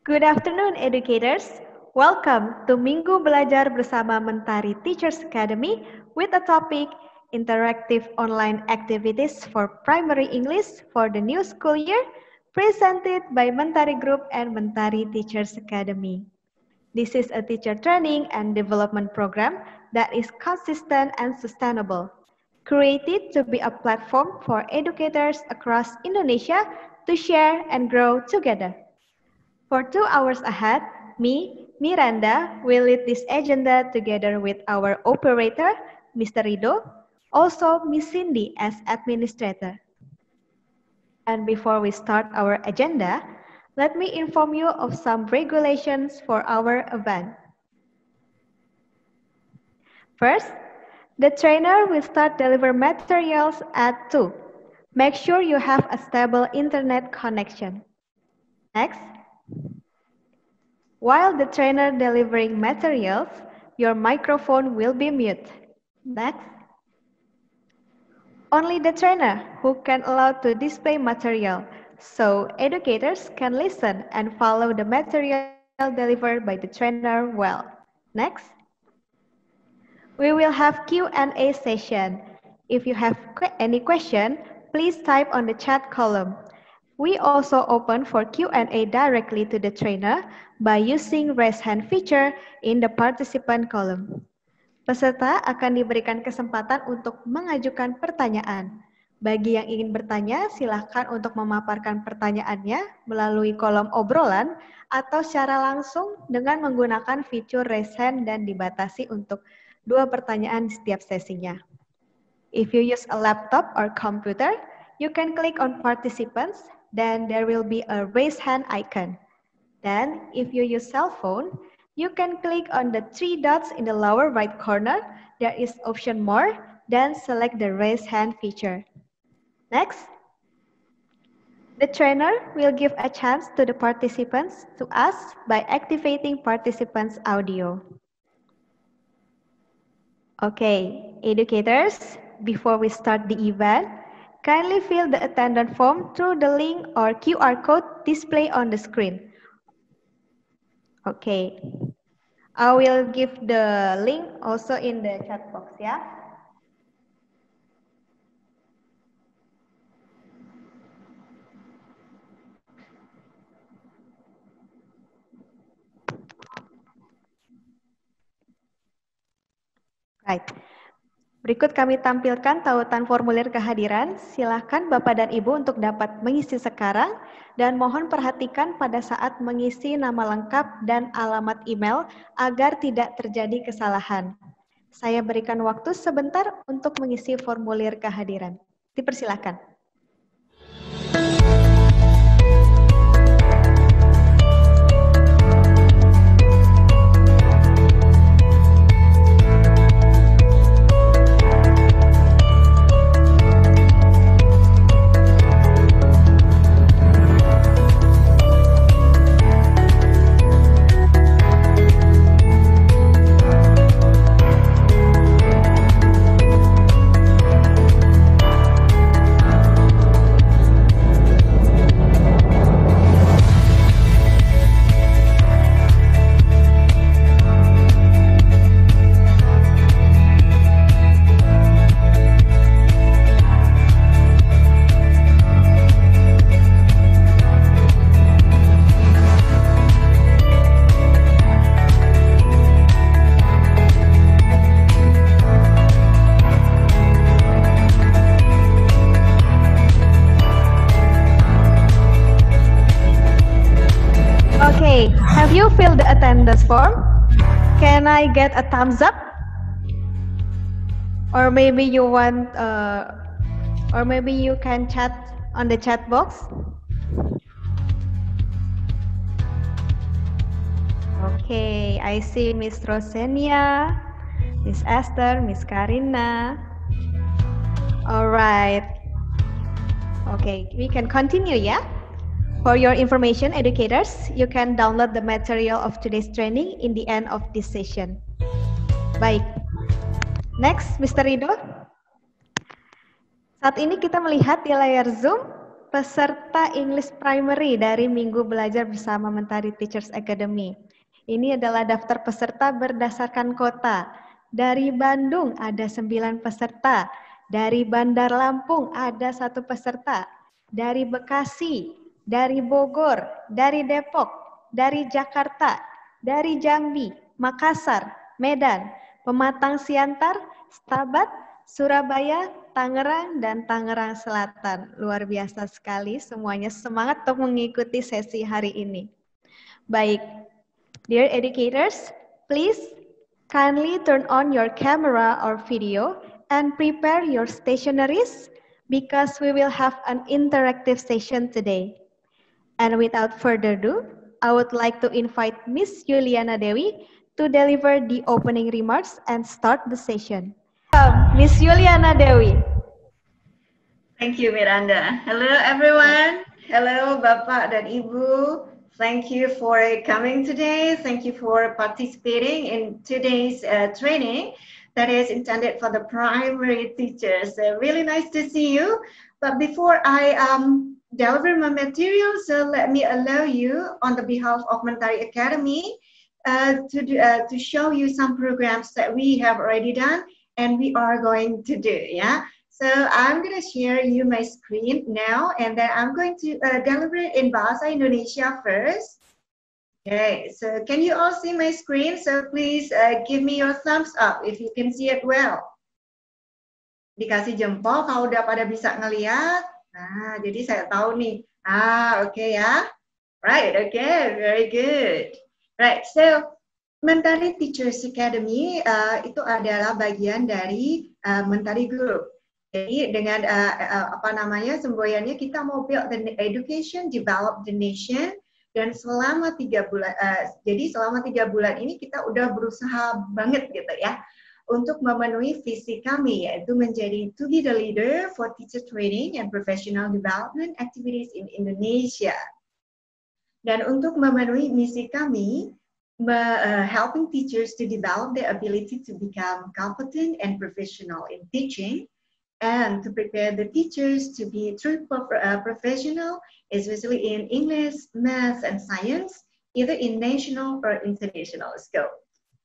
Good afternoon, educators. Welcome to Minggu Belajar bersama Mentari Teachers Academy with a topic Interactive Online Activities for Primary English for the New School Year, presented by Mentari Group and Mentari Teachers Academy. This is a teacher training and development program that is consistent and sustainable, created to be a platform for educators across Indonesia to share and grow together. For 2 hours ahead, me, Miranda, will lead this agenda together with our operator, Mr. Rido, also Miss Cindy as administrator. And before we start our agenda, let me inform you of some regulations for our event. First, the trainer will start deliver materials at 2. Make sure you have a stable internet connection. Next, while the trainer delivering materials, your microphone will be mute. Next, only the trainer who can allow to display material, so educators can listen and follow the material delivered by the trainer well. Next, we will have Q&A session. If you have any question, please type on the chat column. We also open for Q&A directly to the trainer by using raise hand feature in the participant column. Peserta akan diberikan kesempatan untuk mengajukan pertanyaan. Bagi yang ingin bertanya, silakan untuk memaparkan pertanyaannya melalui kolom obrolan atau secara langsung dengan menggunakan fitur raise hand dan dibatasi untuk 2 pertanyaan di setiap sesinya. If you use a laptop or computer, you can click on participants, then there will be a raise hand icon. Then, if you use cell phone, you can click on the 3 dots in the lower right corner. There is option more, then select the raise hand feature. Next, the trainer will give a chance to the participants to ask by activating participants' audio. Okay, educators, before we start the event, kindly fill the attendance form through the link or QR code displayed on the screen. Okay, I will give the link also in the chat box, ya. Right. Berikut kami tampilkan tautan formulir kehadiran. Silakan Bapak dan Ibu untuk dapat mengisi sekarang dan mohon perhatikan pada saat mengisi nama lengkap dan alamat email agar tidak terjadi kesalahan. Saya berikan waktu sebentar untuk mengisi formulir kehadiran. Dipersilakan. Have you filled the attendance form? Can I get a thumbs up? Or maybe you want, or maybe you can chat on the chat box. Okay, I see Miss Rosenia, Miss Esther, Miss Karina. All right. Okay, we can continue, yeah? For your information, educators, you can download the material of today's training in the end of this session. Baik. Next, Mr. Rido. Saat ini kita melihat di layar Zoom peserta English Primary dari Minggu Belajar bersama Mentari Teachers Academy. Ini adalah daftar peserta berdasarkan kota. Dari Bandung ada 9 peserta, dari Bandar Lampung ada 1 peserta, dari Bekasi, dari Bogor, dari Depok, dari Jakarta, dari Jambi, Makassar, Medan, Pematang Siantar, Stabat, Surabaya, Tangerang, dan Tangerang Selatan. Luar biasa sekali semuanya, semangat untuk mengikuti sesi hari ini. Baik, dear educators, please kindly turn on your camera or video and prepare your stationeries because we will have an interactive session today. And without further ado, I would like to invite Miss Yuliana Dewi to deliver the opening remarks and start the session. Miss Yuliana Dewi. Thank you, Miranda. Hello, everyone. Hello, Bapak dan Ibu. Thank you for coming today. Thank you for participating in today's training that is intended for the primary teachers. Really nice to see you. But before I deliver my material, so let me allow you on the behalf of Mentari Academy to show you some programs that we have already done and we are going to do, yeah? So I'm going to share you my screen now, and then I'm going to deliver it in Bahasa Indonesia first. Okay, so can you all see my screen? So please give me your thumbs up if you can see it well. Dikasih jempol kalau udah pada bisa ngeliat. Nah, jadi saya tahu nih. Okay ya. Right, okay, very good. Right, so Mentari Teachers Academy itu adalah bagian dari Mentari Group. Jadi dengan semboyannya kita mau build the education, develop the nation, dan selama 3 bulan, jadi selama 3 bulan ini kita udah berusaha banget gitu ya untuk memenuhi visi kami, yaitu menjadi to be the leader for teacher training and professional development activities in Indonesia. Dan untuk memenuhi misi kami, helping teachers to develop their ability to become competent and professional in teaching, and to prepare the teachers to be true professional, especially in English, math, and science, either in national or international scope.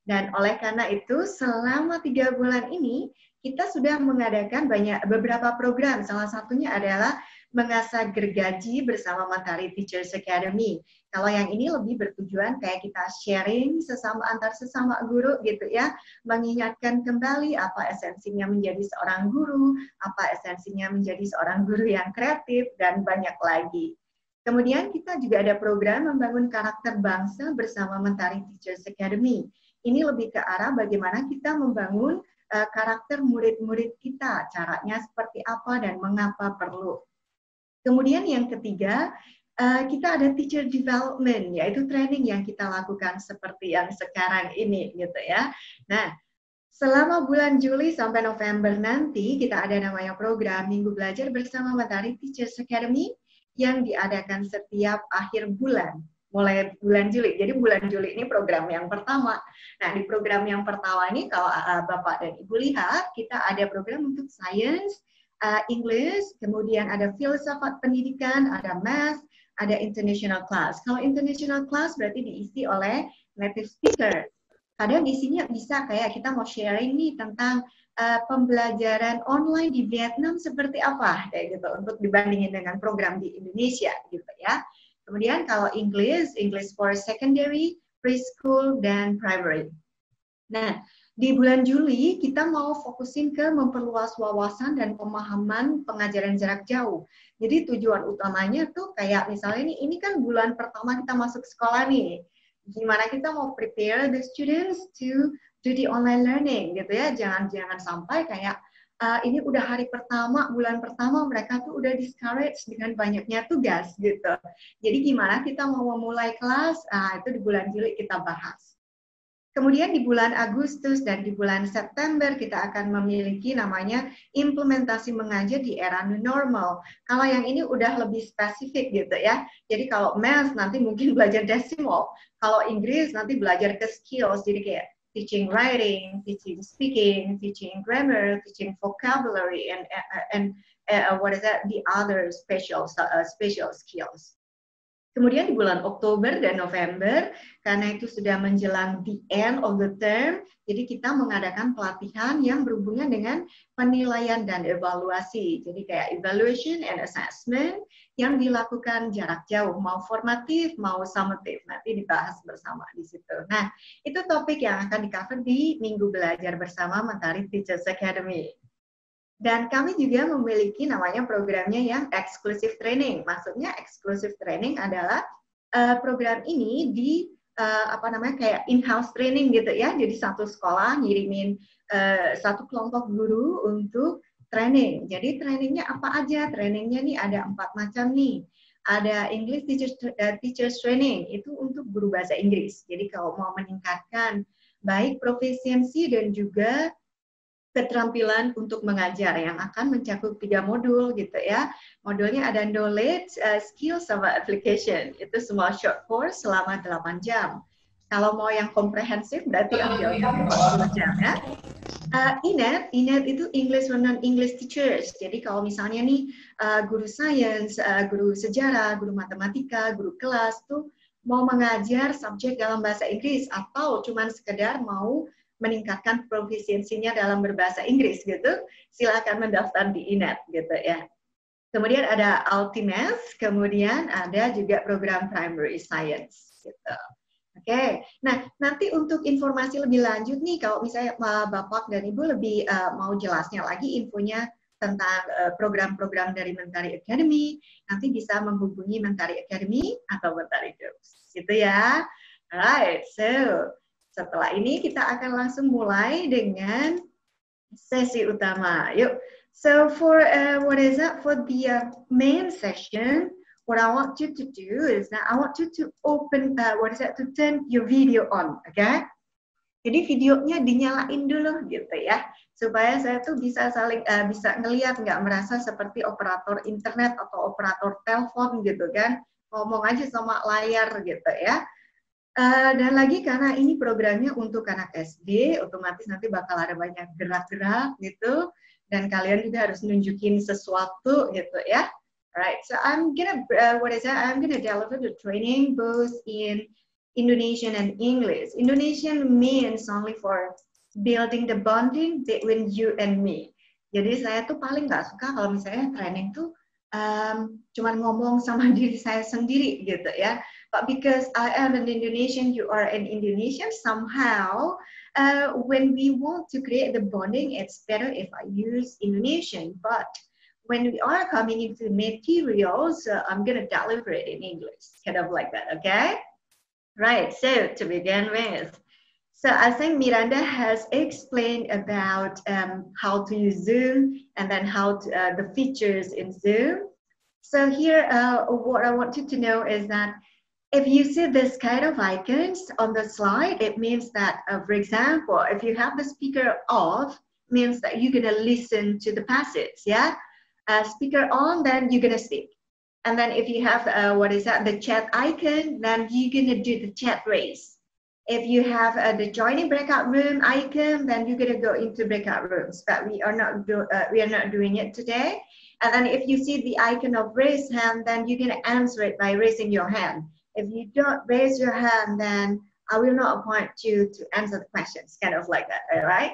Dan oleh karena itu, selama 3 bulan ini, kita sudah mengadakan beberapa program. Salah satunya adalah mengasah gergaji bersama Mentari Teachers Academy. Kalau yang ini lebih bertujuan kayak kita sharing antar sesama guru gitu ya, mengingatkan kembali apa esensinya menjadi seorang guru, apa esensinya menjadi seorang guru yang kreatif, dan banyak lagi. Kemudian kita juga ada program membangun karakter bangsa bersama Mentari Teachers Academy. Ini lebih ke arah bagaimana kita membangun karakter murid-murid kita, caranya seperti apa dan mengapa perlu. Kemudian yang ketiga, kita ada teacher development, yaitu training yang kita lakukan seperti yang sekarang ini gitu ya. Nah, selama bulan Juli sampai November nanti kita ada namanya program Minggu Belajar bersama Mentari Teachers Academy yang diadakan setiap akhir bulan, mulai bulan Juli. Jadi bulan Juli ini program yang pertama. Nah, di program yang pertama ini kalau Bapak dan Ibu lihat, kita ada program untuk science, English, kemudian ada filsafat pendidikan, ada math, ada international class. Kalau international class berarti diisi oleh native speaker. Kadang isinya bisa kayak kita mau sharing nih tentang pembelajaran online di Vietnam seperti apa, kayak gitu, untuk dibandingin dengan program di Indonesia gitu ya. Kemudian kalau English for secondary, preschool, dan primary. Nah, di bulan Juli kita mau fokusin ke memperluas wawasan dan pemahaman pengajaran jarak jauh. Jadi tujuan utamanya tuh kayak misalnya ini kan bulan pertama kita masuk sekolah nih. Gimana kita mau prepare the students to do the online learning gitu ya. Jangan sampai kayak ini udah hari pertama, bulan pertama mereka tuh udah discourage dengan banyaknya tugas gitu. Jadi gimana kita mau memulai kelas, itu di bulan Juli kita bahas. Kemudian di bulan Agustus dan di bulan September kita akan memiliki namanya implementasi mengajar di era new normal. Kalau yang ini udah lebih spesifik gitu ya. Jadi kalau math nanti mungkin belajar decimal. Kalau Inggris nanti belajar ke skills. Jadi kayak teaching writing, teaching speaking, teaching grammar, teaching vocabulary, and the other special skills. Kemudian di bulan Oktober dan November, karena itu sudah menjelang the end of the term, jadi kita mengadakan pelatihan yang berhubungan dengan penilaian dan evaluasi. Jadi kayak evaluation and assessment yang dilakukan jarak jauh, mau formatif, mau summative. Nanti dibahas bersama di situ. Nah, itu topik yang akan di-cover di Minggu Belajar Bersama Mentari Teachers Academy. Dan kami juga memiliki namanya programnya yang exclusive training. Maksudnya exclusive training adalah program ini di kayak in-house training gitu ya. Jadi satu sekolah ngirimin satu kelompok guru untuk training. Jadi trainingnya apa aja? Trainingnya nih ada 4 macam nih. Ada English Teachers Training, itu untuk guru bahasa Inggris. Jadi kalau mau meningkatkan baik proficiency dan juga keterampilan untuk mengajar yang akan mencakup 3 modul gitu ya. Modulnya ada knowledge, skills, sama application. Itu semua short course selama 8 jam. Kalau mau yang komprehensif berarti ambil yang 40 jam ya. INET itu English for Non-English Teachers. Jadi kalau misalnya nih guru sains, guru sejarah, guru matematika, guru kelas tuh mau mengajar subjek dalam bahasa Inggris atau cuman sekedar mau meningkatkan profisiensinya dalam berbahasa Inggris gitu, silakan mendaftar di INET gitu ya. Kemudian ada Ultimate, kemudian ada juga program Primary Science gitu. Oke, nah nanti untuk informasi lebih lanjut nih, kalau misalnya Bapak dan Ibu lebih mau jelasnya lagi infonya tentang program-program dari Mentari Academy, nanti bisa menghubungi Mentari Academy atau Mentari Jokes, gitu ya. Alright, so setelah ini kita akan langsung mulai dengan sesi utama. Yuk. So for for the main session, what I want you to do is that I want you to open to turn your video on, okay? Jadi videonya dinyalain dulu gitu ya, supaya saya tuh bisa bisa ngelihat, nggak merasa seperti operator internet atau operator telepon gitu kan, ngomong aja sama layar gitu ya. Dan lagi karena ini programnya untuk anak SD, otomatis nanti bakal ada banyak gerak-gerak gitu, dan kalian juga harus nunjukin sesuatu gitu ya. Alright, so I'm gonna deliver the training both in Indonesian and English. Indonesian means only for building the bonding between you and me. Jadi saya tuh paling nggak suka kalau misalnya training tuh cuman ngomong sama diri saya sendiri gitu ya. But because I am an Indonesian, you are an Indonesian, somehow when we want to create the bonding, it's better if I use Indonesian. But when we are coming into materials, I'm going to deliver it in English, kind of like that, okay? Right, so to begin with, so I think Miranda has explained about how to use Zoom and then how to, the features in Zoom. So here, what I want you to know is that if you see this kind of icons on the slide, it means that, for example, if you have the speaker off, means that you're going to listen to the passage, yeah? Speaker on, then you're going to speak. And then if you have, the chat icon, then you're going to do the chat raise. If you have the joining breakout room icon, then you're going to go into breakout rooms. But we are not doing it today. And then if you see the icon of raise hand, then you're going to answer it by raising your hand. If you don't raise your hand, then I will not appoint you to answer the questions, kind of like that, all right?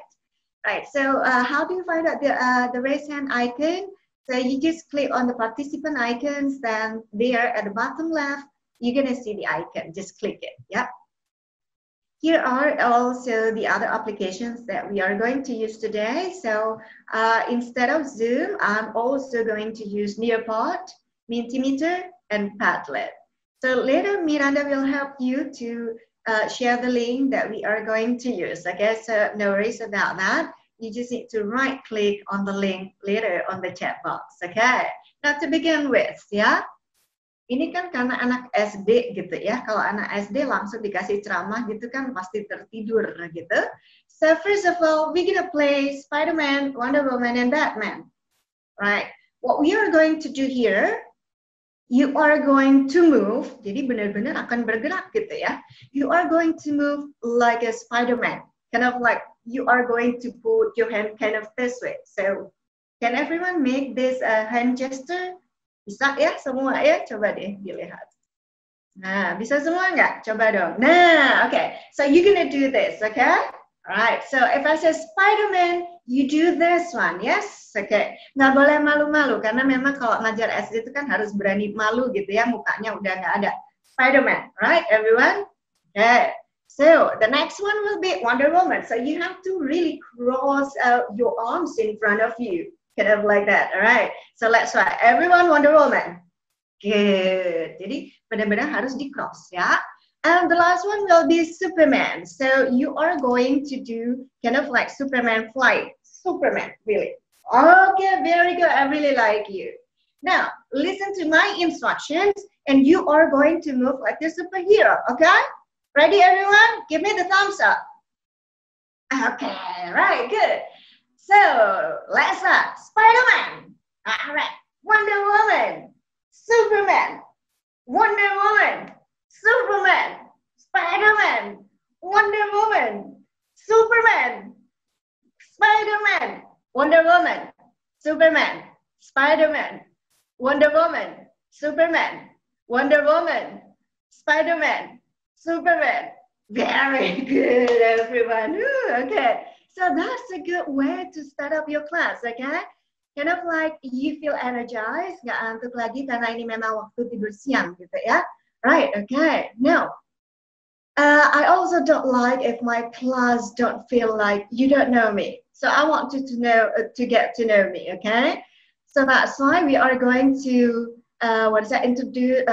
Right, so how do you find out the raise hand icon? So you just click on the participant icons, then there at the bottom left, you're gonna see the icon, just click it, yep. Here are also the other applications that we are going to use today. So instead of Zoom, I'm also going to use Nearpod, Mentimeter, and Padlet. So later, Miranda will help you to share the link that we are going to use. Okay, so no worries about that. You just need to right-click on the link later on the chat box. Okay, now to begin with, ya. Ini kan karena anak SD gitu ya. Kalau anak SD langsung dikasih ceramah gitu kan pasti tertidur gitu. So first of all, we're gonna play Spider-Man, Wonder Woman, and Batman. Right? What we are going to do here, you are going to move, jadi benar-benar akan bergerak gitu ya. You are going to move like a Spider-Man, kind of like you are going to put your hand kind of this way. So Can everyone make this hand gesture? Bisa ya semua ya? Coba deh dilihat. Nah, bisa semua nggak? Coba dong. Nah, okay. So you're gonna do this, okay? Alright. So if I say Spider-Man, you do this one, yes? Okay. Nggak boleh malu-malu karena memang kalau ngajar SD itu kan harus berani malu gitu ya, mukanya udah nggak ada. Spider-Man, right, everyone? Okay. So the next one will be Wonder Woman. So you have to really cross your arms in front of you, kind of like that. All right. So let's try. Everyone, Wonder Woman. Good. Jadi benar-benar harus di cross ya. And the last one will be Superman. So you are going to do kind of like Superman flight. Superman, really. Okay, very good. I really like you. Now, listen to my instructions and you are going to move like the superhero, okay? Ready, everyone? Give me the thumbs up. Okay, right, good. So, let's start. Spider-Man. All right. Wonder Woman. Superman. Wonder Woman. Superman. Spider-Man. Wonder Woman. Superman. Spider-Man. Wonder Woman. Superman. Spider-Man. Wonder Woman. Superman. Wonder Woman. Spider-Man. Superman. Very good, everyone. Okay. So that's a good way to start up your class, okay? Kind of like you feel energized, nggak ngantuk lagi karena ini memang waktu tidur siang gitu ya. Right, okay. Now, I also don't like if my class don't feel like you don't know me. So I want you to know, to get to know me, okay? So that's why we are going to, introduce,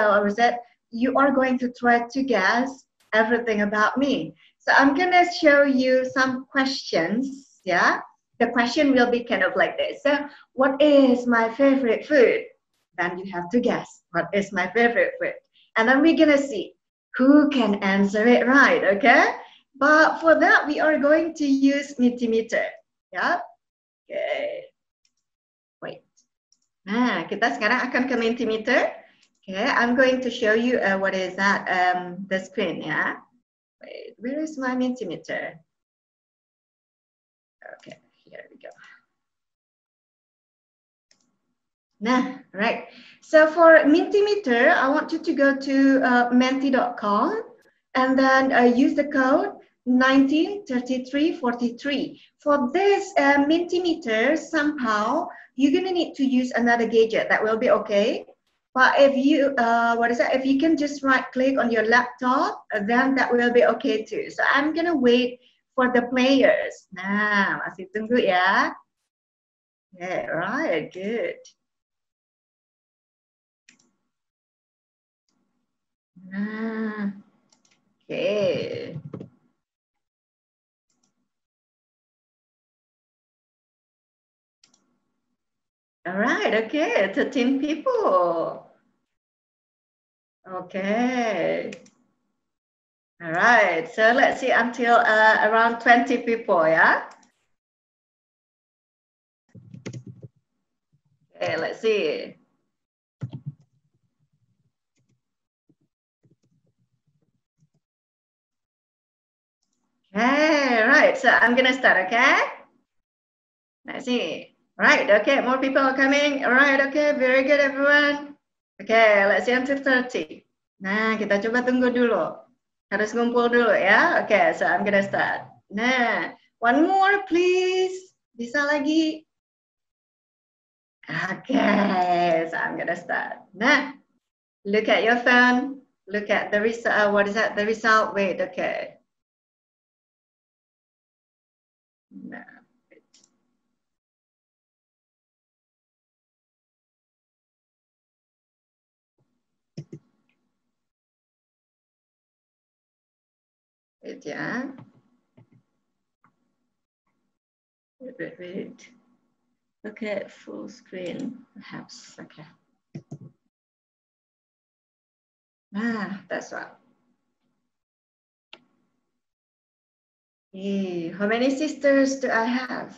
you are going to try to guess everything about me. So I'm gonna show you some questions, yeah? The question will be kind of like this. So what is my favorite food? Then you have to guess, what is my favorite food? And then we're gonna see who can answer it right, okay? But for that, we are going to use Mentimeter, yeah? Okay. Wait. Nah, kita sekarang akan ke Mentimeter. Okay, I'm going to show you what is that, the screen, yeah? Wait, where is my Mentimeter? Okay, here we go. Nah, right. So for Mentimeter, I want you to go to menti.com and then use the code 193343. For this Mentimeter, somehow you're gonna need to use another gadget. That will be okay. But if you, if you can just right click on your laptop, then that will be okay too. So I'm gonna wait for the players. Nah, masih tunggu ya. Yeah, right, good. Nah, okay. All right, okay, 13 people. Okay. All right, so let's see until around 20 people, yeah? Okay, let's see. Okay, right, so I'm gonna start, okay? Let's see. Right, okay, more people are coming. All right, okay, very good, everyone. Okay, let's see until 30. Nah, kita coba tunggu dulu. Harus ngumpul dulu ya. Okay, so I'm gonna start. Nah, one more please. Bisa lagi? Okay, so I'm gonna start. Nah, look at your phone. Look at the result. What is that? The result. Wait, okay. Nah. Wait, yeah. Wait. Okay, full screen, perhaps. Okay. Ah, that's right. Hey, how many sisters do I have?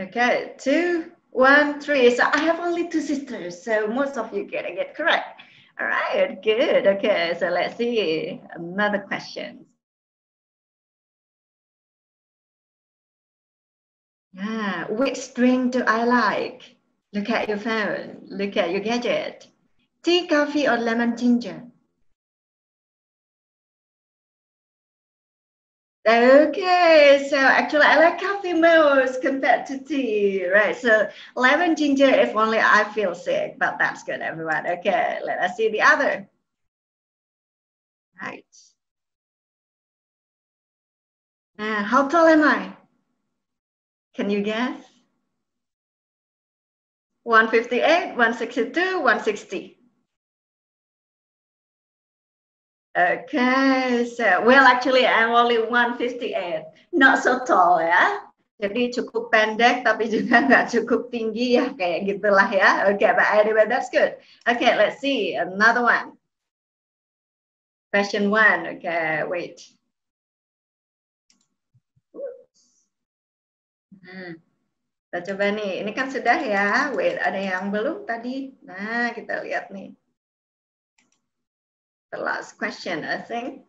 Okay, 2, 1, 3. So I have only 2 sisters. So most of you get it correct. All right, good. Okay, so let's see another question. Yeah, which drink do I like? Look at your phone, look at your gadget. Tea, coffee, or lemon ginger? Okay, so actually I like coffee most compared to tea, right? So lemon ginger if only I feel sick, but that's good, everyone. Okay, let us see the other. Right. How tall am I? Can you guess? 158, 162, 160. Okay, so well actually I'm only 158, not so tall ya. Jadi cukup pendek tapi juga nggak cukup tinggi ya kayak gitulah ya. Okay, but anyway that's good. Okay, let's see another one. Question one. Okay, wait. Kita coba nih. Ini kan sudah ya. Wait, ada yang belum tadi. Nah, kita lihat nih. The last question, I think.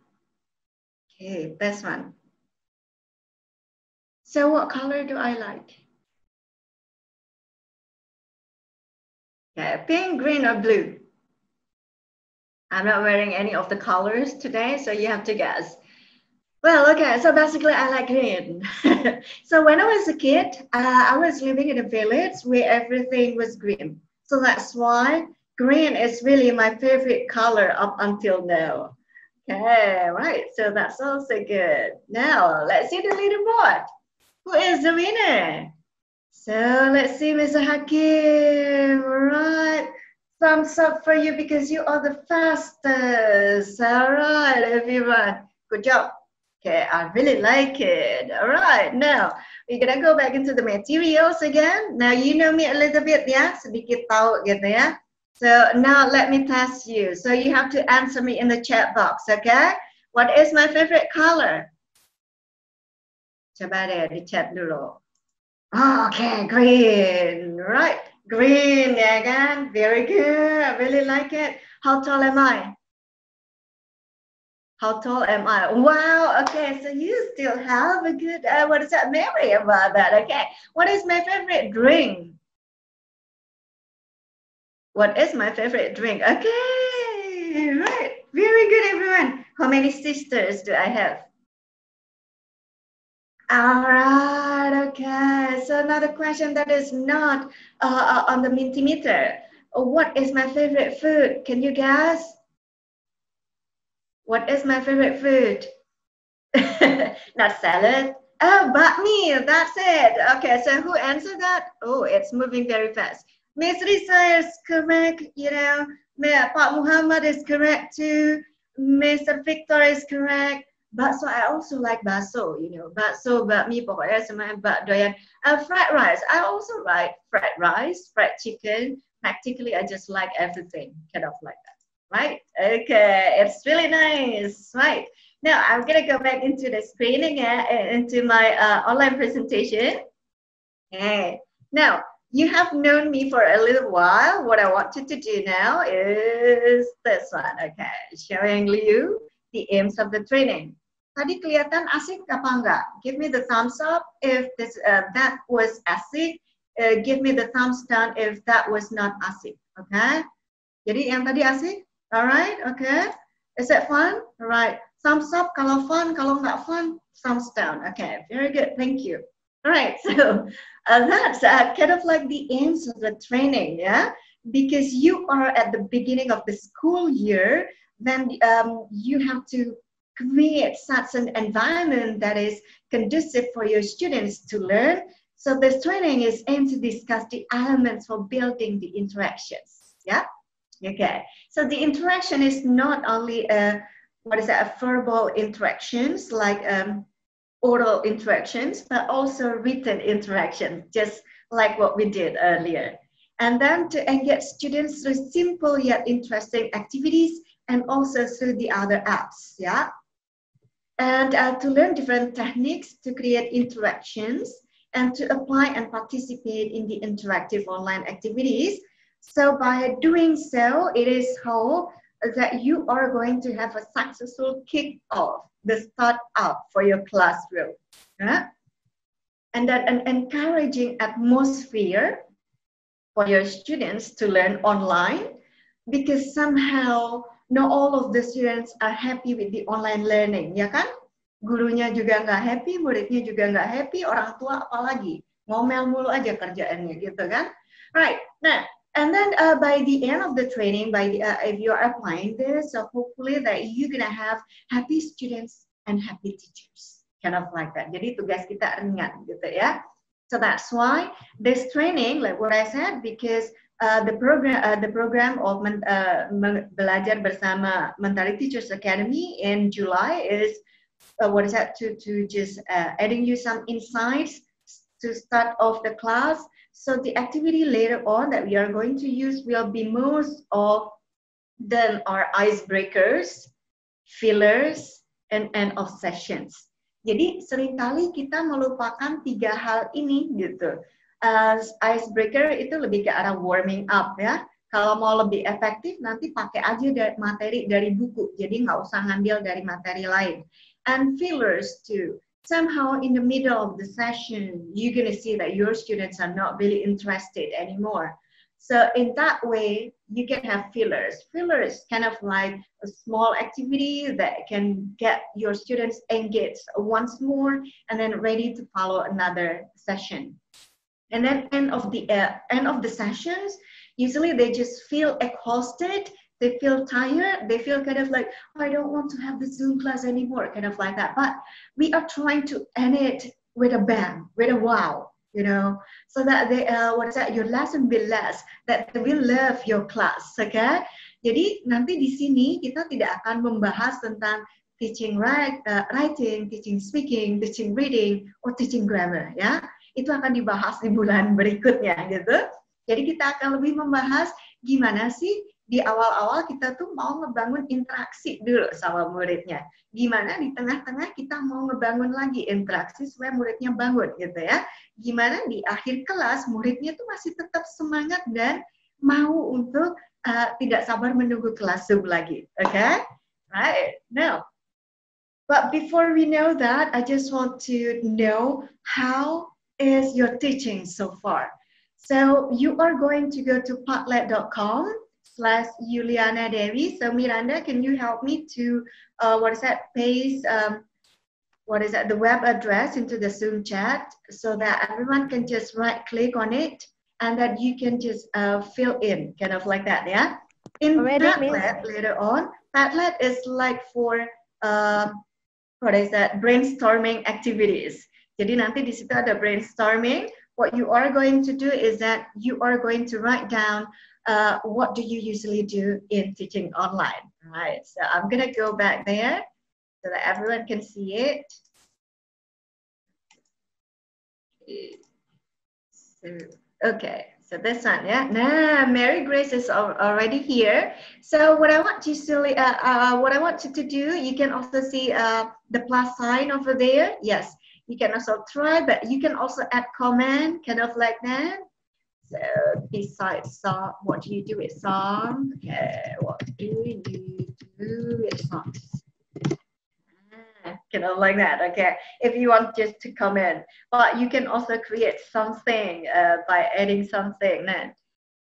Okay, this one. So what color do I like? Okay, pink, green, or blue? I'm not wearing any of the colors today, so you have to guess. Well, okay, so basically I like green. So when I was a kid, I was living in a village where everything was green. So that's why green is really my favorite color up until now. Okay, right, so that's also good. Now, let's see the leaderboard. Who is the winner? So let's see, Mr. Hakim. All right. Thumbs up for you because you are the fastest. All right, everyone. Good job. Okay, I really like it. All right, now we're gonna go back into the materials again. Now you know me a little bit, ya, sedikit tahu gitu ya. So now let me test you. So you have to answer me in the chat box, okay? What is my favorite color? Coba deh di chat dulu. Okay, green, right? Green, ya kan? Very good. I really like it. How tall am I? How tall am I? Wow, okay, so you still have a good, what is that, memory about that, okay. What is my favorite drink? What is my favorite drink? Okay, right, very good, everyone. How many sisters do I have? All right, okay, so another question that is not on the Mentimeter. What is my favorite food? Can you guess? What is my favorite food? Not salad. Oh, bakmi. That's it. Okay, so who answered that? Oh, it's moving very fast. Miss Risa is correct. You know, Pak Muhammad is correct too. Mr. Victor is correct. Bakso, I also like bakso. You know, bakso, bakmi, pokoknya semua bak doyan. Fried rice. I also like fried rice, fried chicken. Practically, I just like everything. Kind of like that. Right? Okay, it's really nice. Right. Now I'm gonna go back into the screening into my online presentation. Okay. Now you have known me for a little while. What I want you to do now is this one. Okay, showing you the aims of the training. Tadi kelihatan asik apa enggak? Give me the thumbs up if this that was asik. Give me the thumbs down if that was not asik. Okay. Jadi yang tadi asik? Alright, okay. Is that fun? Alright. Thumbs up kalau fun, kalau nggak fun, thumbs down. Okay, very good. Thank you. Alright, so that's kind of like the aims of the training, yeah? Because you are at the beginning of the school year, then you have to create such an environment that is conducive for your students to learn. So this training is aimed to discuss the elements for building the interactions, yeah? Okay, so the interaction is not only verbal interactions like oral interactions, but also written interactions, just like what we did earlier. And then to engage students through simple yet interesting activities and also through the other apps, yeah. And to learn different techniques to create interactions and to apply and participate in the interactive online activities. So by doing so, it is how that you are going to have a successful kick-off, the start up for your classroom. Yeah? and that an encouraging atmosphere for your students to learn online, because somehow not all of the students are happy with the online learning, ya kan? Gurunya juga nggak happy, muridnya juga nggak happy, orang tua apalagi ngomel mulu aja kerjaannya gitu kan? Right. Nah, and then by the end of the training, if you are applying this, so hopefully that you're gonna have happy students and happy teachers, kind of like that. Jadi tugas kita ringan gitu ya. So that's why this training, like what I said, because the program of Belajar Bersama Mentari Teachers Academy in July is what is that, to just adding you some insights to start off the class. So the activity later on that we are going to use will be most of them are icebreakers, fillers, and end of sessions. Jadi seringkali kita melupakan 3 hal ini gitu. Icebreaker itu lebih ke arah warming up ya. Kalau mau lebih efektif nanti pakai aja materi dari buku. Jadi nggak usah ngambil dari materi lain. And fillers too. Somehow in the middle of the session, you're gonna see that your students are not really interested anymore. So in that way, you can have fillers. Fillers kind of like a small activity that can get your students engaged once more and then ready to follow another session. And then end of the sessions, usually they just feel exhausted, they feel tired, they feel kind of like, oh, I don't want to have the Zoom class anymore, kind of like that. But we are trying to end it with a bang, with a wow. You know, so that they, your lesson will last, that they will love your class, okay? Jadi nanti di sini kita tidak akan membahas tentang teaching writing, teaching speaking, teaching reading, or teaching grammar, ya. Itu akan dibahas di bulan berikutnya, gitu. Jadi kita akan lebih membahas gimana sih di awal-awal kita tuh mau ngebangun interaksi dulu sama muridnya. Gimana di tengah-tengah kita mau ngebangun lagi interaksi supaya muridnya bangun gitu ya. Gimana di akhir kelas muridnya tuh masih tetap semangat dan mau untuk tidak sabar menunggu kelas Zoom lagi. Okay? Right. Now, but before we know that, I just want to know how is your teaching so far. So you are going to go to padlet.com/Yuliana Dewi. So Miranda, can you help me to paste the web address into the Zoom chat so that everyone can just right click on it and that you can just fill in, kind of like that, yeah? In Padlet later on, Padlet is like for brainstorming activities. Jadi nanti di situ ada brainstorming. What you are going to do is that you are going to write down what do you usually do in teaching online, right? So I'm gonna go back there so that everyone can see it. So this one, yeah. Nah, Mary Grace is already here. So what I want you to do, you can also see the plus sign over there. Yes. You can also try, but you can also add comment, kind of like that. So besides song, what do you do with song? Okay, what do you do with songs? Kind of like that, okay? If you want just to comment, but you can also create something by adding something.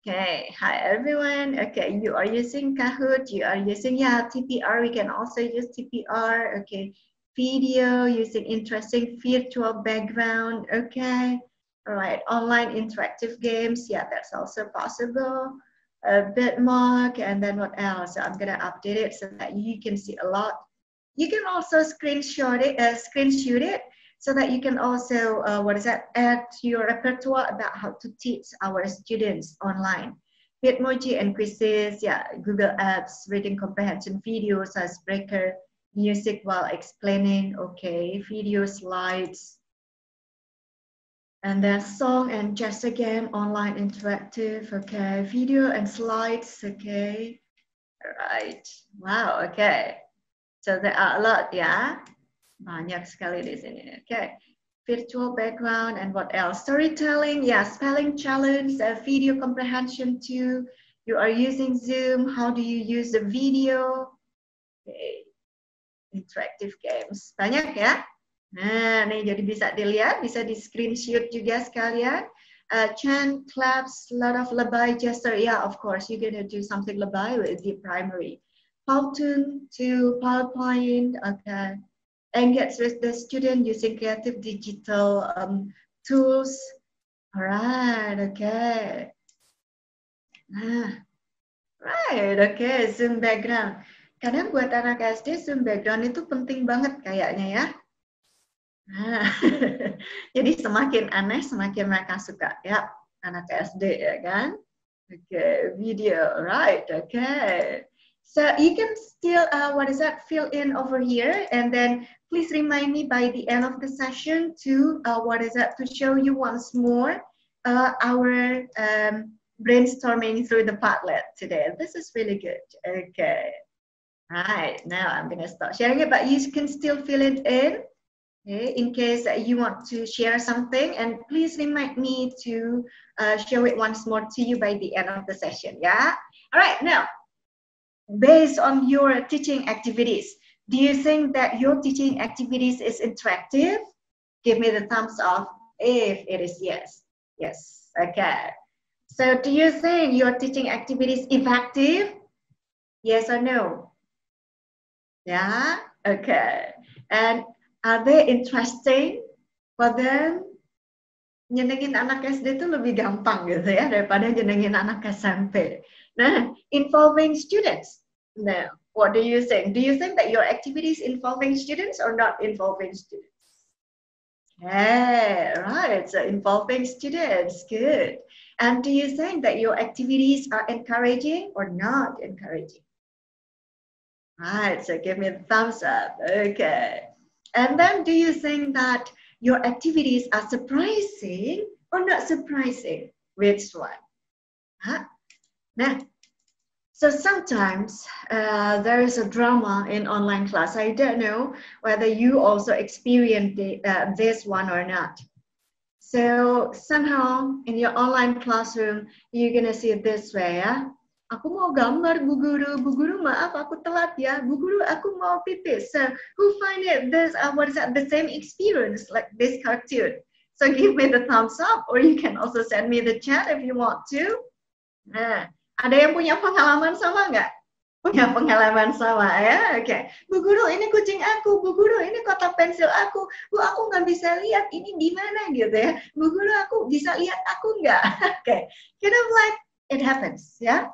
Okay, hi everyone. Okay, you are using Kahoot, you are using, TPR, we can also use TPR, okay. Video using interesting virtual background, okay. All right, online interactive games, yeah, that's also possible. Bitmark, and then what else? So I'm gonna update it so that you can see a lot. You can also screenshot it so that you can also, add to your repertoire about how to teach our students online. Bitmoji and quizzes, yeah, Google Apps, reading comprehension videos, icebreaker, music while explaining, okay, video slides, and then song and just again, online interactive, okay, video and slides, okay, all right, wow, okay, so there are a lot, yeah, banyak sekali di sini, okay, virtual background and what else, storytelling, yeah, spelling challenge, video comprehension too, you are using Zoom, how do you use the video, okay. Interactive games. Banyak ya? Nah, nih jadi bisa dilihat, bisa di screenshot juga sekalian. Chant, claps, lot of lebay gesture. Yeah, of course, you're gonna do something lebay with the primary. Powtoon to PowerPoint, okay. Engage with the student using creative digital tools. All right, okay. Nah, right, okay, Zoom background. Kadang buat anak SD, Zoom background itu penting banget kayaknya ya. Nah, jadi semakin aneh, semakin mereka suka ya, anak SD ya kan? Okay, video, right? Okay. So you can still, fill in over here, and then please remind me by the end of the session to, to show you once more our brainstorming through the Padlet today. This is really good. Okay. Right, now I'm gonna start sharing it, but you can still fill it in. Okay, in case you want to share something, and please remind me to show it once more to you by the end of the session, yeah? All right, now, based on your teaching activities, do you think that your teaching activities is interactive? Give me the thumbs up if it is yes. Yes, okay. So do you think your teaching activities effective? Yes or no? Yeah, okay. And are they interesting for them? Nyenengin anak SD itu lebih gampang gitu ya daripada nyenengin anak SMP. Nah, involving students. Now, what do you think? Do you think that your activities involving students or not involving students? Yeah, right. So involving students, good. And do you think that your activities are encouraging or not encouraging? Right, so give me a thumbs up. Okay. And then do you think that your activities are surprising or not surprising? Which one? Huh? Nah, so sometimes there is a drama in online class. I don't know whether you also experience this one or not. So somehow in your online classroom, you're going to see it this way, ya. Aku mau gambar, Bu Guru maaf aku telat ya, Bu Guru aku mau pipis. So who find it this, the same experience like this cartoon? So give me the thumbs up, or you can also send me the chat if you want to. Nah, ada yang punya pengalaman sama nggak? Punya pengalaman sama ya, oke. Bu Guru ini kucing aku, Bu Guru ini kotak pensil aku, Bu aku nggak bisa lihat ini di mana gitu ya. Bu Guru aku bisa lihat aku nggak? Okay, kind of like it happens, ya.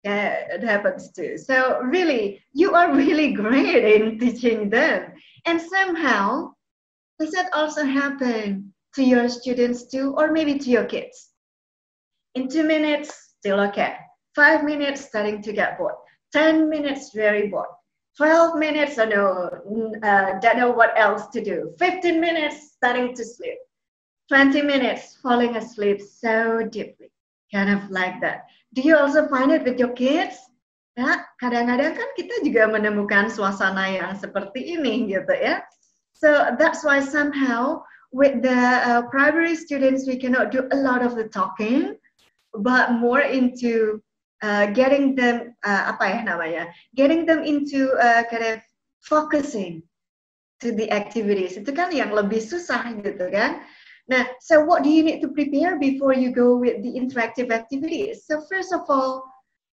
Yeah, it happens too. So really, you are really great in teaching them. And somehow, does that also happen to your students too, or maybe to your kids? In 2 minutes, still okay. 5 minutes, starting to get bored. 10 minutes, very bored. 12 minutes, I don't know what else to do. 15 minutes, starting to sleep. 20 minutes, falling asleep so deeply. Kind of like that. Do you also find it with your kids? Ya, kadang-kadang kan kita juga menemukan suasana yang seperti ini gitu ya. So that's why somehow with the primary students we cannot do a lot of the talking, but more into getting them getting them into kind of focusing to the activities. Itu kan yang lebih susah gitu kan. Nah, so what do you need to prepare before you go with the interactive activities? So first of all,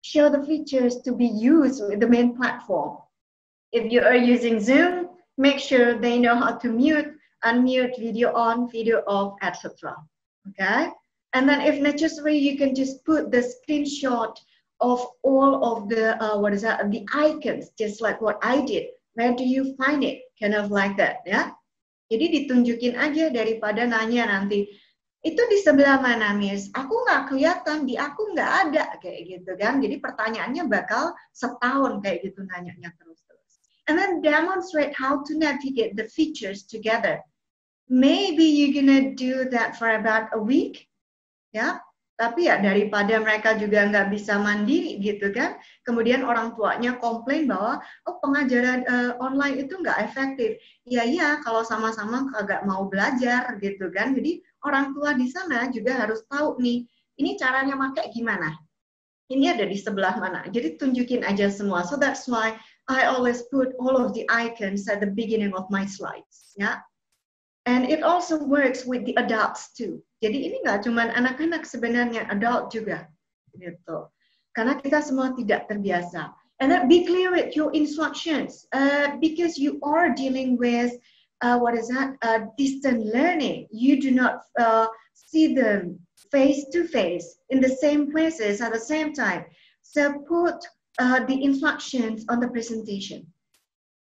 show the features to be used with the main platform. If you are using Zoom, make sure they know how to mute, unmute, video on, video off, etc. Okay? And then if necessary, you can just put the screenshot of all of the, the icons, just like what I did. Where do you find it? Kind of like that, yeah? Jadi ditunjukin aja daripada nanya nanti, itu di sebelah mana, Miss? Aku nggak kelihatan, di aku nggak ada, kayak gitu kan. Jadi pertanyaannya bakal setahun kayak gitu nanyanya terus-terus. And then demonstrate how to navigate the features together. Maybe you're gonna do that for about a week, ya. Tapi ya daripada mereka juga nggak bisa mandiri gitu kan, kemudian orang tuanya komplain bahwa oh pengajaran online itu nggak efektif. Iya, kalau sama-sama kagak mau belajar gitu kan. Jadi orang tua di sana juga harus tahu nih, ini caranya pakai gimana. Ini ada di sebelah mana. Jadi tunjukin aja semua. So that's why I always put all of the icons at the beginning of my slides. Ya. And it also works with the adults too. Jadi ini nggak cuma anak-anak sebenarnya, adult juga, gitu. Karena kita semua tidak terbiasa. And then be clear with your instructions, because you are dealing with distant learning. You do not see them face to face in the same places at the same time. So put the instructions on the presentation.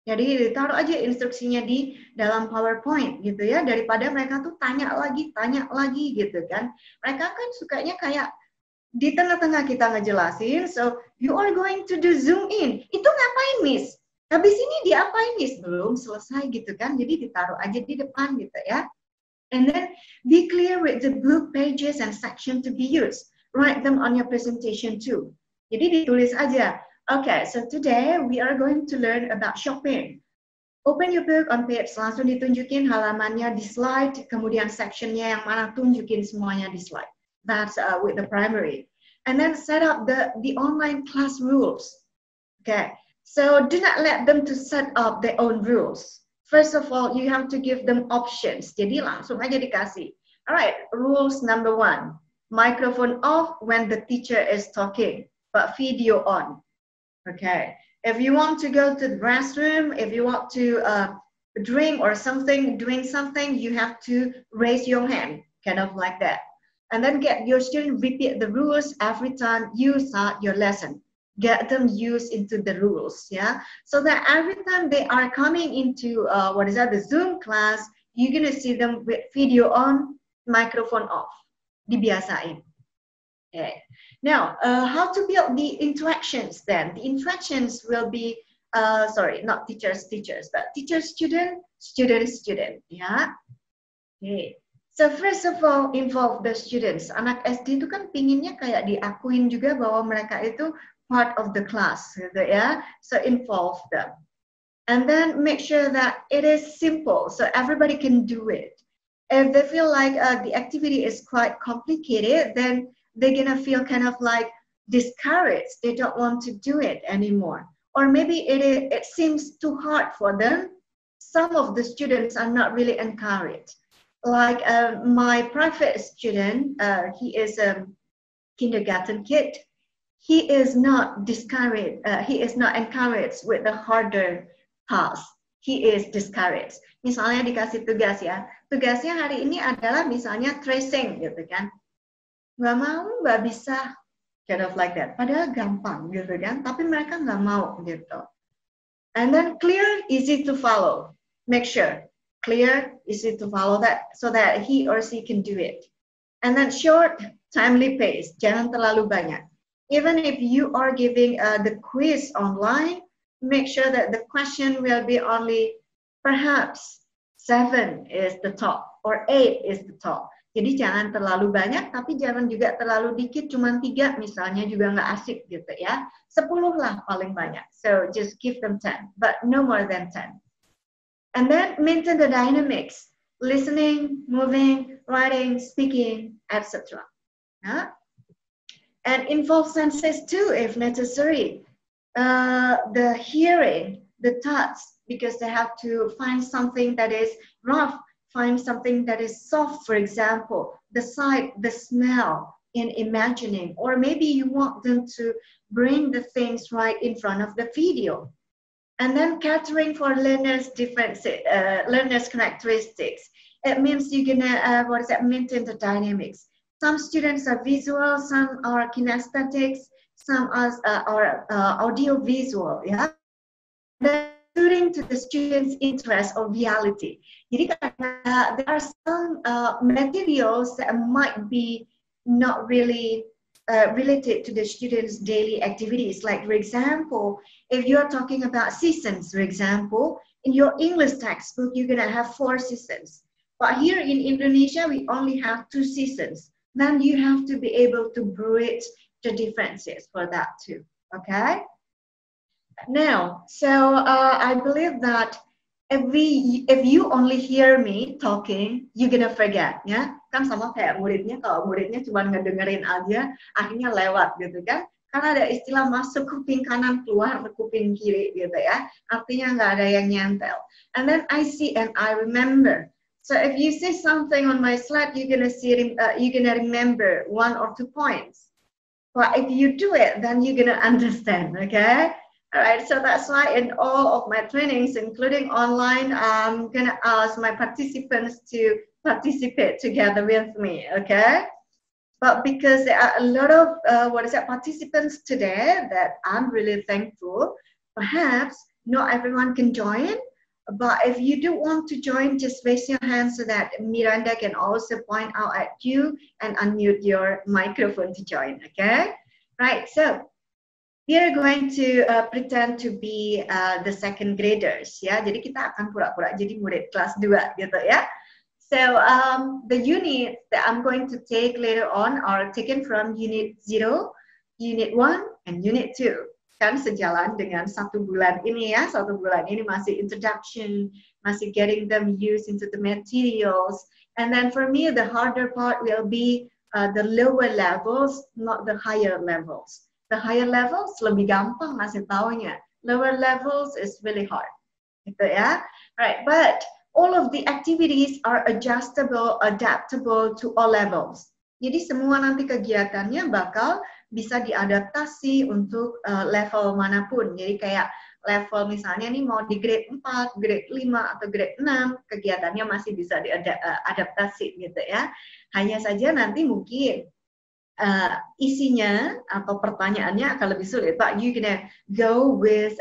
Jadi ditaruh aja instruksinya di dalam PowerPoint gitu ya, daripada mereka tuh tanya lagi gitu kan. Mereka kan sukanya kayak di tengah-tengah kita ngejelasin, so you are going to do zoom in. Itu ngapain, Miss? Habis ini diapain, Miss? Belum selesai gitu kan, jadi ditaruh aja di depan gitu ya. And then be clear with the book pages and section to be used. Write them on your presentation too. Jadi ditulis aja. Okay, so today we are going to learn about shopping. Open your book on page, langsung ditunjukin halamannya di slide, kemudian sectionnya yang mana tunjukin semuanya di slide. That's with the primary. And then set up the online class rules. Okay, so do not let them to set up their own rules. First of all, you have to give them options. Jadi langsung aja dikasih. Alright, rules number 1. Microphone off when the teacher is talking, but video on. Okay, if you want to go to the restroom, if you want to drink or something, doing something, you have to raise your hand, kind of like that. And then get your student repeat the rules every time you start your lesson. Get them used into the rules, yeah? So that every time they are coming into, the Zoom class, you're gonna see them with video on, microphone off. Dibiasain. Okay. Now, how to build the interactions then? The interactions will be, not teachers, but teacher, student, student, yeah? Okay. So first of all, involve the students. Anak SD itu kan pinginnya kayak diakuin juga bahwa mereka itu part of the class, gitu ya? So involve them. And then make sure that it is simple, so everybody can do it. If they feel like the activity is quite complicated, then they're gonna feel kind of like discouraged. They don't want to do it anymore. Or maybe it seems too hard for them. Some of the students are not really encouraged. Like my private student, he is a kindergarten kid. He is not discouraged. He is not encouraged with the harder task. He is discouraged. Misalnya dikasih tugas ya, tugasnya hari ini adalah misalnya tracing gitu kan. Nggak mau, nggak bisa, kind of like that. Padahal gampang gitu kan, tapi mereka nggak mau gitu. And then clear, easy to follow. Make sure clear, easy to follow that, so that he or she can do it. And then short, timely pace. Jangan terlalu banyak. Even if you are giving the quiz online, make sure that the question will be only perhaps 7 is the top or 8 is the top. Jadi jangan terlalu banyak, tapi jangan juga terlalu dikit, cuma 3 misalnya juga nggak asik gitu ya. 10 lah paling banyak. So just give them 10, but no more than 10. And then maintain the dynamics, listening, moving, writing, speaking, etc. Yeah? And involve senses too if necessary. The hearing, the touch, because they have to find something that is rough, find something that is soft, for example, the sight, the smell in imagining, or maybe you want them to bring the things right in front of the video. And then catering for learners' differences, learners' characteristics. It means you're gonna, maintain the dynamics. Some students are visual, some are kinesthetics, some are audio visual, yeah? Then suiting to the students' interest or reality. Jadi there are some materials that might be not really related to the students' daily activities. Like, for example, if you're talking about seasons, for example, in your English textbook, you're gonna have 4 seasons. But here in Indonesia, we only have 2 seasons. Then you have to be able to bridge the differences for that too, okay? Now, so I believe that if you only hear me talking, you're gonna forget, ya. Kan sama kayak muridnya, kalau muridnya cuma ngedengerin aja, akhirnya lewat gitu kan. Karena ada istilah masuk kuping kanan, keluar kuping kiri gitu ya. Artinya nggak ada yang nyentel. And then I see and I remember. So if you see something on my slide, you're gonna see, you're gonna remember 1 or 2 points. But if you do it, then you're gonna understand. Okay. All right. So that's why in all of my trainings, including online, I'm gonna ask my participants to participate together with me. Okay. But because there are a lot of participants today that I'm really thankful, perhaps not everyone can join. But if you do want to join, just raise your hand so that Miranda can also point out at you and unmute your microphone to join. Okay, right? So we are going to pretend to be the second graders. Ya, jadi kita akan pura-pura jadi murid kelas 2 gitu ya. So the units that I'm going to take later on are taken from Unit 0, Unit 1, and Unit 2. Kan sejalan dengan 1 bulan ini ya. 1 bulan ini masih introduction, masih getting them used into the materials. And then for me, the harder part will be the lower levels, not the higher levels. The higher levels lebih gampang ngasih taunya. Lower levels is really hard. Gitu ya. Right, but all of the activities are adjustable, adaptable to all levels. Jadi semua nanti kegiatannya bakal bisa diadaptasi untuk level manapun. Jadi kayak level misalnya nih mau di grade 4, grade 5, atau grade 6, kegiatannya masih bisa diadaptasi gitu ya. Hanya saja nanti mungkin isinya atau pertanyaannya akan lebih sulit. But you gonna go with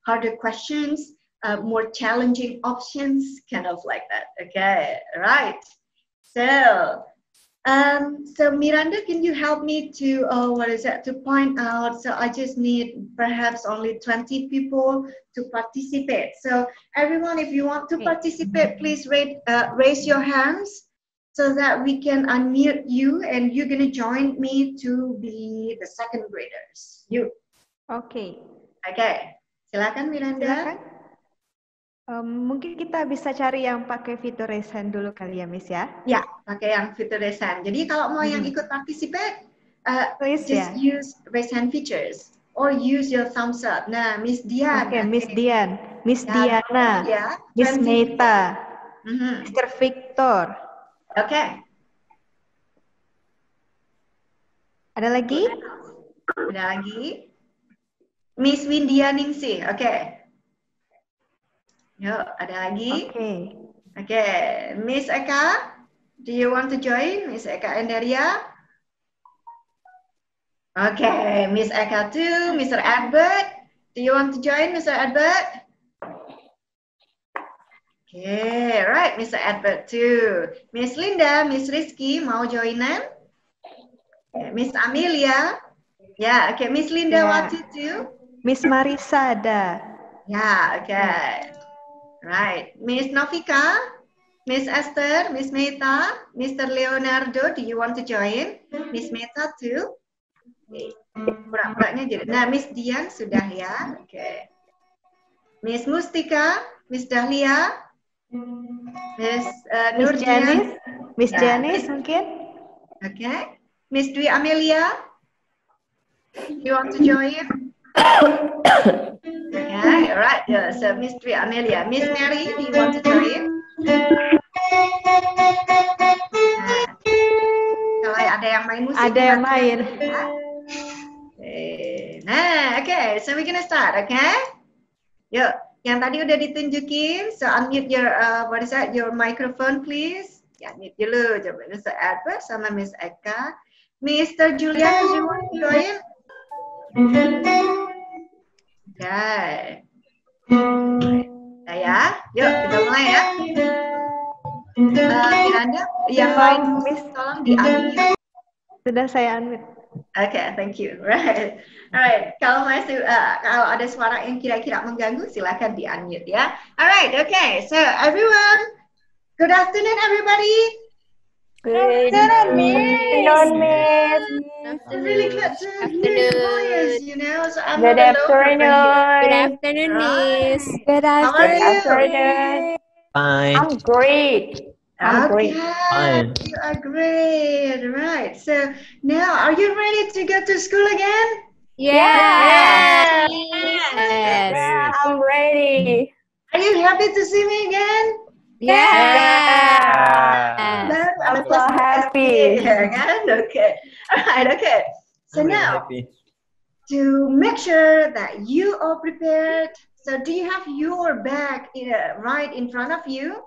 harder questions, more challenging options, kind of like that. Okay, right. So Miranda, can you help me to to point out? So I just need perhaps only 20 people to participate. So everyone, if you want to participate, please raise your hands so that we can unmute you, and you're gonna join me to be the second graders. You. Okay. Okay. Silakan Miranda. Silakan. Mungkin kita bisa cari yang pakai fitur raise hand dulu kali ya, Miss ya? Ya, pakai yang fitur raise hand. Jadi kalau mau yang ikut participate, just use raise hand features or use your thumbs up. Nah, Miss Dian. Oke, Miss Dian, Miss Diana, ya, Miss Meta, Mr. Victor. Oke. Ada lagi? Ada lagi. Miss Windianingsih. Oke. Yuk, ada lagi? Oke. Miss Eka, do you want to join? Miss Eka Endaria? Oke, Miss Eka too. Mr. Edward, do you want to join, Mr. Edward? Oke, right, Mr. Edward too. Miss Linda, Miss Rizky, mau joinan? Miss Amelia? Ya, oke. Miss Linda, Wati too? Miss Marisa ada. Ya, oke. Right, Miss Novika, Miss Esther, Miss Meta, Mr. Leonardo, do you want to join? Miss Meta too? Pura-puranya jadi. Nah, Miss Dian sudah ya. Oke. Miss Mustika, Miss Dahlia, Miss Nurdian, Miss Janice mungkin? Oke. Miss Dwi Amelia, do you want to join? Okay, all right. Yeah, so Miss Dwi Amelia, Miss Mary, do you want to join? Kalau ada yang main musik, ada yang main. Nah, okay, so we're gonna start, okay? Yuk, yang tadi udah ditunjukin, so unmute your your microphone, please. Ya, mute dulu, coba Mr. Edward sama Miss Eka. Mr. Julian, do you want to join? Okay. Nah ya, yuk kita mulai ya. Miranda, yang lain Miss tolong di-unmute. Sudah saya unmute. Okay, thank you. Right, alright. Kalau masih kalau ada suara yang kira-kira mengganggu, silakan di-unmute ya. Alright, okay. So everyone, good afternoon, everybody. Good afternoon, Miss. I'm really glad to hear your voice, you know. So I'm Good afternoon. Good afternoon, Miss. Good How are you? afternoon. Fine. I'm great. I'm great. Fine. You are great. Right. So now, are you ready to go to school again? Yes. Yeah, I'm ready. Are you happy to see me again? Yeah. Baru I'm ada so kelas 2 SD, happy. ya kan? Okay. Alright, okay. So I'm really now, happy. to make sure that you are prepared, so do you have your bag right in front of you?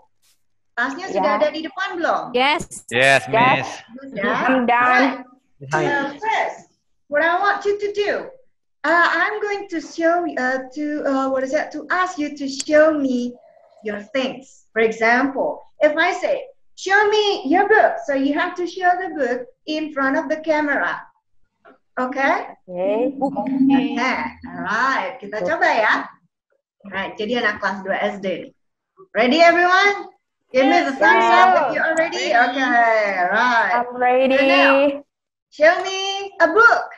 Tasnya sudah Yeah. ada di depan belum? Yes. Yes, Yes. Miss. Sudah. I'm done. Alright. First, what I want you to do, I'm going to show to ask you to show me your things. For example, if I say, show me your book, so you have to show the book in front of the camera. Okay? Okay. Okay. Alright, kita coba ya. Alright, jadi anak kelas 2 SD. Ready everyone? Give me the thumbs up if you are ready. Okay, right. I'm ready. So now, show me a book.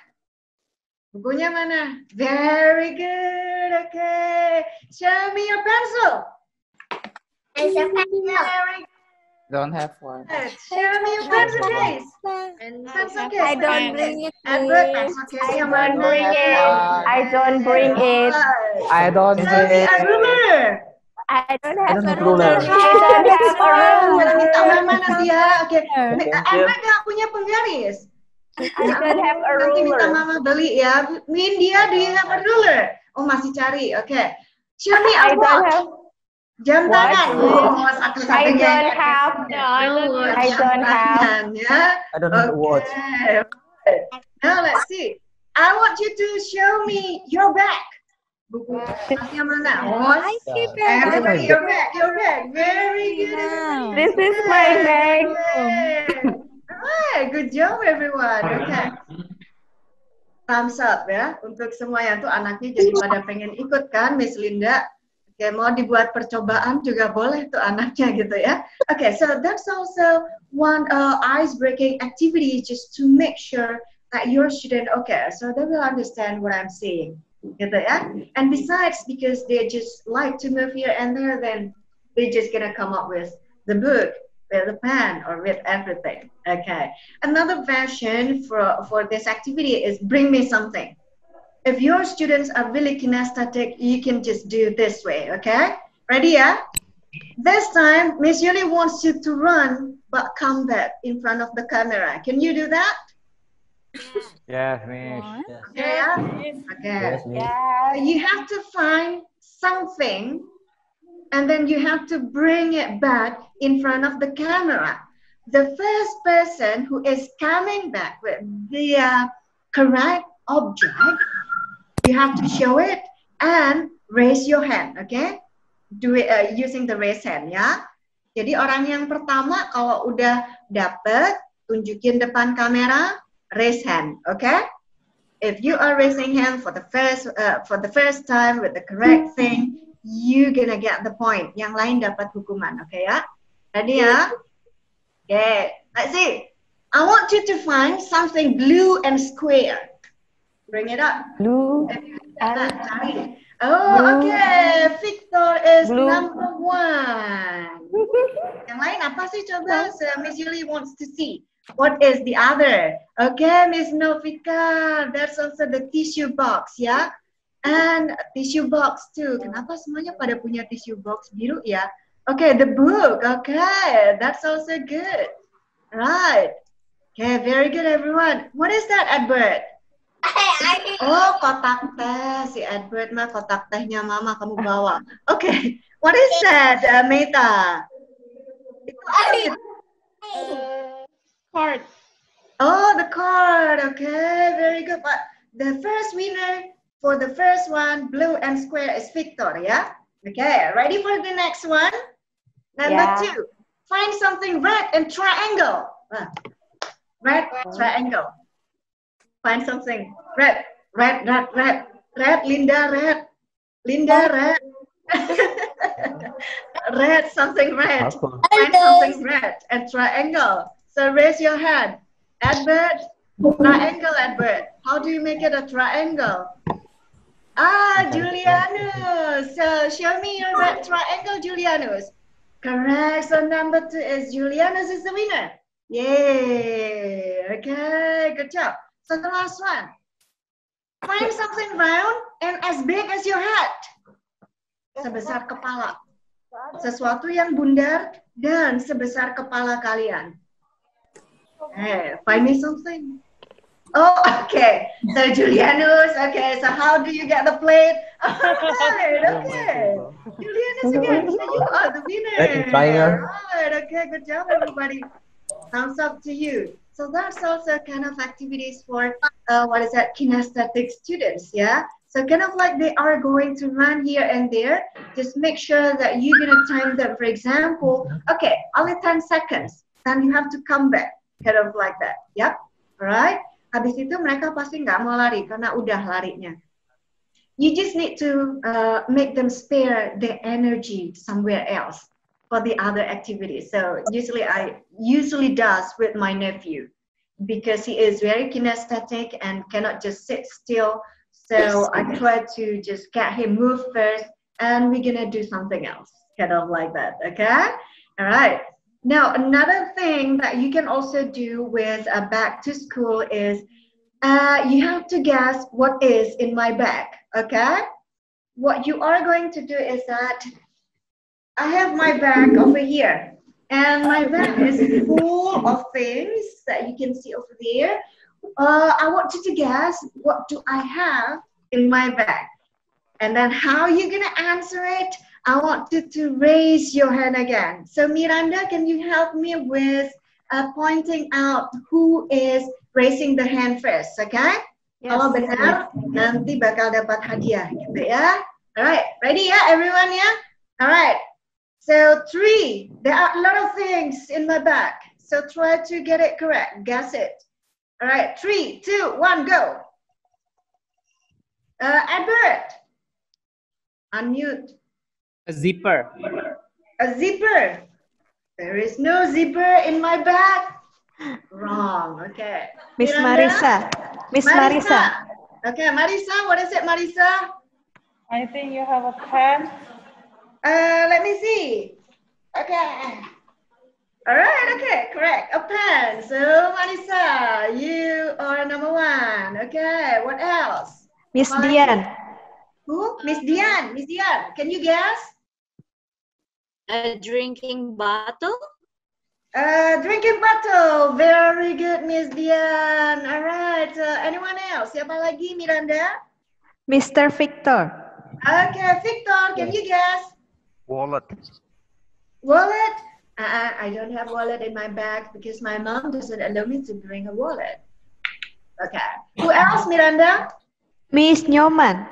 Bukunya mana? Very good. Okay. Show me your pencil. Very Don't have one. good. Show me your pencil case. Pencil case. I don't bring it. Edward, pencil case yang Don't mana? bring it. I don't bring it. I don't Show me a ruler. I don't have a ruler. ruler. I don't have a ruler. Minta mama nanti ya. Oke. you. Edward nggak punya penggaris. I don't have a Nanti minta ruler. mama beli ya. India, do you have a ruler? Oh, masih cari. Oke. Show me a I don't watch. have. Jam Watch. tangan. Oh, I satu-satunya. don't have. I don't have. Ya. I don't have a watch. Okay. Now let's see. I want you to show me your bag. Buku tasnya mana? Oh, everybody, your bag, your bag. Very good. everybody. This is my bag. Alright, good job everyone. Okay. Thumbs up ya untuk semua yang tuh anaknya jadi pada pengen ikut kan, Miss Linda. Oke, mau dibuat percobaan juga boleh tuh anaknya gitu ya. Okay, so that's also one ice-breaking activity just to make sure that your student so they will understand what I'm saying. Gitu ya. And besides, because they just like to move here and there, then they just gonna come up with the book, with the pen, or with everything. Okay. Another version for this activity is bring me something. If your students are really kinesthetic, you can just do this way. Okay. Ready? Yeah. This time, Miss Yuli wants you to run, but come back in front of the camera. Can you do that? Yes, Miss. Okay. Yeah? Okay. Yes, Miss. Yeah. You have to find something and then you have to bring it back in front of the camera. The first person who is coming back with the correct object, you have to show it and raise your hand, okay? Do it using the raise hand, ya. Jadi orang yang pertama kalau udah dapet, tunjukin depan kamera, raise hand, okay? If you are raising hand for the first time with the correct thing, you gonna get the point. Yang lain dapat hukuman, okay ya? Ready ya? Okay, let's see. I want you to find something blue and square. Bring it up. Blue. Cari. Oh, okay. Victor is Blue. number 1. Yang lain apa sih coba? So, Miss Yuli wants to see. What is the other? Okay, Miss Novika, that's also the tissue box, ya. And tissue box too. Kenapa semuanya pada punya tissue box biru ya? Okay, the book. Okay, that's also good. Right. Okay, very good everyone. What is that, Edward? Oh, kotak teh. Si Edward mah kotak tehnya mama kamu bawa. Okay, what is that, Meta? Card. Oh, the card. Okay, very good. But the first winner for the first one, blue and square, is Victor, yeah? Okay, ready for the next one? Number 2, find something red and triangle. Red, triangle. Find something red, red, Linda, red. Red, something red. Find something red and triangle. So raise your hand. Edward, triangle, Edward. How do you make it a triangle? Julianus. So show me your red triangle, Julianus. Correct. So number 2 is Julianus is the winner. Yay. Okay, good job. So the last one. Find something round and as big as your head. Sebesar kepala. Sesuatu yang bundar dan sebesar kepala kalian. Find me something. Oh, okay. So Julianus, okay. So how do you get the plate? Alright, okay. Julianus again. So you are the winner. Alright, okay. Good job, everybody. Thumbs up to you. So that's also kind of activities for kinesthetic students, yeah. So kind of like they are going to run here and there. Just make sure that you're gonna time them. For example, okay, only 10 seconds. Then you have to come back, kind of like that. Yep. Alright. Habis itu mereka pasti nggak mau lari karena udah larinya. You just need to make them spare their energy somewhere else for the other activities. So I usually does with my nephew because he is very kinesthetic and cannot just sit still. So I try to just get him move first, and we're gonna do something else, kind of like that. Okay, all right. Now, another thing that you can also do with a back to school is you have to guess what is in my bag, okay? What you are going to do is that I have my bag over here, and my bag is full of things that you can see over there. I want you to guess what do I have in my bag. And then how you're gonna answer it, I want you to raise your hand again. So Miranda, can you help me with pointing out who is raising the hand first, okay? Yes. Kalau benar, nanti bakal dapat hadiah gitu ya. Alright, ready ya everyone ya? Alright, so 3, there are a lot of things in my bag. So try to get it correct, guess it. Alright, 3, 2, 1, go. Edward, unmute. A zipper. A zipper. There is no zipper in my bag. Wrong. Okay. Miss Miranda? Marisa. Miss Marisa. Okay, Marisa. What is it, Marisa? I think you have a pen. Let me see. Okay. All right. Okay. Correct. A pen. So Marisa, you are number 1. Okay. What else? Miss Dian. Who? Miss Dian. Miss Dian. Can you guess? A drinking bottle. Drinking bottle. Very good, Miss Dian. All right. Anyone else? Siapa lagi, Miranda? Mr. Victor. Okay, Victor. Can you guess? Wallet. Wallet? I don't have wallet in my bag because my mom doesn't allow me to bring a wallet. Okay. Who else, Miranda? Miss Nyoman.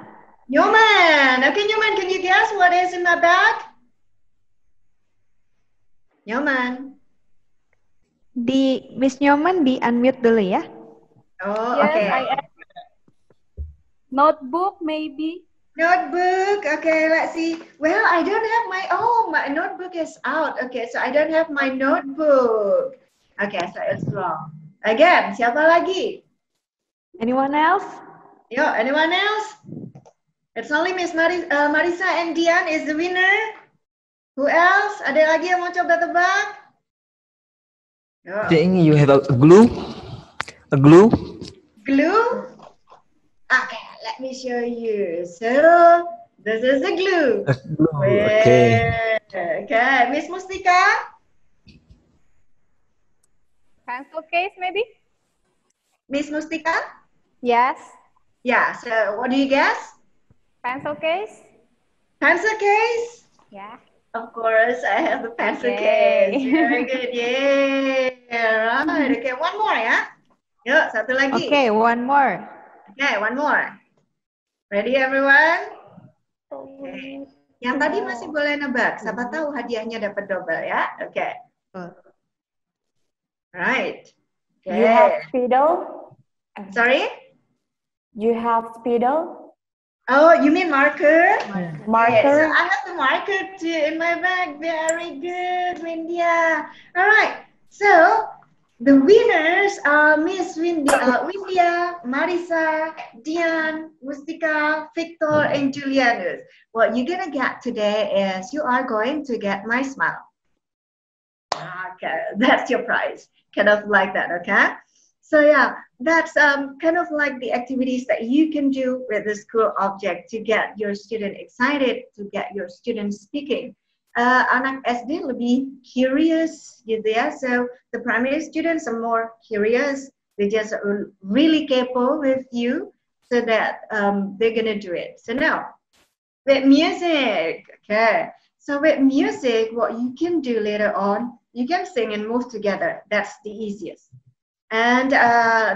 Nyoman. Okay, Nyoman. Can you guess what is in my bag? Nyoman. Miss Nyoman di unmute dulu ya. Oh, Yes, okay. I am. Notebook, maybe. Notebook. Okay, let's see. Well, I don't have my notebook is out. Okay, so I don't have my notebook. Okay, so it's wrong. Again, siapa lagi? Anyone else? Yo, anyone else? It's only Miss Marisa and Dian is the winner. Who else? Ada lagi yang mau coba tebak? Yo. I think you have a glue. A glue. Glue? Okay, let me show you. So, this is the glue. A glue. Okay. Okay, Miss Mustika? Pencil case, maybe? Miss Mustika? Yes. Yeah, so what do you guess? Pencil case? Pencil case? Yeah. Of course, I have the pencil Yay. case. Very good, yay. Right, okay, one more ya. Yuk, satu lagi. Okay, one more. Okay, one more. Ready everyone? Okay. Yang tadi masih boleh nebak, siapa tahu hadiahnya dapat double ya. Okay. Right. Okay. You have spidol? Sorry? You have spidol? Oh, you mean marker? Marker? Okay, so I have the marker too in my bag. Very good, Windia. All right. So the winners are Miss Windia, Marisa, Dian, Mustika, Victor, and Julianus. What you're gonna get today is you are going to get my smile. Okay, that's your prize. Kind of like that, okay? So yeah, that's kind of like the activities that you can do with the school object to get your student excited, to get your students speaking. anak SD lebih curious gitu ya. So the primary students are more curious. They just really capable with you, so that they're gonna do it. So now with music, okay. So with music, what you can do later on, you can sing and move together. That's the easiest. And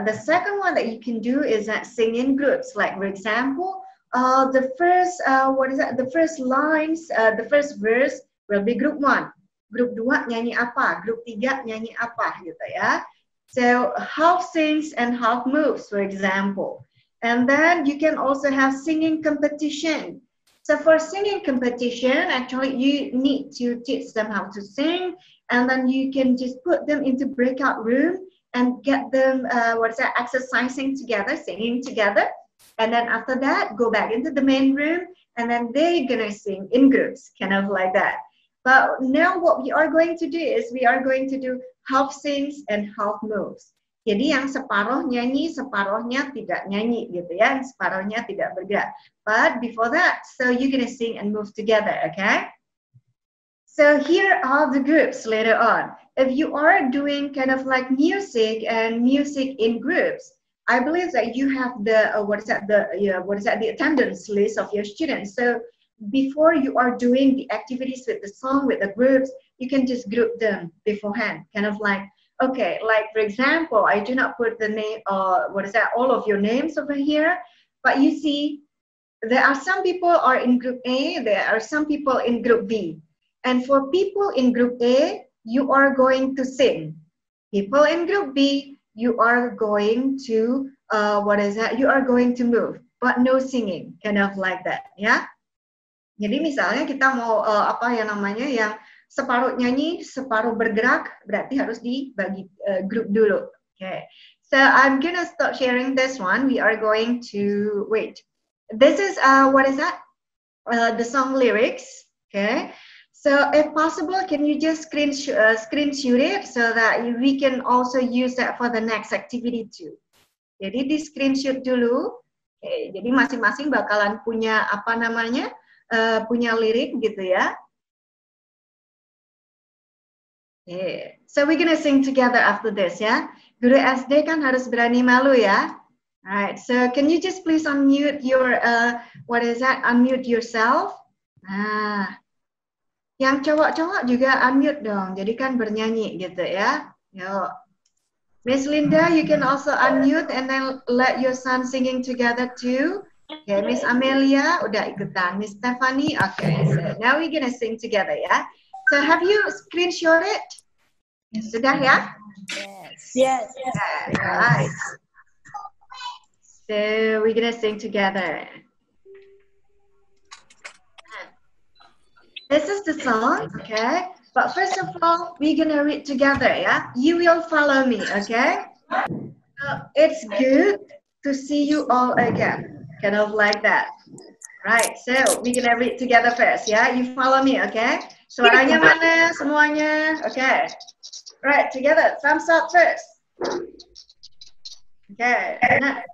the second one that you can do is sing in groups. Like for example, the first the first lines, the first verse will be group 1. Group 2 nyanyi apa? Group 3 nyanyi apa gitu ya. So half sings and half moves, for example. And then you can also have singing competition. So for singing competition, actually you need to teach them how to sing, and then you can just put them into breakout room and get them exercising together, singing together. And then after that, go back into the main room, and then they're gonna sing in groups, kind of like that. But now what we are going to do is we are going to do half sings and half moves. Jadi yang separuh nyanyi, separuhnya tidak nyanyi gitu ya, separuhnya tidak bergerak. But before that, so you're gonna sing and move together, okay? So here are the groups later on. If you are doing kind of like music and music in groups, I believe that you have the the attendance list of your students. So before you are doing the activities with the song, with the groups, you can just group them beforehand. Kind of like, okay, like for example, I do not put the name, all of your names over here, but you see, there are some people are in group A, there are some people in group B. And for people in group A, you are going to sing. People in group B, you are going to, you are going to move, but no singing, kind of like that, ya. Jadi misalnya kita mau yang separuh nyanyi, separuh bergerak, berarti harus dibagi grup dulu. Okay. So I'm gonna stop sharing this one. We are going to wait. This is the song lyrics. Okay. So if possible, can you just screenshot it so that we can also use that for the next activity too. Jadi di screenshot dulu. Okay, jadi masing-masing bakalan punya punya lirik gitu ya. Okay. So we're gonna sing together after this ya. Guru SD kan harus berani malu ya. Alright. So can you just please unmute your unmute yourself. Nah. Yang cowok-cowok juga unmute dong, jadi kan bernyanyi gitu ya. Yuk. Miss Linda, you can also unmute and then let your son singing together too. Okay, Miss Amelia, udah ikutan. Miss Stephanie, okay. So now we're gonna sing together ya. So have you screenshot it? Sudah ya? Yes. Okay, alright. So we're gonna sing together. This is the song, okay? But first of all, we're gonna read together, yeah? You will follow me, okay? It's good to see you all again, kind of like that. Right, so we're gonna read together first, yeah? You follow me, okay? Suaranya mana semuanya? Okay. Right, together, thumbs up first. Okay, nah.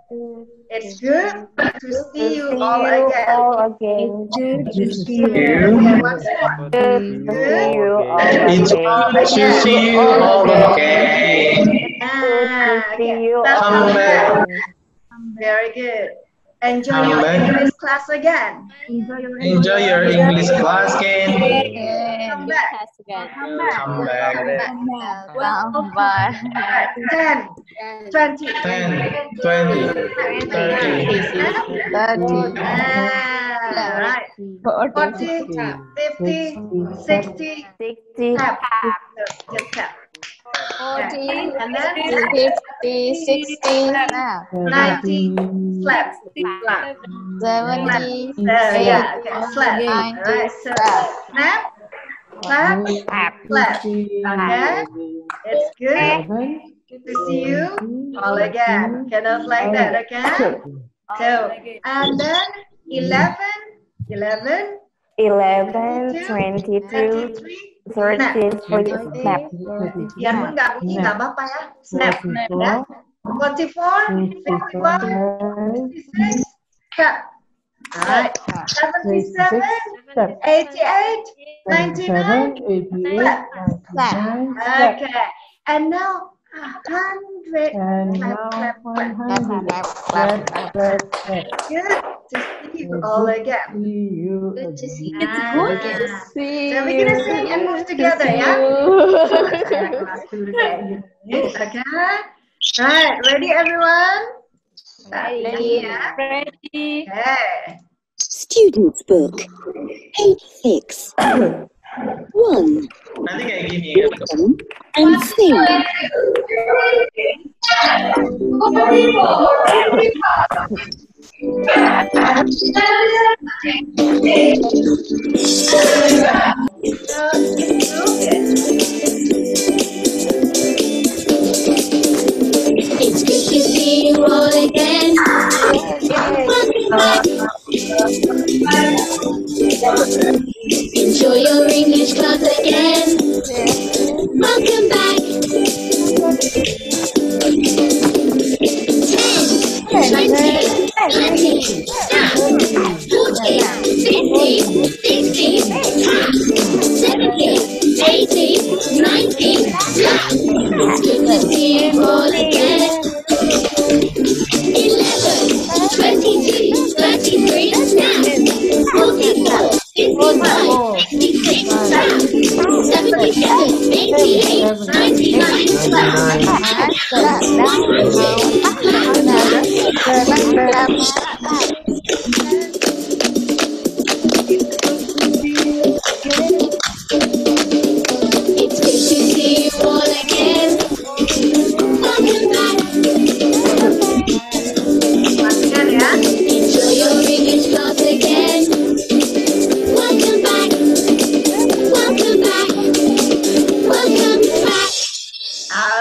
It's good to see you all again. Good to see you. Okay, once more. Good to see you all It's good to see you all again. Okay, Come back. very good. Enjoy your English class again. Enjoy your English class again. Come back. Come back. Welcome back. 10, 20, 10, 20, 30. Right. 40, 50, 60, 60. tap. Just tap. 40, And then 50, 60, 90, slap. 70, Yeah, okay, slap. 90, Alright, so snap, clap, slap. Okay, it's good to see you all again. Kind of like that, okay? So, and then 11, 22, 30, 40, snap. Biarpun nggak bunyi nggak apa-apa ya. Snap. Ya. 44, 51, 56, snap. Alright. 77, 88, 99. 88, 99, clap. Okay. And now 100. And Clap, now clap, clap. 100. Clap, clap, clap. Good to see you all Good to again. see you Good to see again. you. Ah. Good to see So we're gonna sing and move together, ya. Kelas dulu kayak gini. Okay. Right, ready everyone? Ready. Ready. Okay. Student's book, page 6. 1. Nanti kayak gini ya. Listen and sing. It's good to see you all again. Enjoy your English class again. Welcome back. 10, 20, 30, 40, 50, 60, 70, 80, 90. It's good to see you all again. 11, 22, 33, snap. 44, 55, 56, snap. 77, 88, 99, It's good to see you all again. Welcome back. Enjoy your English class again. Welcome back. Welcome back. Welcome back.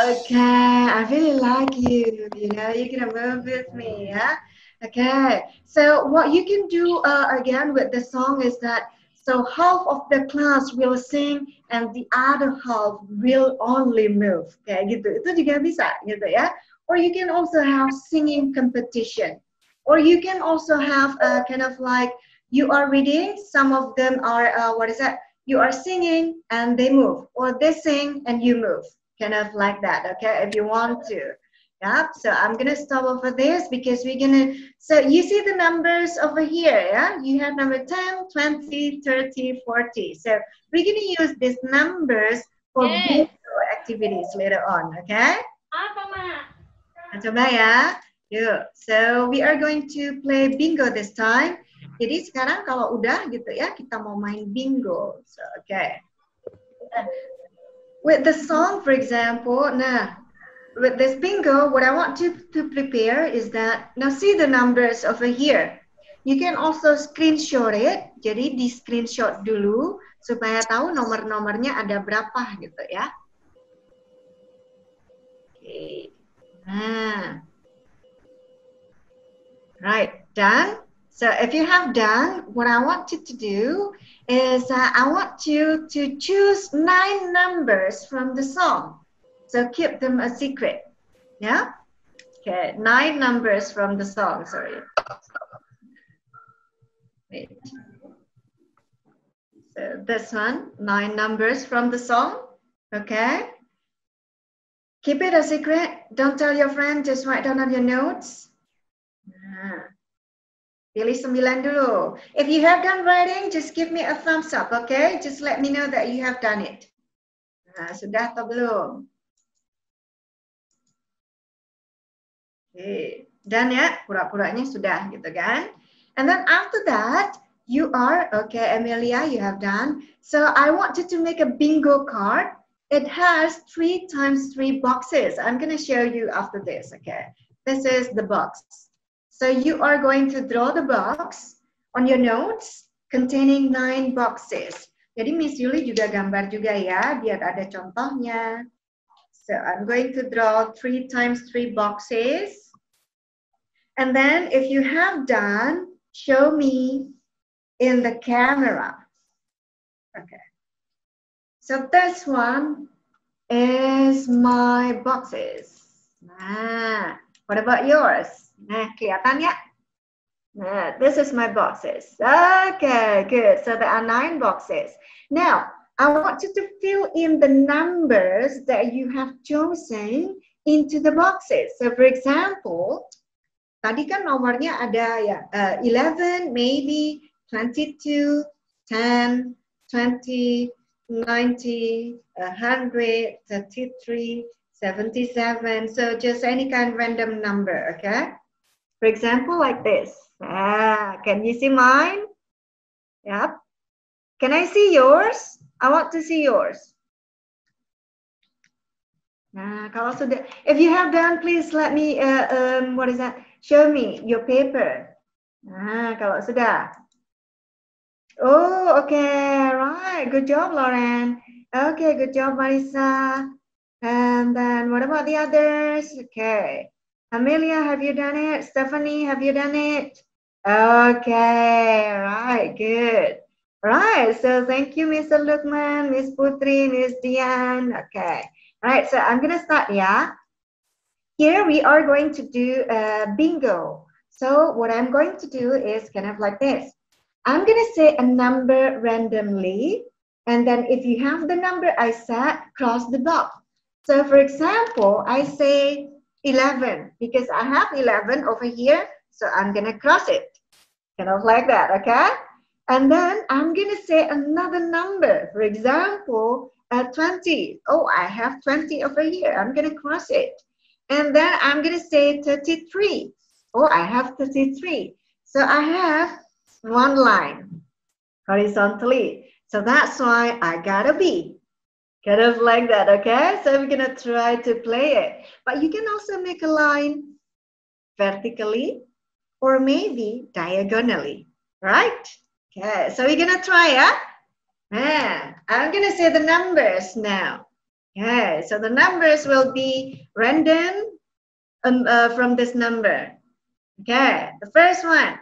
Okay, I really like you. You know, you're gonna move with me, yeah? Okay, so what you can do again with the song is that so half of the class will sing and the other half will only move. Kayak gitu. Itu juga bisa gitu ya. Or you can also have singing competition. Or you can also have kind of like you are reading, some of them are what is that? You are singing and they move, or they sing and you move. Kind of like that, okay, if you want to. Yeah, so I'm gonna stop over this because we're gonna, so you see the numbers over here, yeah? You have number 10, 20, 30, 40. So we're gonna use these numbers for bingo activities later on, okay? Coba ya. Yuk, so we are going to play bingo this time. Jadi sekarang kalau udah gitu ya, kita mau main bingo. So, okay. With the song, for example, nah, with this bingo, what I want to prepare is that, now see the numbers over here. You can also screenshot it, jadi di screenshot dulu, supaya tahu nomor-nomornya ada berapa gitu ya. Okay. Nah. Right, done? So if you have done, what I want you to do is I want you to choose 9 numbers from the song. So keep them a secret. Yeah? Okay, 9 numbers from the song, sorry. Wait. So this one, 9 numbers from the song. Okay? Keep it a secret. Don't tell your friend, just write down on your notes. Pilih 9 dulu. If you have done writing, just give me a thumbs up, okay? Just let me know that you have done it. Nah, sudah atau belum? Okay. Dan ya, pura-puranya sudah gitu kan? And then after that, you are, okay, Amelia, you have done. So I want you to make a bingo card. It has 3 times 3 boxes. I'm going to show you after this, okay? This is the box. So you are going to draw the box on your notes containing 9 boxes. Jadi Miss Yuli juga gambar juga ya, biar ada contohnya. So I'm going to draw 3 times 3 boxes. And then if you have done, show me in the camera. Okay. So this one is my boxes. Nah, what about yours? Nah, kelihatan ya? This is my boxes. Okay, good. So there are 9 boxes. Now, I want you to fill in the numbers that you have chosen into the boxes. So for example, tadi kan nomornya ada ya 11, maybe 22, 10, 20, 90, 100, 33, 77. So just any kind of random number, okay? For example, like this. Can you see mine? Yep. Can I see yours? I want to see yours. Nah, kalau sudah, if you have done, please let me, what is that? Show me your paper. Nah, kalau sudah. Oh, okay, right. Good job, Lauren. Okay, good job, Marisa. And then what about the others? Okay. Amelia, have you done it? Stephanie, have you done it? Okay, right, good. Right, so thank you, Mr. Lukman, Miss Putri, Miss Diane. Okay, right, so I'm gonna start, yeah? Here we are going to do a bingo. So what I'm going to do is kind of like this. I'm gonna say a number randomly, and then if you have the number I said, cross the box. So for example, I say 11 because I have 11 over here, so I'm gonna cross it. Kind of like that, okay? And then I'm gonna say another number. For example, 20. Oh, I have 20 over here. I'm gonna cross it. And then I'm gonna say 33. Oh, I have 33. So I have one line horizontally. So that's why I gotta be kind of like that, okay? So we're gonna try to play it. But you can also make a line vertically or maybe diagonally, right? Okay, so we're gonna try, yeah? I'm gonna say the numbers now. Okay, so the numbers will be random from this number. Okay, the first one,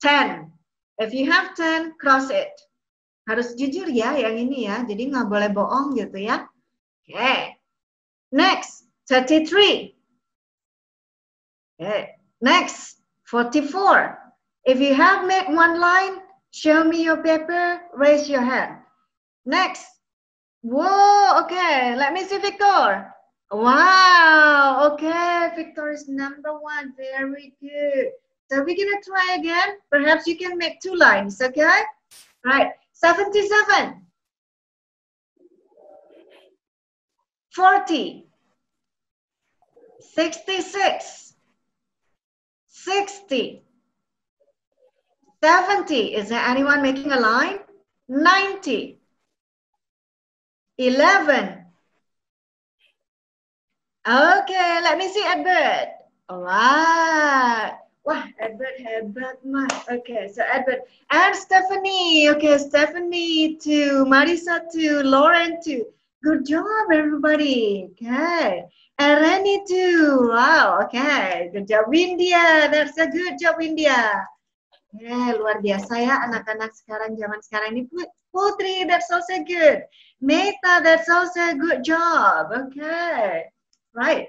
10. If you have 10, cross it. Harus jujur ya yang ini ya, jadi nggak boleh bohong gitu ya. Okay, next, 33. Okay, next, 44. If you have made one line, show me your paper, raise your hand. Next. Whoa, okay, let me see Victor. Wow, okay, Victor is number 1, very good. So we're gonna try again. Perhaps you can make 2 lines, okay? Right, 77. 40. 66. 60. 70. Is there anyone making a line? 90. 11. Okay, let me see Edward. All right. Wah, Edward hebat mah. Okay, so Edward and Stephanie. Okay, Stephanie too, Marisa too, Lauren too. Good job, everybody. Okay, and Rennie too. Wow. Okay, good job, Windia. That's a good job, Windia. Luar biasa ya anak-anak sekarang, zaman sekarang ini. Putri, that's also good. Meta, that's also a good job. Okay, right.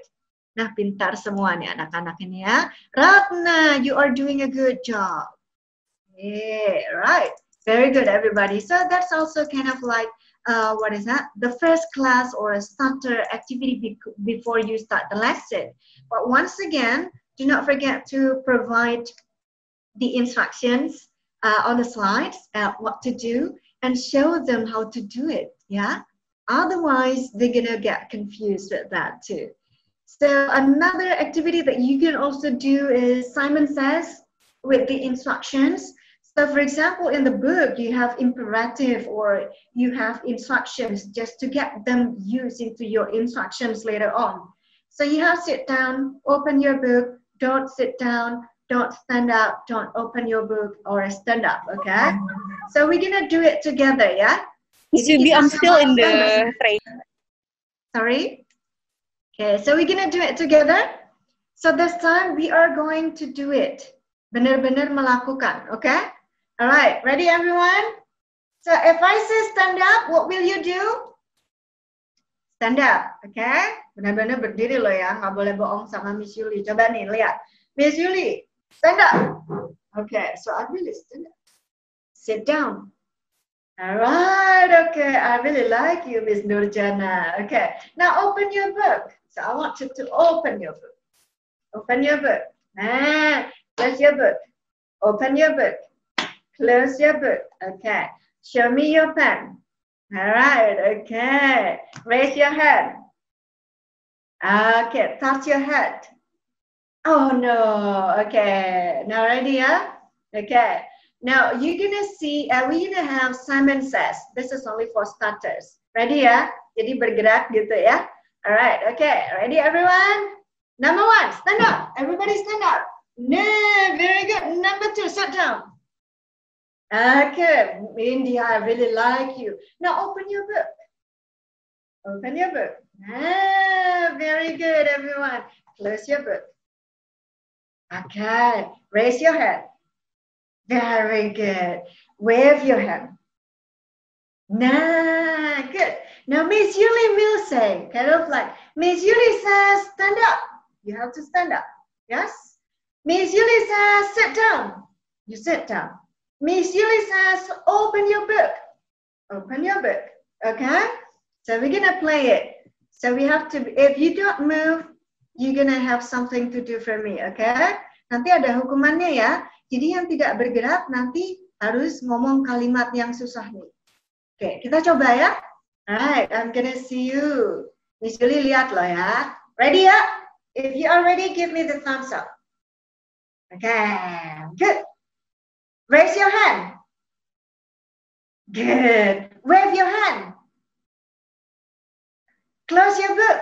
Nah, pintar semua nih anak-anak ini ya. Ratna, you are doing a good job. Yeah, right. Very good, everybody. So that's also kind of like, what is that? The first class or a starter activity before you start the lesson. But once again, do not forget to provide the instructions on the slides, what to do, and show them how to do it, yeah? Otherwise, they're gonna get confused with that too. So another activity that you can also do is Simon Says with the instructions. So for example, in the book, you have imperative or you have instructions just to get them used into your instructions later on. So you have sit down, open your book, don't sit down, don't stand up, don't open your book or stand up, okay? So we're gonna do it together, yeah? I'm still in the train. Sorry? Okay, so we're gonna do it together. So this time we are going to do it. Benar-benar melakukan, okay? All right, ready everyone? So if I say stand up, what will you do? Stand up, okay? Benar-benar berdiri loh ya, nggak boleh bohong sama Miss Yuli. Coba nih, lihat. Miss Yuli, stand up. Okay, so I really stand up. Sit down. All right, okay. I really like you, Miss Nurjana. Okay, now open your book. So I want you to open your book. Open your book. Close your book. Open your book. Close your book. Okay. Show me your pen. All right, okay. Raise your hand. Okay, touch your head. Oh no, okay. Now ready, yeah? Okay. Now you're gonna see, we're gonna have Simon Says. This is only for starters. Ready, ya? Jadi bergerak gitu ya. All right, okay. Ready, everyone? Number 1, stand up. Everybody stand up. No, very good. Number 2, sit down. Okay, India, I really like you. Now open your book. Open your book. Very good, everyone. Close your book. Okay, raise your hand. Very good. Wave your hand. Nah, good. Now Miss Yuli will say, kind of like, Miss Yuli says, stand up. You have to stand up. Yes? Miss Yuli says, sit down. You sit down. Miss Yuli says, open your book. Open your book. Okay? So we're going to play it. So we have to, if you don't move, you're going to have something to do for me. Okay? Nanti ada hukumannya ya. Jadi yang tidak bergerak nanti harus ngomong kalimat yang susah nih. Oke, kita coba ya. Alright, I'm gonna see you. Miss Julie lihat loh ya. Ready ya? If you are ready, give me the thumbs up. Okay, good. Raise your hand. Good. Wave your hand. Close your book.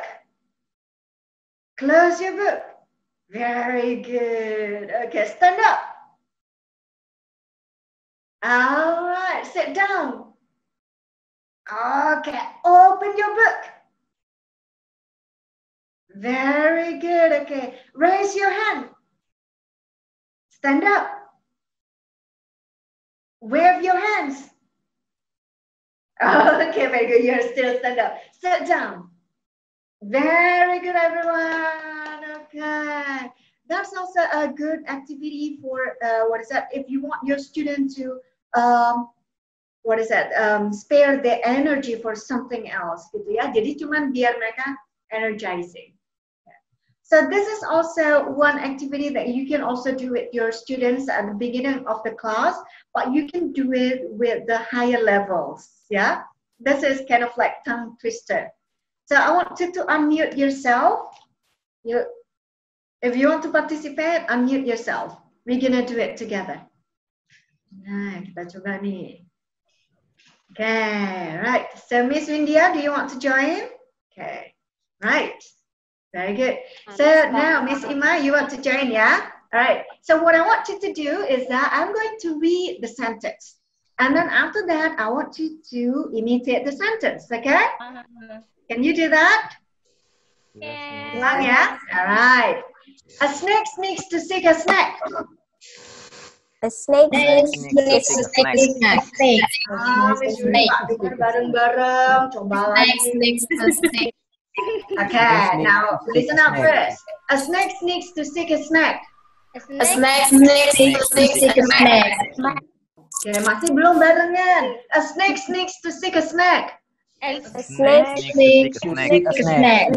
Close your book. Very good. Okay, stand up. All right, sit down. Okay, open your book. Very good. Okay, raise your hand. Stand up. Wave your hands. Okay, very good. You're still stand up. Sit down. Very good, everyone. Okay. That's also a good activity for, what is that? If you want your student to, spare their energy for something else, gitu ya. Jadi cuman biar mereka energizing. So this is also one activity that you can also do with your students at the beginning of the class, but you can do it with the higher levels, yeah? This is kind of like tongue twister. So I want you to unmute yourself. If you want to participate, unmute yourself. We're gonna do it together. Nah, kita coba nih. Okay, right. So Miss Windia, do you want to join? Okay, right. Very good. So now, Miss Ima, you want to join, yeah? All right. So what I want you to do is that I'm going to read the sentence. And then after that, I want you to imitate the sentence, okay? Can you do that? Yeah. Yeah? All right. A snake sneaks to seek a snack. A snake Snake. Dengar bareng-bareng, coba lagi. Okay, now listen up first. A snake sneaks to seek a snack. A snake sneaks to seek a snack. Okay, masih belum barengan. A snake sneaks to seek a snack. A snake sneaks to seek a snack.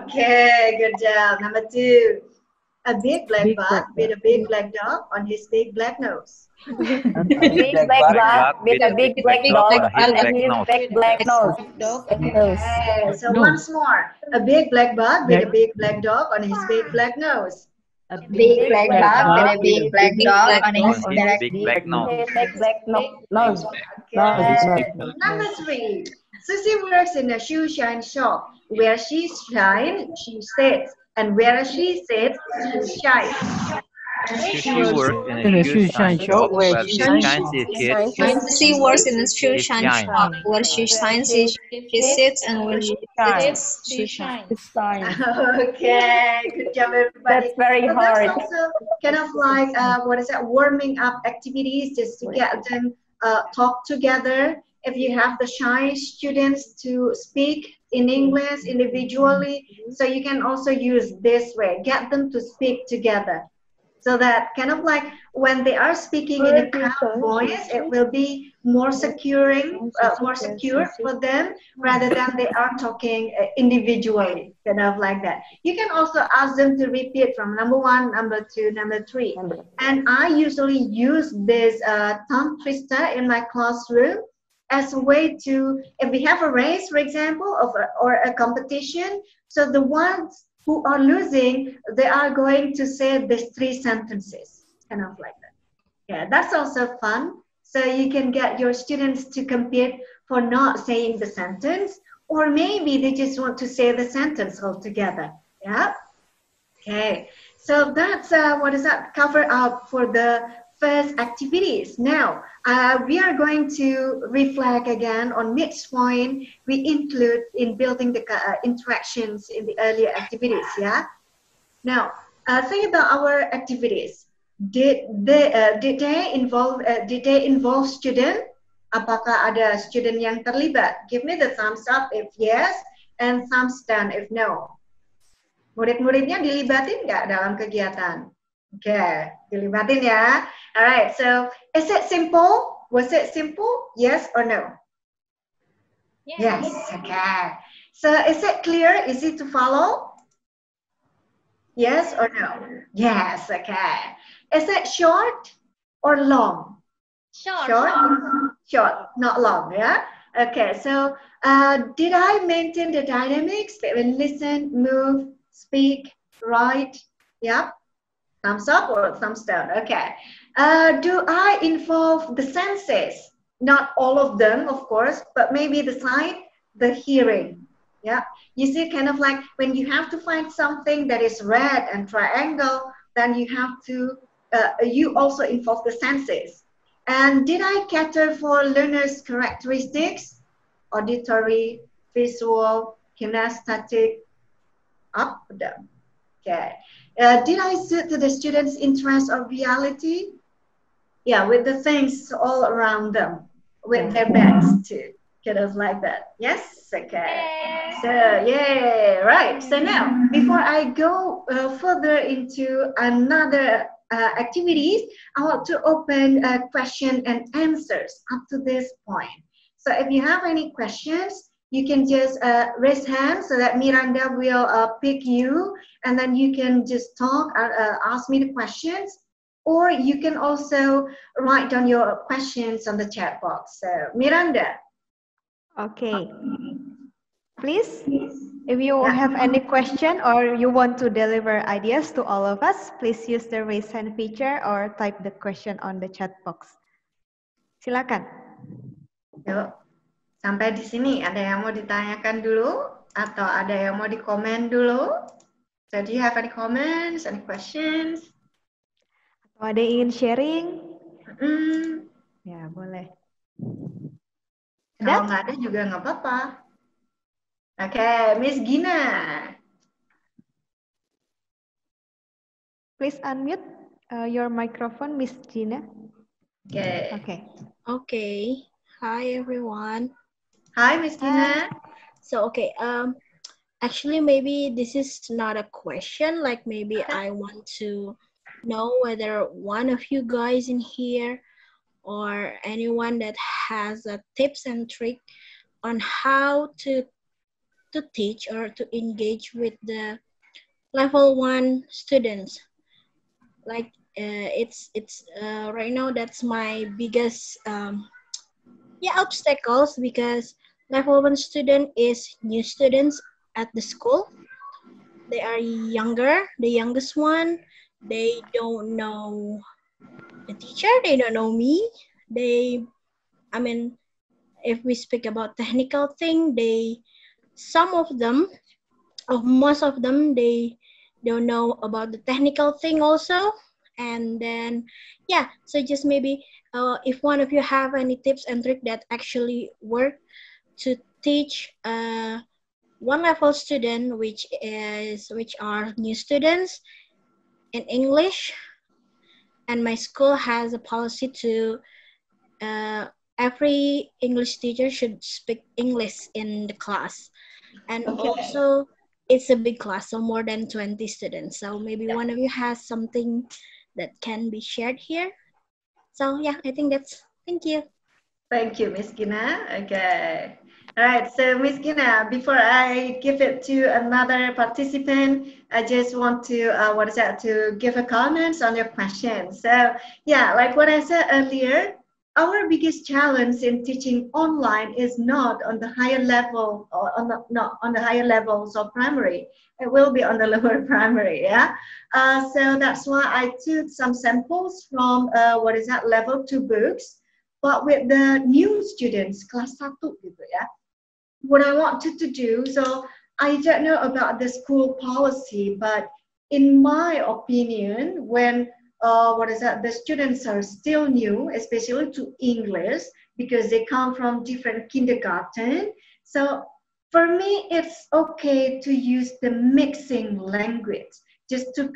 Okay, good job. Number 2. A big black bug with a big black dog on his big black nose. A big black dog with a big black dog on his big black nose. Okay, so once more. A big black bug with a big black dog on his big black nose. A big black dog with a big black dog on his big black nose. nose. Okay. Number 3. Susie works in a shoe shine shop. Where she shines, she sits. And where she sits, she shines. She works in a shoe shine shop where she shines his kids. She works in a shoe shine shop where she shines, she sits, and where she sits, she shines. Okay, good job, everybody. That's very hard. That's also kind of like, warming up activities just to get them talk together. If you have the shy students to speak in English individually, so you can also use this way, get them to speak together. So that kind of like when they are speaking in a calm voice, it will be more more secure for them rather than they are talking individually, kind of like that. You can also ask them to repeat from number 1, number 2, number 3. And I usually use this tongue twister in my classroom as a way to, if we have a race, for example, or a competition, so the ones who are losing, they are going to say these 3 sentences, kind of like that. Yeah, that's also fun. So you can get your students to compete for not saying the sentence, or maybe they just want to say the sentence altogether. Yeah. Okay. So that's what is that cover up for the first activities. Now, we are going to reflect again on which point we include in building the interactions in the earlier activities. Yeah. Now, think about our activities. Did they involve student? Apakah ada student yang terlibat? Give me the thumbs up if yes, and thumbs down if no. Murid-muridnya dilibatin nggak dalam kegiatan? Oke, dilibatin ya. Alright, so is it simple? Was it simple? Yes or no? Yes. Okay. So is it clear? Easy to follow? Yes or no? Yes. Okay. Is it short or long? Short, not long. Yeah. Okay. So did I maintain the dynamics between listen, move, speak, write? Yeah. Thumbs up or thumbs down? Okay. Do I involve the senses? Not all of them, of course, but maybe the sight, the hearing. Yeah. You see, kind of like when you have to find something that is red and triangle, then you have to, you also involve the senses. And did I cater for learners' characteristics? Auditory, visual, kinesthetic, up, down. Okay. Did I suit to the students' interest or reality? Yeah, with the things all around them, with their bags too, kind of like that. Yes, okay. So, yay, right. So now, before I go further into another activities, I want to open question and answers up to this point. So if you have any questions, you can just raise hand so that Miranda will pick you, and then you can just talk, ask me the questions, or you can also write down your questions on the chat box. So Miranda. Okay. Please, if you have any question or you want to deliver ideas to all of us, please use the raise hand feature or type the question on the chat box. Silakan. Yuk. Sampai di sini ada yang mau ditanyakan dulu atau ada yang mau dikomen dulu? So do you have any comments, any questions? Atau ada yang ingin sharing? Ya, boleh. Kalau nggak ada juga nggak apa-apa. Okay, Miss Gina. Please unmute your microphone, Miss Gina. Okay. Hi, everyone. Hi, Miss Gina. So, actually, maybe this is not a question. Like, maybe I want to know whether one of you guys in here or anyone that has a tips and trick on how to teach or to engage with the level 1 students. Like it's right now that's my biggest obstacles, because level 1 student is new students at the school. They are younger, the youngest one. They don't know the teacher, they don't know me. If we speak about technical thing, most of them, they don't know about the technical thing also. And then, so just maybe if one of you have any tips and tricks that actually work to teach one level student, which are new students in English. And my school has a policy to every English teacher should speak English in the class. And also, it's a big class, so more than 20 students. So maybe one of you has something that can be shared here. So yeah, I think that's, thank you. Thank you, Miss Gina. Okay. All right, so Miss Gina, before I give it to another participant, I just want to, to give a comments on your question. So yeah, like what I said earlier, our biggest challenge in teaching online is not on the higher level or not on the higher levels of primary. It will be on the lower primary, yeah. So that's why I took some samples from level 2 books. But with the new students, kelas 1 gitu ya, what I wanted to do, so I don't know about the school policy, but in my opinion, when the students are still new, especially to English, because they come from different kindergarten. So for me, it's okay to use the mixing language, just to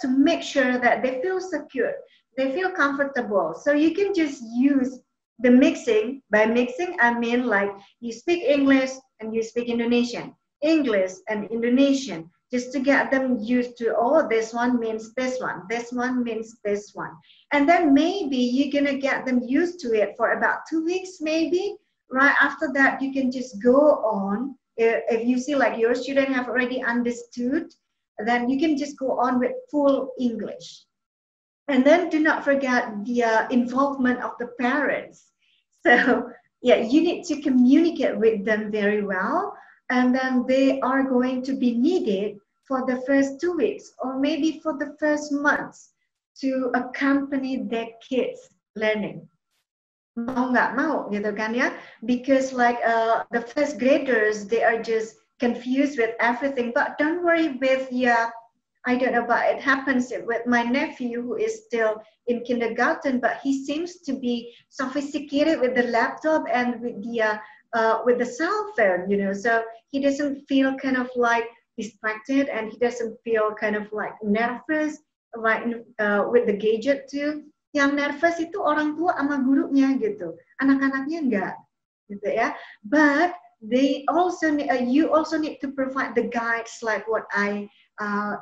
make sure that they feel secure, they feel comfortable. So you can just use the mixing. By mixing, I mean like you speak English and you speak Indonesian, English and Indonesian, just to get them used to, oh, this one means this one means this one. And then maybe you're gonna get them used to it for about 2 weeks, maybe. Right after that, you can just go on. If you see like your student have already understood, then you can just go on with full English. And then do not forget the involvement of the parents. So yeah, you need to communicate with them very well. And then they are going to be needed for the first 2 weeks or maybe for the first months to accompany their kids learning. Mau nggak mau gitu kan ya? Because like the first graders, they are just confused with everything. But don't worry with I don't know, but it happens with my nephew who is still in kindergarten, but he seems to be sophisticated with the laptop and with the cell phone, you know, so he doesn't feel kind of like distracted and he doesn't feel kind of like nervous like with the gadget too. Yang nervous itu orang tua sama gurunya gitu, anak-anaknya enggak, gitu ya. But they also you also need to provide the guides like what I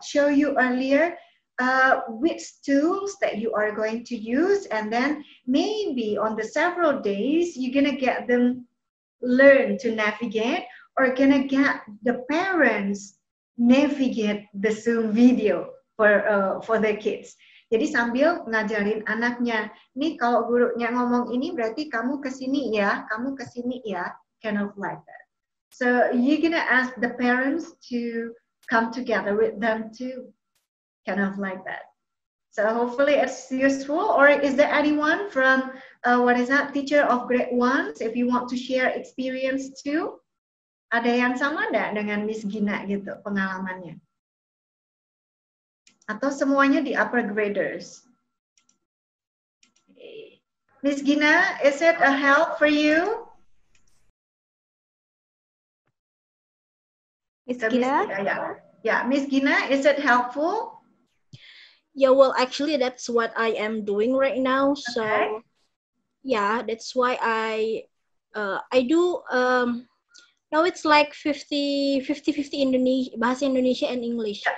show you earlier, which tools that you are going to use, and then maybe on the several days you're gonna get them learn to navigate or gonna get the parents navigate the Zoom video for their kids. Jadi sambil ngajarin anaknya, nih kalau gurunya ngomong ini berarti kamu kesini ya, kamu kesini ya, kind of like that. So you're gonna ask the parents to come together with them too, kind of like that. So hopefully it's useful. Or is there anyone from teacher of grade 1s if you want to share experience too? Ada yang sama enggak dengan Miss Gina gitu pengalamannya? Atau semuanya di upper graders? Okay. Miss Gina, is it a help for you? Miss Gina? Yeah, Miss Gina, is it helpful? Yeah, well, actually, that's what I am doing right now. So, okay. Yeah, that's why I do. Now it's like 50-50 bahasa Indonesia and English. Yeah.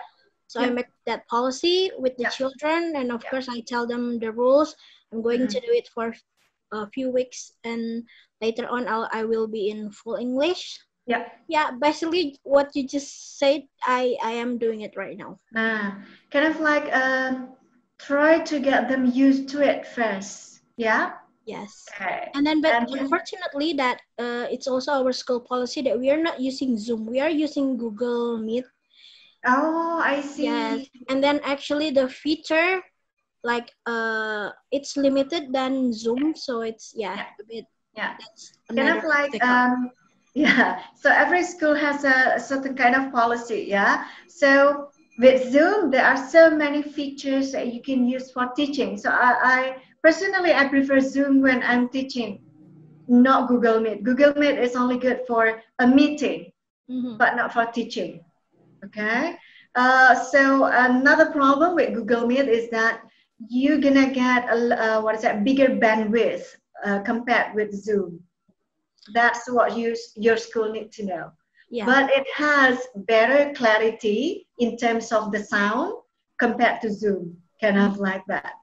So I make that policy with the children, and of course I tell them the rules. I'm going to do it for a few weeks, and later on I will be in full English. Yeah, basically what you just said, I am doing it right now. Kind of like try to get them used to it first. Yeah. Yes. Okay. And then, but unfortunately, that it's also our school policy that we are not using Zoom. We are using Google Meet. Oh, I see. Yes. And then actually the feature, like it's limited than Zoom, so it's a bit. Yeah. Kind of like so every school has a certain kind of policy, yeah. So with Zoom, there are so many features that you can use for teaching. So I personally, I prefer Zoom when I'm teaching, not Google Meet. Google Meet is only good for a meeting, but not for teaching. Okay. So another problem with Google Meet is that you're gonna get a bigger bandwidth compared with Zoom. That's what your school need to know. Yeah. But it has better clarity in terms of the sound compared to Zoom. kind of like that.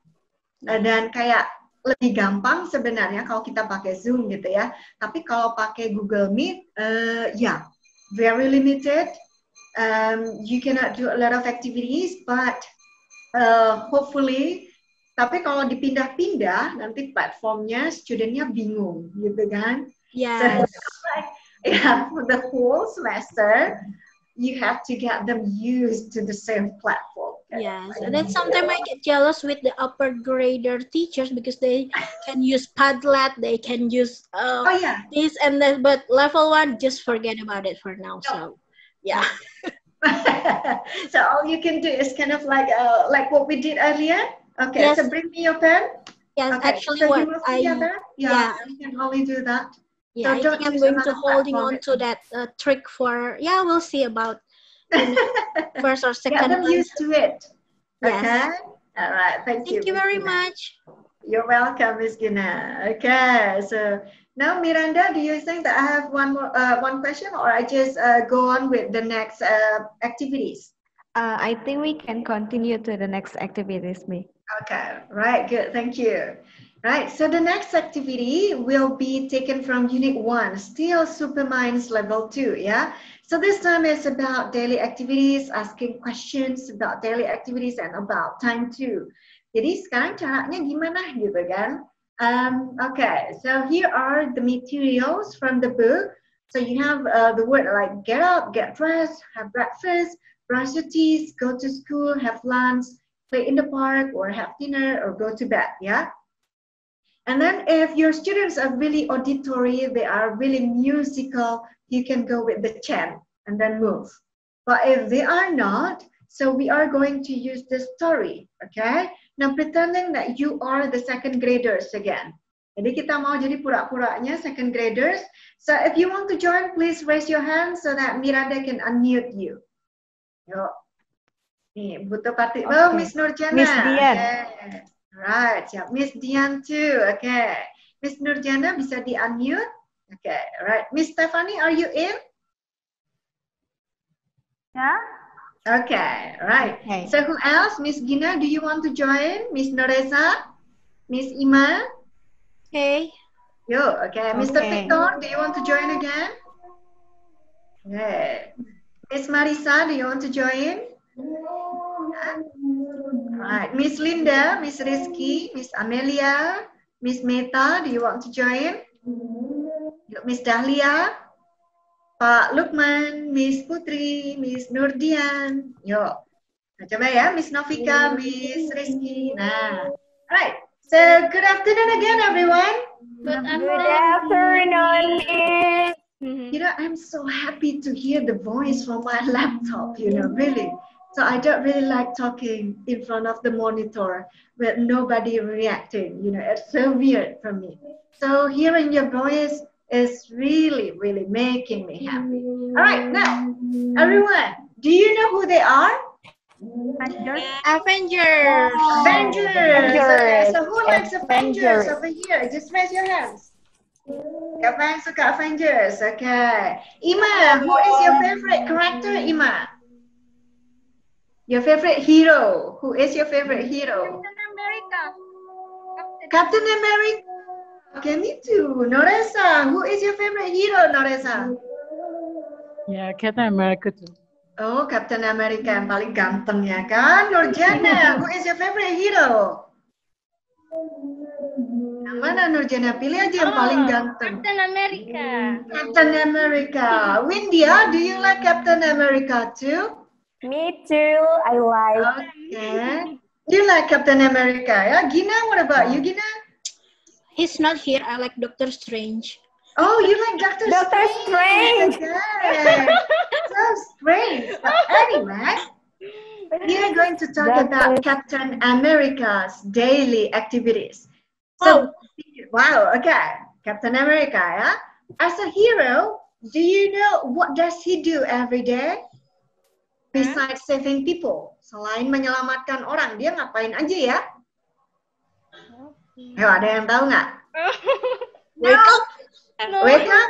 Dan kayak lebih gampang sebenarnya kalau kita pakai Zoom gitu ya. Tapi kalau pakai Google Meet, very limited. You cannot do a lot of activities, but hopefully. Tapi kalau dipindah-pindah, nanti platformnya studentnya bingung, gitu kan? Yes. So, for the whole semester, you have to get them used to the same platform. Yes, and then sometimes I get jealous with the upper grader teachers because they can use Padlet, they can use this and that, but level 1, just forget about it for now. So, yeah. So all you can do is kind of like what we did earlier. Okay, yes. So bring me your pen. Yes, okay. Actually, so what you move together. You can only do that. Yeah, so I think I'm going to holding on to that trick for, we'll see about first or second. Get them used to it. Yes. Okay. All right. Thank you. Thank you very much. You're welcome, Ms. Qna. Okay. So now, Miranda, do you think that I have one question, or I just go on with the next activities? I think we can continue to the next activities, me. Okay. Right. Good. Thank you. Right, so the next activity will be taken from Unit 1, still Superminds Level 2, yeah? So this time it's about daily activities, asking questions about daily activities and about time too. Jadi sekarang caranya gimana gitu kan? Okay, so here are the materials from the book. So you have the word like get up, get dressed, have breakfast, brush your teeth, go to school, have lunch, play in the park, or have dinner, or go to bed, yeah? And then if your students are really auditory, they are really musical, you can go with the chant and then move. But if they are not, so we are going to use the story, okay? Now pretending that you are the second graders again. Jadi kita mau jadi pura-puranya second graders. So if you want to join, please raise your hand so that Miranda can unmute you. Yuk. Nih, butuh parti. Okay. Oh, Miss Nurjana. Miss Dian. Okay. Right, siap. Miss Dian too. Okay. Miss Nurjana bisa di unmute. Okay, right. Miss Stephanie, are you in? Yeah. Okay, right. Okay. So who else? Miss Gina, do you want to join? Miss Noresa? Miss Ima? Okay. Yo, okay. Mr. Victor, do you want to join again? Okay. Miss Marisa, do you want to join? Right, Miss Linda, Miss Rizky, Miss Amelia, Miss Meta, do you want to join? Miss Dahlia, Pak Lukman, Miss Putri, Miss Nurdian. Yo, nah, coba ya, Miss Novika, Miss Rizky. Nah, right. So good afternoon again, everyone. Good afternoon, Miss. You know, I'm so happy to hear the voice from my laptop. You know, really. So I don't really like talking in front of the monitor with nobody reacting. You know, it's so weird for me. So hearing your voice is really, really making me happy. All right, now, everyone, do you know who they are? Avengers. Okay, so who likes Avengers over here? Just raise your hands. Siapa yang suka Avengers? Okay. Ima, who is your favorite character, Ima? Your favorite hero. Who is your favorite hero? Captain America. Captain America. Okay, me too. Noresa, who is your favorite hero, Noresa? Yeah, Captain America too. Oh, Captain America yang paling ganteng ya kan? Nurjana, who is your favorite hero? Yang mana Nurjana? Pilih aja yang paling ganteng. Captain America. Captain America. Windia, do you like Captain America too? Me too. I like. Okay. Do you like Captain America? Yeah. Gina, what about you, Gina? He's not here. I like Doctor Strange. Oh, you like Doctor Strange? Okay. So strange. But anyway, we are going to talk about Captain America's daily activities. So, wow. Okay, Captain America. Yeah. As a hero, do you know what does he do every day? Besides saving people, selain menyelamatkan orang, dia ngapain aja ya? Ayo, ada yang tahu nggak? Wake up. Wake up?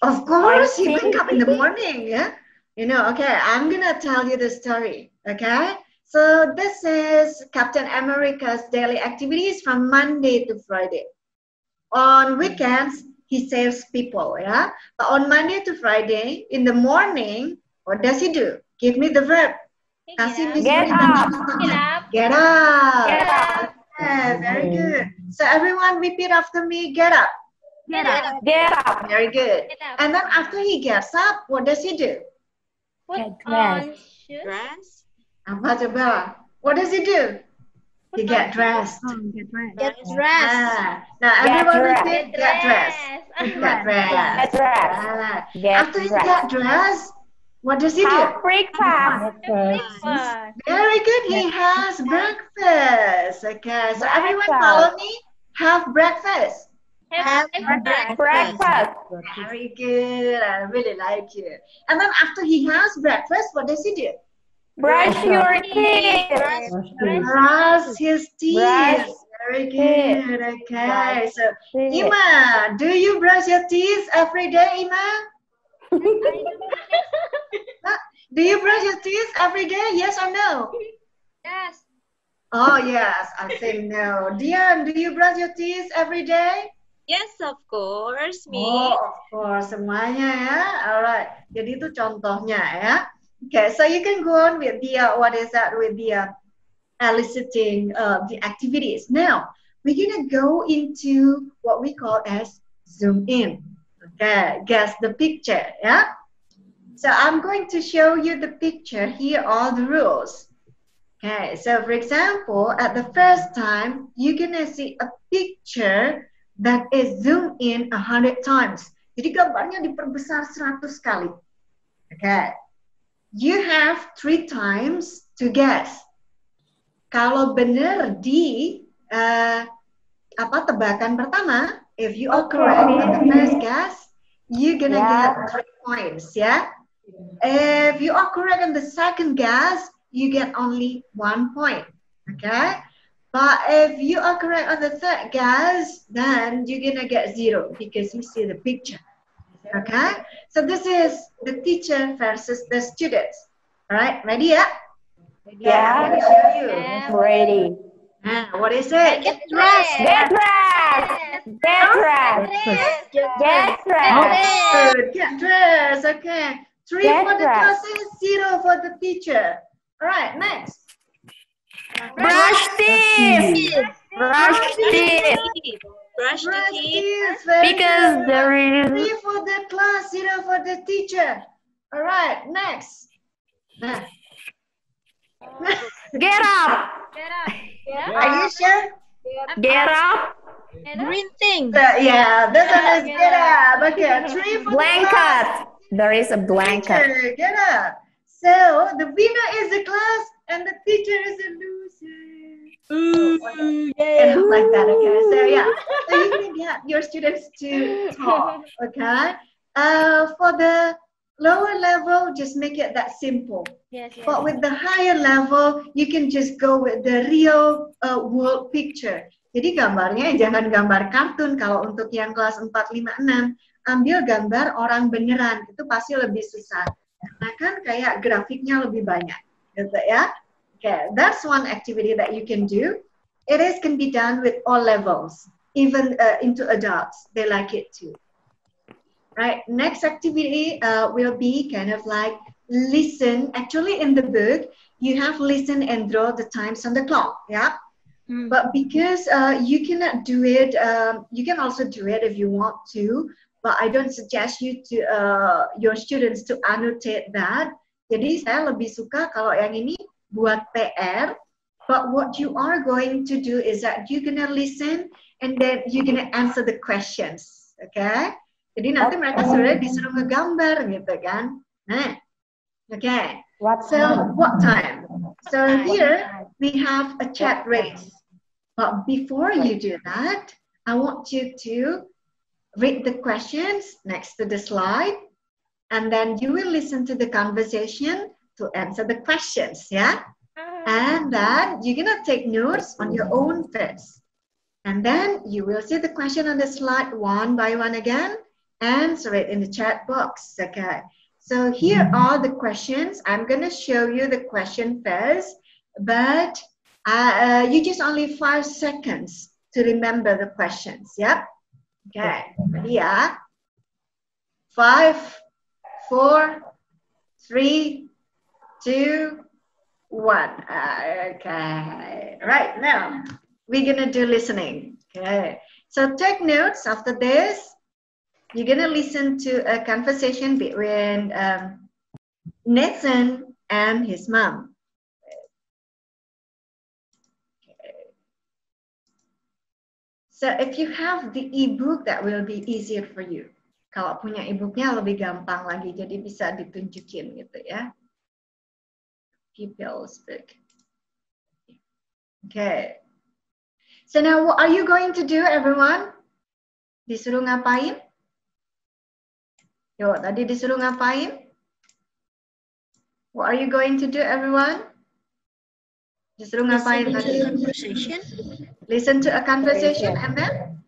Of course, he wake up in the morning, yeah? You know, okay, I'm gonna tell you the story, okay? So this is Captain America's daily activities from Monday to Friday. On weekends, he saves people, yeah? But on Monday to Friday, in the morning, what does he do? Give me the verb. Kasih Miss Get Yuri up. contohnya. Get up. Get up. Yeah, very good. So everyone repeat after me, get up. Get up. Get up. Very good. And then after he gets up, what does he do? Put on dress. Apa coba? What does he do? He get dressed. Get dressed. Now everyone repeat, get dressed. Get dressed. Get dressed. Get After he get dressed, what does he do? Have breakfast. Very good. He has breakfast. Okay. So everyone follow me. Have breakfast. Have breakfast. Very good. I really like you. And then after he has breakfast, what does he do? Brush your teeth. Brush his teeth. Brush Very good. Okay. So Ima, do you brush your teeth every day, Ima? Do you brush your teeth every day? Yes or no? Yes. Oh yes, I think no. Dian, do you brush your teeth every day? Yes, of course, me. Oh, of course, semuanya ya. Alright. Jadi itu contohnya ya. Okay, so you can go on with the what is that with the eliciting the activities. Now we're gonna go into what we call as zoom in. Okay, guess the picture. Yeah. So I'm going to show you the picture. Here are the rules. Okay, so for example, at the first time, you're gonna see a picture that is zoomed in 100 times. Jadi gambarnya diperbesar 100 kali. Okay. You have 3 times to guess. Kalau benar di tebakan pertama, if you are correct on the first guess, you're gonna get 3 points, yeah? If you are correct on the second guess, you get only 1 point, okay? But if you are correct on the third guess, then you're gonna get 0 because you see the picture, okay? So this is the teacher versus the students. All right, ready? Yeah. Yeah. I'm gonna show you. Ready. What is it? Get dressed. Get dressed. Get dressed. Get dressed. Good. Get dressed. Okay. 3 for the classes, 0 for the teacher. All right, next. Brush teeth. Brush teeth. Brush the teeth. Because there is 3 for the class, 0 for the teacher. All right, next. Get up. Are you sure? Get up. Green thing. Yeah, this one is get up. Okay, 3 for the Blanket. class. There is a blanket. Teacher, get up. So the winner is the class and the teacher is a loser. Yeah, like that. Okay. So yeah, so you can get your students to talk. Okay. For the lower level, just make it that simple. Yes. But with the higher level, you can just go with the real world picture. Jadi gambarnya jangan gambar kartun. Kalau untuk yang kelas 4, 5, 6, ambil gambar orang beneran. Itu pasti lebih susah. Karena kan kayak grafiknya lebih banyak. Gitu ya. Okay, that's one activity that you can do. It can be done with all levels, even into adults. They like it too. Right, next activity will be kind of like listen. Actually, in the book, you have listen and draw the times on the clock. Yeah. But because you cannot do it, you can also do it if you want to. But I don't suggest you to your students to annotate that. Jadi saya lebih suka kalau yang ini buat PR. But what you are going to do is that you're gonna listen and then you're gonna answer the questions. Okay? Jadi nanti mereka sebenarnya disuruh ngegambar gitu kan. Nah, okay. So what time? So here we have a chat race. But before you do that, I want you to read the questions next to the slide, and then you will listen to the conversation to answer the questions, yeah? And then you're gonna take notes on your own first. And then you will see the question on the slide one by one again, answer it in the chat box, okay? So here are the questions. I'm gonna show you the question first. but you just only 5 seconds to remember the questions. Yep. Okay. Ready? Yeah. 5, 4, 3, 2, 1. Okay. Right now, we're gonna do listening. Okay. So take notes after this. You're gonna listen to a conversation between Nathan and his mom. Okay. So if you have the e-book, that will be easier for you. Kalau punya e-booknya lebih gampang lagi, jadi bisa ditunjukin gitu ya. People's book. Okay. So now, what are you going to do, everyone? Disuruh ngapain? Yo, tadi disuruh ngapain? What are you going to do, everyone? Disuruh ngapain tadi? Listen to a conversation and then?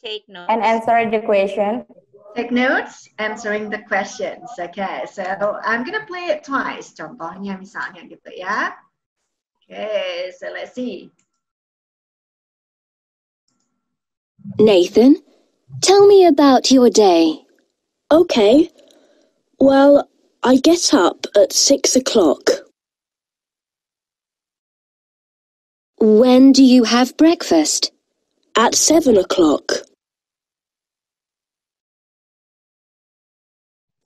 Take notes. And answer the question. Take notes, answering the questions. Okay, so I'm gonna play it twice. Contohnya misalnya gitu ya. Okay, so let's see. Nathan, tell me about your day. Okay. Well, I get up at 6 o'clock. When do you have breakfast? At 7 o'clock.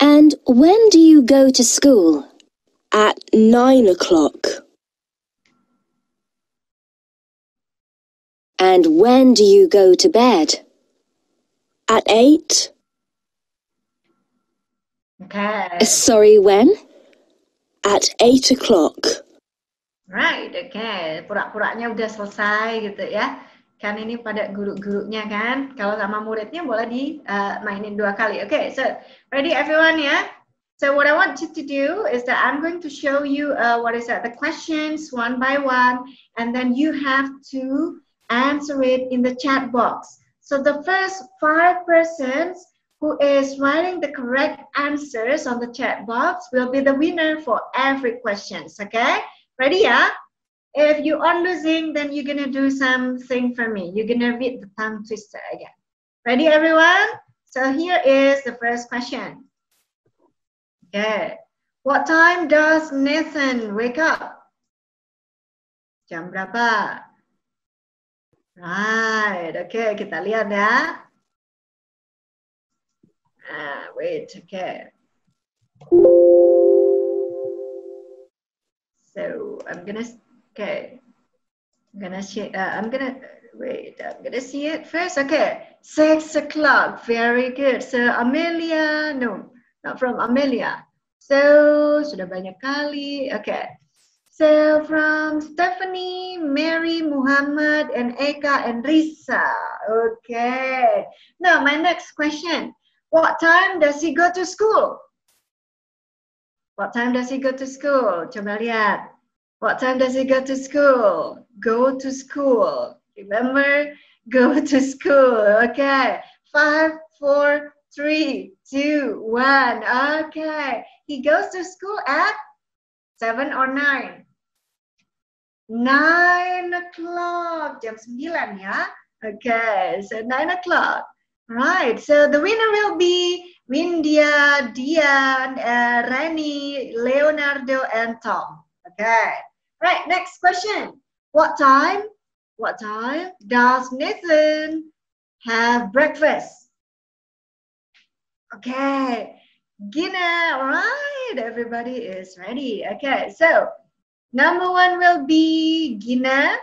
And when do you go to school? At 9 o'clock. And when do you go to bed? At 8. Okay. Sorry, when? At 8 o'clock. Right, okay. Pura-puranya udah selesai gitu ya. Kan ini pada guru-gurunya kan. Kalau sama muridnya boleh dimainin 2 kali. Okay, so ready everyone ya? So what I want you to do is that I'm going to show you the questions one by one, and then you have to answer it in the chat box. So the first 5 persons who is writing the correct answers on the chat box will be the winner for every questions. Okay, ready ya? If you are losing, then you're gonna do something for me. You're gonna read the tongue twister again. Ready, everyone? So here is the first question. Okay. What time does Nathan wake up? Jam berapa? Right. Okay, kita lihat ya. Wait. Okay. So I'm gonna. Okay, I'm gonna see it first. Okay, 6 o'clock. Very good. So Amelia, no, not from Amelia. So sudah banyak kali. Okay. So from Stephanie, Mary, Muhammad, and Eka and Risa. Okay. Now my next question. What time does he go to school? What time does he go to school? Coba lihat. What time does he go to school? Go to school. Remember? Go to school. Okay. 5, 4, 3, 2, 1. Okay. He goes to school at 7 or 9? 9 o'clock. Jam 9 ya. Okay. So 9 o'clock. Right. So the winner will be Windia, Dian, Rani, Leonardo, and Tom. Okay. Right, next question. What time does Nathan have breakfast? Okay, Gina, right, everybody is ready. Okay, so number 1 will be Gina.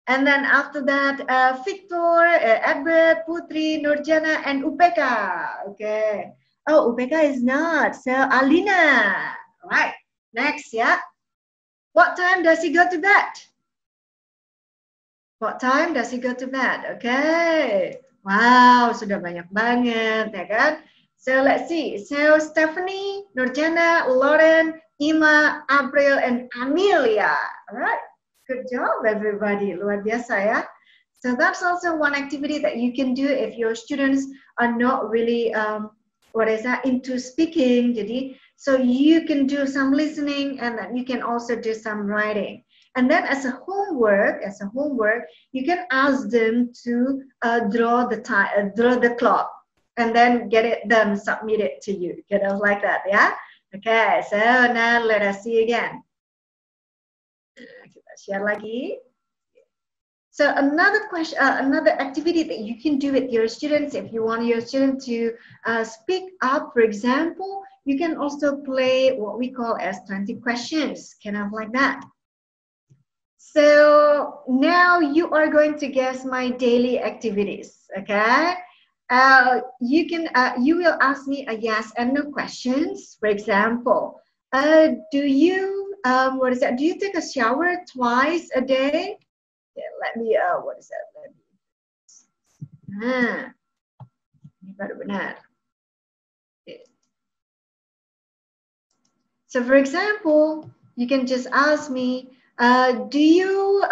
And then after that, Victor, Edward, Putri, Nurjana, and Upeka. Okay. Oh, Upeka is not. So Alina. Right, next, yeah. What time does he go to bed? What time does he go to bed? Okay. Wow, sudah banyak banget, ya kan? So let's see. So Stephanie, Nurjana, Lauren, Ima, April, and Amelia. All right. Good job, everybody. Luar biasa ya. So that's also one activity that you can do if your students are not really into speaking. Jadi, so you can do some listening and then you can also do some writing. And then as a homework, you can ask them to draw the clock, and then get it done, submit it to you, kind of like that, yeah? Okay, so now let us see again. Kita share lagi. So another question, another activity that you can do with your students, if you want your student to speak up, for example, you can also play what we call as 20 questions, kind of like that. So now you are going to guess my daily activities, okay? You will ask me a yes and no questions. For example, do you take a shower twice a day? Yeah, let me, what is that? Ini baru benar. Okay. So for example, you can just ask me, do you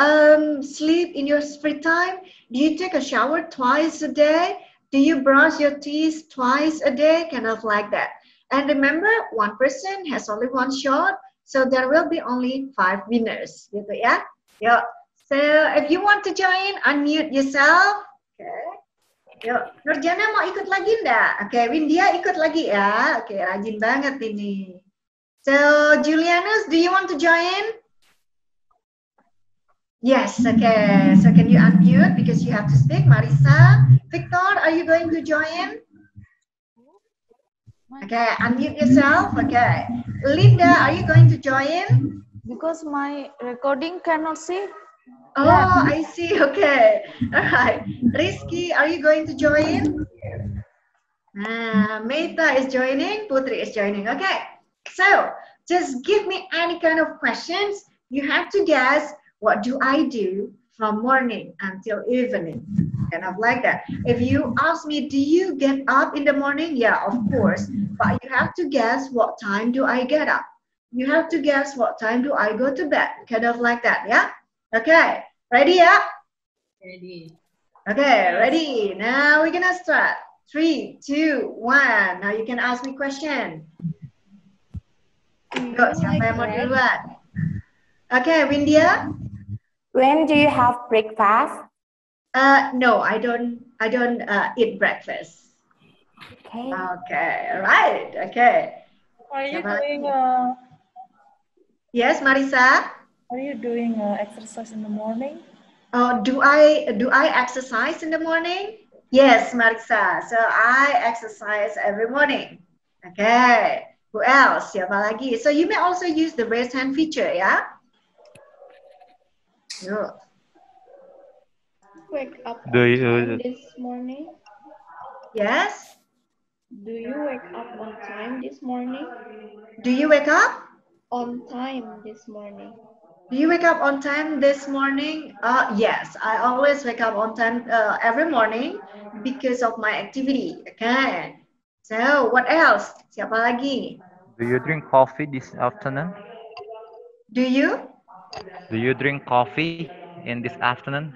sleep in your free time? Do you take a shower twice a day? Do you brush your teeth twice a day? Kind of like that. And remember, one person has only one shot, so there will be only 5 winners. Gitu ya. Yuk. So if you want to join, unmute yourself. Okay. Yuk, Nurjana mau ikut lagi enggak? Oke, Windia ikut lagi ya. Oke, rajin banget ini. So, Julianus, do you want to join? Yes, okay. So can you unmute because you have to speak? Marisa, Victor, are you going to join? Okay, unmute yourself. Okay. Linda, are you going to join? Because my recording cannot see. Oh, I see. Okay. All right. Rizky, are you going to join? Meta is joining. Putri is joining. Okay. So, just give me any kind of questions. You have to guess, what do I do from morning until evening? Kind of like that. If you ask me, do you get up in the morning? Yeah, of course. But you have to guess, what time do I get up? You have to guess, what time do I go to bed? Kind of like that, yeah? Okay, ready, yeah? Ready. Okay, ready. Now we're gonna start. 3, 2, 1. Now you can ask me question. Go, siapa yang mau duluan? Okay, Windia. When do you have breakfast? No, I don't eat breakfast. Okay. Okay, right. Okay. Are you doing Yes, Marisa? Are you doing exercise in the morning? Oh, do I exercise in the morning? Yes, Marisa. So I exercise every morning. Okay. Who else? Siapa lagi? So you may also use the raise hand feature, yeah? Yo. Wake up Do on you- time this morning? Yes? Do you wake up on time this morning? Do you wake up? On time this morning. Do you wake up on time this morning? Yes, I always wake up on time every morning because of my activity. Okay. So what else? Siapa lagi? Do you drink coffee this afternoon? Do you? Do you drink coffee in this afternoon?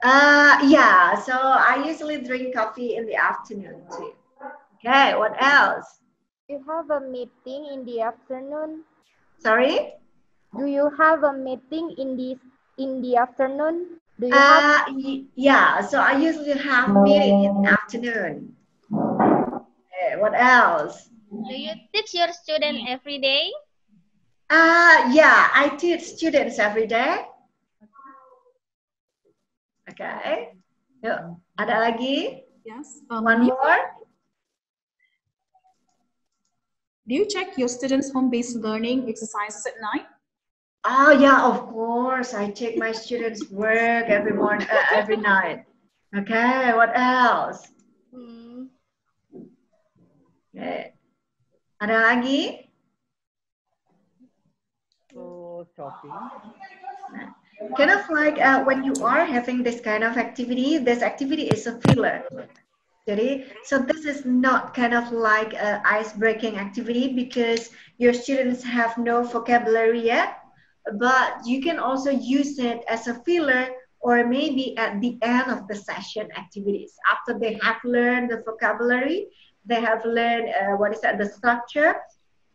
Yeah. So I usually drink coffee in the afternoon too. Okay. What else? You have a meeting in the afternoon? Sorry? Do you have a meeting in the afternoon? Do you Yeah, so I usually have meeting in the afternoon. Okay, what else? Do you teach your student every day? Yeah, I teach students every day. Okay. Yuk, ada lagi? Yes. One more? Do you check your students' home-based learning exercises at night? Oh yeah, of course. I check my students' work every morning, every night. Okay, what else? Okay. Ada lagi? Kind of like when you are having this kind of activity, this activity is a filler. So this is not kind of like an ice-breaking activity because your students have no vocabulary yet, but you can also use it as a filler or maybe at the end of the session activities. After they have learned the vocabulary, they have learned the structure,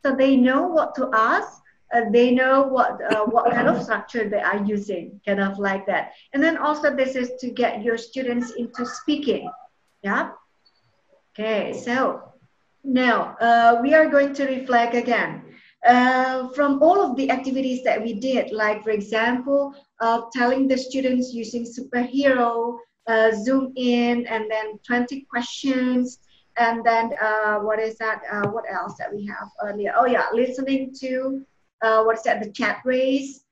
so they know what to ask. they know what kind of structure they are using, kind of like that. And then also this is to get your students into speaking. Yeah. Okay, so now we are going to reflect again. From all of the activities that we did, like for example, telling the students using superhero, zoom in, and then 20 questions, and then what is that? What else that we have earlier? Oh yeah, listening to what's that? The chat race.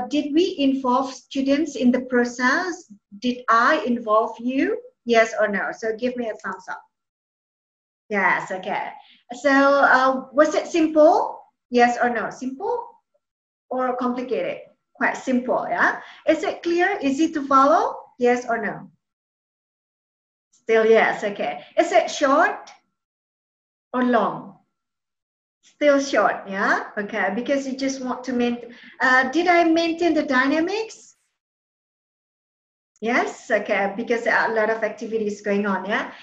Did we involve students in the process? Did I involve you? Yes or no? So give me a thumbs up. Yes, okay. So was it simple? Yes or no? Simple or complicated? Quite simple, yeah? Is it clear? Easy to follow? Yes or no? Still yes, okay. Is it short or long? Still short, yeah? Okay, because you just want to maintain. Did I maintain the dynamics? Yes, okay, because there are a lot of activities going on, yeah?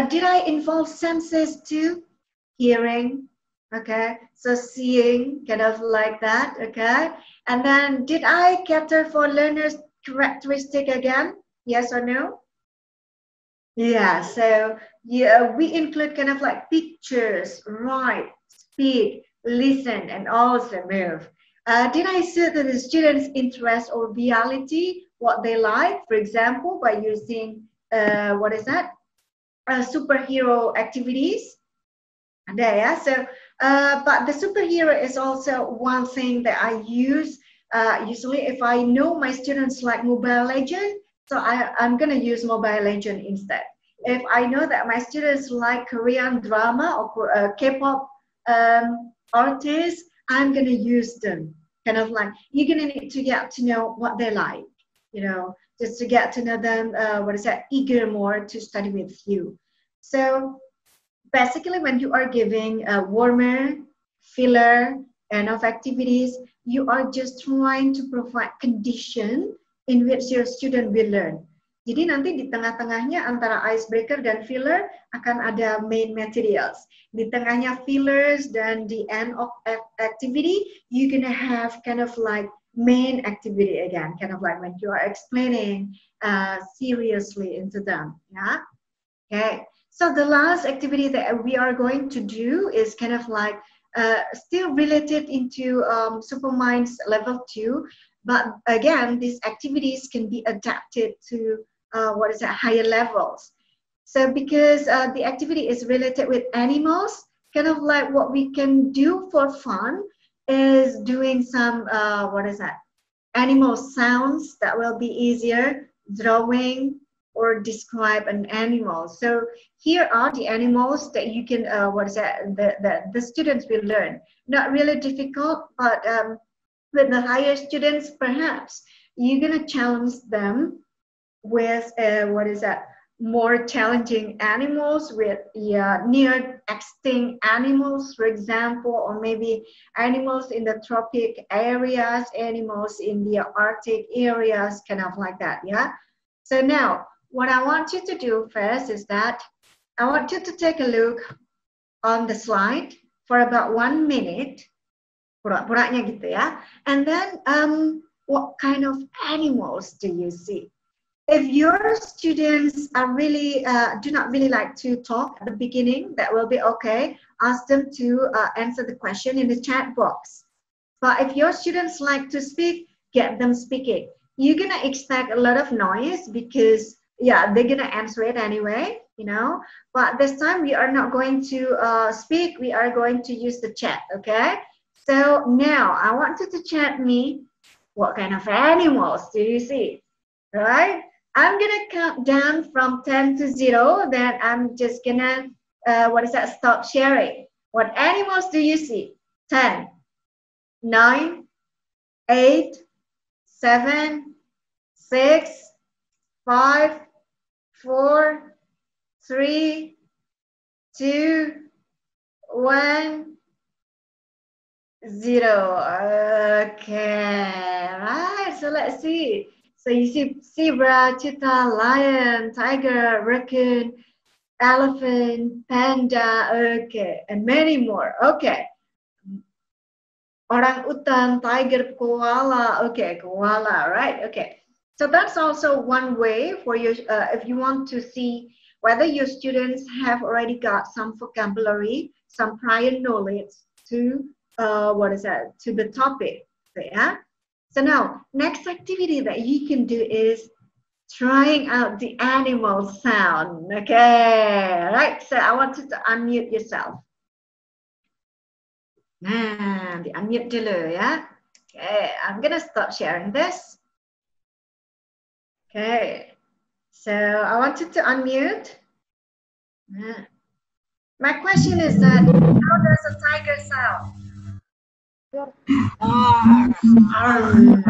Did I involve senses too? Hearing, okay, so seeing, kind of like that, okay? And then did I cater for learners' characteristic again? Yes or no? Yeah, so yeah, we include kind of like pictures, write, speak, listen, and also move. Did I see that the students' interest or reality, what they like, for example, by using, what is that? Superhero activities? There, yeah. So, but the superhero is also one thing that I use. Usually, if I know my students like Mobile Legend, so I'm gonna use Mobile Legend instead. If I know that my students like Korean drama or K-pop artists, I'm gonna use them. Kind of like you're gonna need to get to know what they like, you know, just to get to know them. What is that? Eager more to study with you. So basically, when you are giving a warmer, filler, and of activities, you are just trying to provide condition in which your student will learn. Jadi nanti di tengah-tengahnya antara icebreaker dan filler akan ada main materials. Di tengahnya fillers dan the end of activity, you're gonna have kind of like main activity again, kind of like when you are explaining seriously into them. Yeah. Okay. So the last activity that we are going to do is kind of like still related into Superminds level 2, but again, these activities can be adapted to higher levels. So because the activity is related with animals, kind of like what we can do for fun is doing some animal sounds that will be easier, drawing, or describe an animal. So here are the animals that you can, the students will learn. Not really difficult, but with the higher students, perhaps you're gonna challenge them with, more challenging animals with near extinct animals, for example, or maybe animals in the tropic areas, animals in the Arctic areas, kind of like that, yeah? So now, what I want you to do first is that I want you to take a look on the slide for about 1 minute, pura-puranya gitu ya, and then what kind of animals do you see? If your students are really do not really like to talk at the beginning, that will be okay. Ask them to answer the question in the chat box. But if your students like to speak, get them speaking. You're gonna expect a lot of noise because they're gonna answer it anyway, you know. But this time we are not going to speak. We are going to use the chat. Okay. So now I want you to chat me. What kind of animals do you see? Right? I'm gonna count down from 10 to 0. Then I'm just gonna stop sharing. What animals do you see? 10, 9, 8, 7, 6, 5, 4, 3, 2, 1, 0. Okay, right. So let's see. So you see zebra, cheetah, lion, tiger, raccoon, elephant, panda, okay, and many more. Okay. Orangutan, tiger, koala. Okay, koala, right? Okay. So that's also one way for you if you want to see whether your students have already got some vocabulary, some prior knowledge to to the topic. So, yeah. So now, next activity that you can do is trying out the animal sound. Okay, right. So I want you to unmute yourself. Nah, di unmute dulu ya. Okay, I'm gonna stop sharing this. Okay, so I want you to unmute. My question is that how does a tiger sound?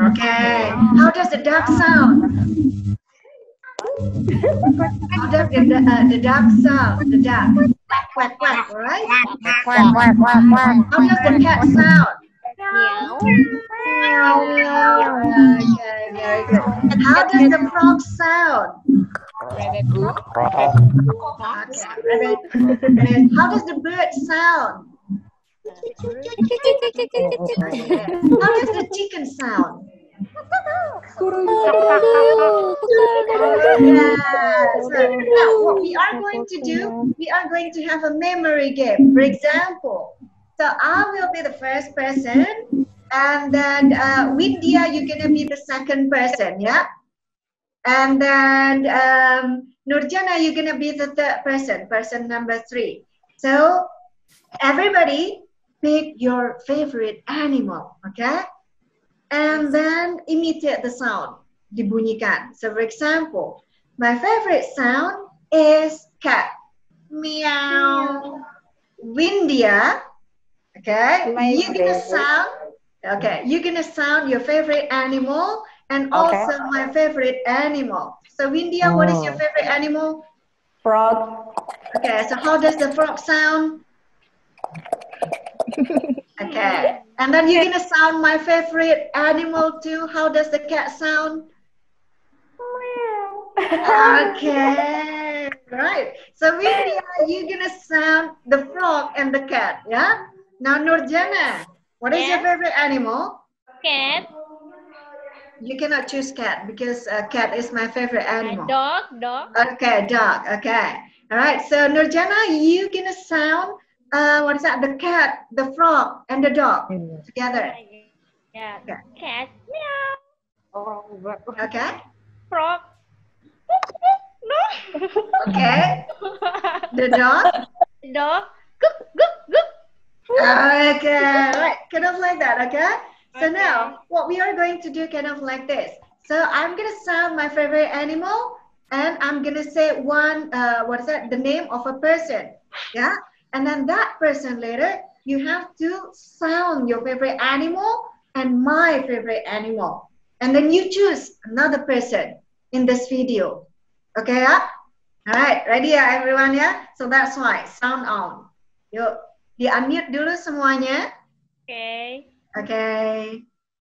Okay. How does the duck sound? How does the duck sound? The duck. Quack, quack, quack, all right? How does the cat sound? Meow. Okay, very good. How does the frog sound? Okay, rabbit. How does the bird sound? Okay. How does the chicken sound? So now what we are going to do, we are going to have a memory game. For example, so I will be the first person, and then Widya, you're gonna be the second person, yeah? And then Nurjana, you're gonna be the third person, person number 3. So everybody pick your favorite animal, okay? And then imitate the sound, dibunyikan. So for example, my favorite sound is cat. Meow. Windia, okay? You're gonna sound, okay, you're gonna sound your favorite animal and also my favorite animal. So Windia, what is your favorite animal? Frog. Okay, so how does the frog sound? Okay, and then you're gonna sound my favorite animal too. How does the cat sound? Okay, right. So Windia, you're gonna sound the frog and the cat, yeah? Now Nurjana, what is your favorite animal? Cat. You cannot choose cat because cat is my favorite animal. Dog. Okay, dog. Okay. All right. So Nurjana, you gonna sound what is that? The cat, the frog, and the dog together. Yeah. Okay. Cat. Meow. Okay. Frog. No. Okay. The dog. Dog. Goop. Okay. Right. Kind of like that. Okay. So now what we are going to do kind of like this. So I'm gonna sound my favorite animal, and I'm gonna say one what is that? The name of a person. Yeah. And then that person later, you have to sound your favorite animal and my favorite animal. And then you choose another person in this video. Okay, yeah? All right, ready ya everyone ya? So that's why, sound on. Yuk, di-unmute dulu semuanya. Okay. Okay.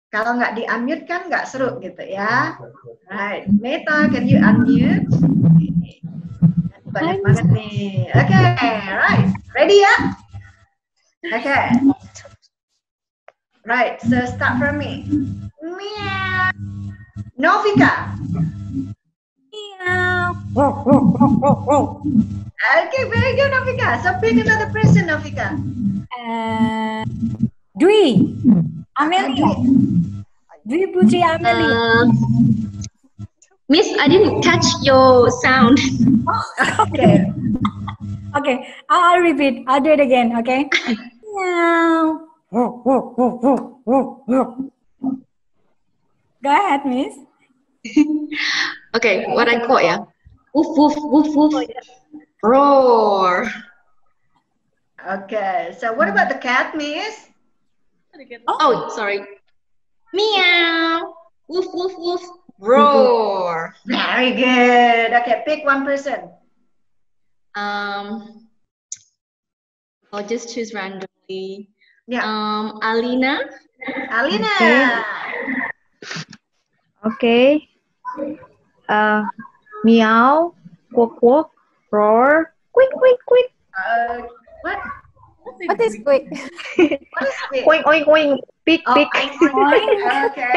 Kalau nggak di-unmute kan nggak seru gitu ya. Right, Meta, can you unmute? Banyak banget nih. Okay, right. Ready ya? Okay. Right, so start from me. Meow. Novika. Meow. Okay, very good, Novika. So pick another person, Novika. Dwi. Amelia. Dwi Putri Amelia. Miss, I didn't catch your sound. Okay. Okay, I'll repeat. I'll do it again, okay? Meow. Go ahead, Miss. Okay, what I caught, yeah? Woof, woof, woof, woof. Roar. Okay, so what about the cat, Miss? Oh, sorry. Meow. Woof, woof, woof. Roar. Very good. Okay, pick one person. I'll just choose randomly. Yeah. Alina. Alina. Okay. Meow, quack, quack, roar, quick. What? What is quick? What is quick? Oink, oink, oink. Pick, Oh, pick. okay.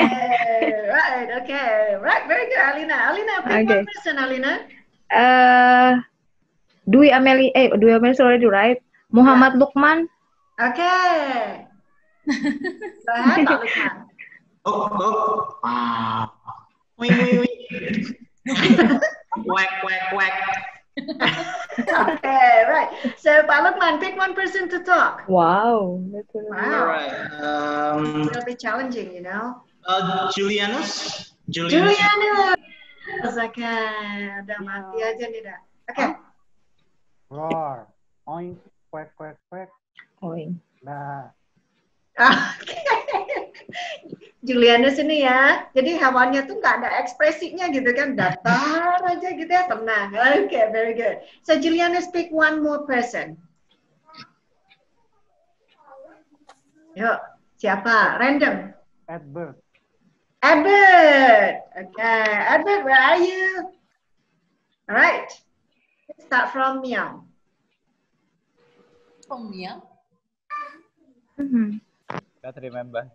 Right, okay. Right, very good, Alina. Alina, pick one person, Alina. Dwi Amelia already, right? Muhammad Lukman. Okay. Go ahead, Pak Lukman. Wow. Wing, wing, wing. Quack, quack, quack. Okay, right. So, Pak Lukman, pick one person to talk. Wow. All right. It'll be challenging, you know. Juliana. Okay, udah mati aja nih, dah. Okay. Roar. Oink, quack, quack, quack. Oink. Nah. Oke. Juliana sini ya. Jadi hewannya tuh nggak ada ekspresinya gitu kan, datar aja gitu ya, tenang. Okay, very good. So Juliana, speak one more person. Yuk, siapa? Random. Edward. Edward. Okay, Edward, where are you? All right. Let's start from Meow. From Meow? Don't remember.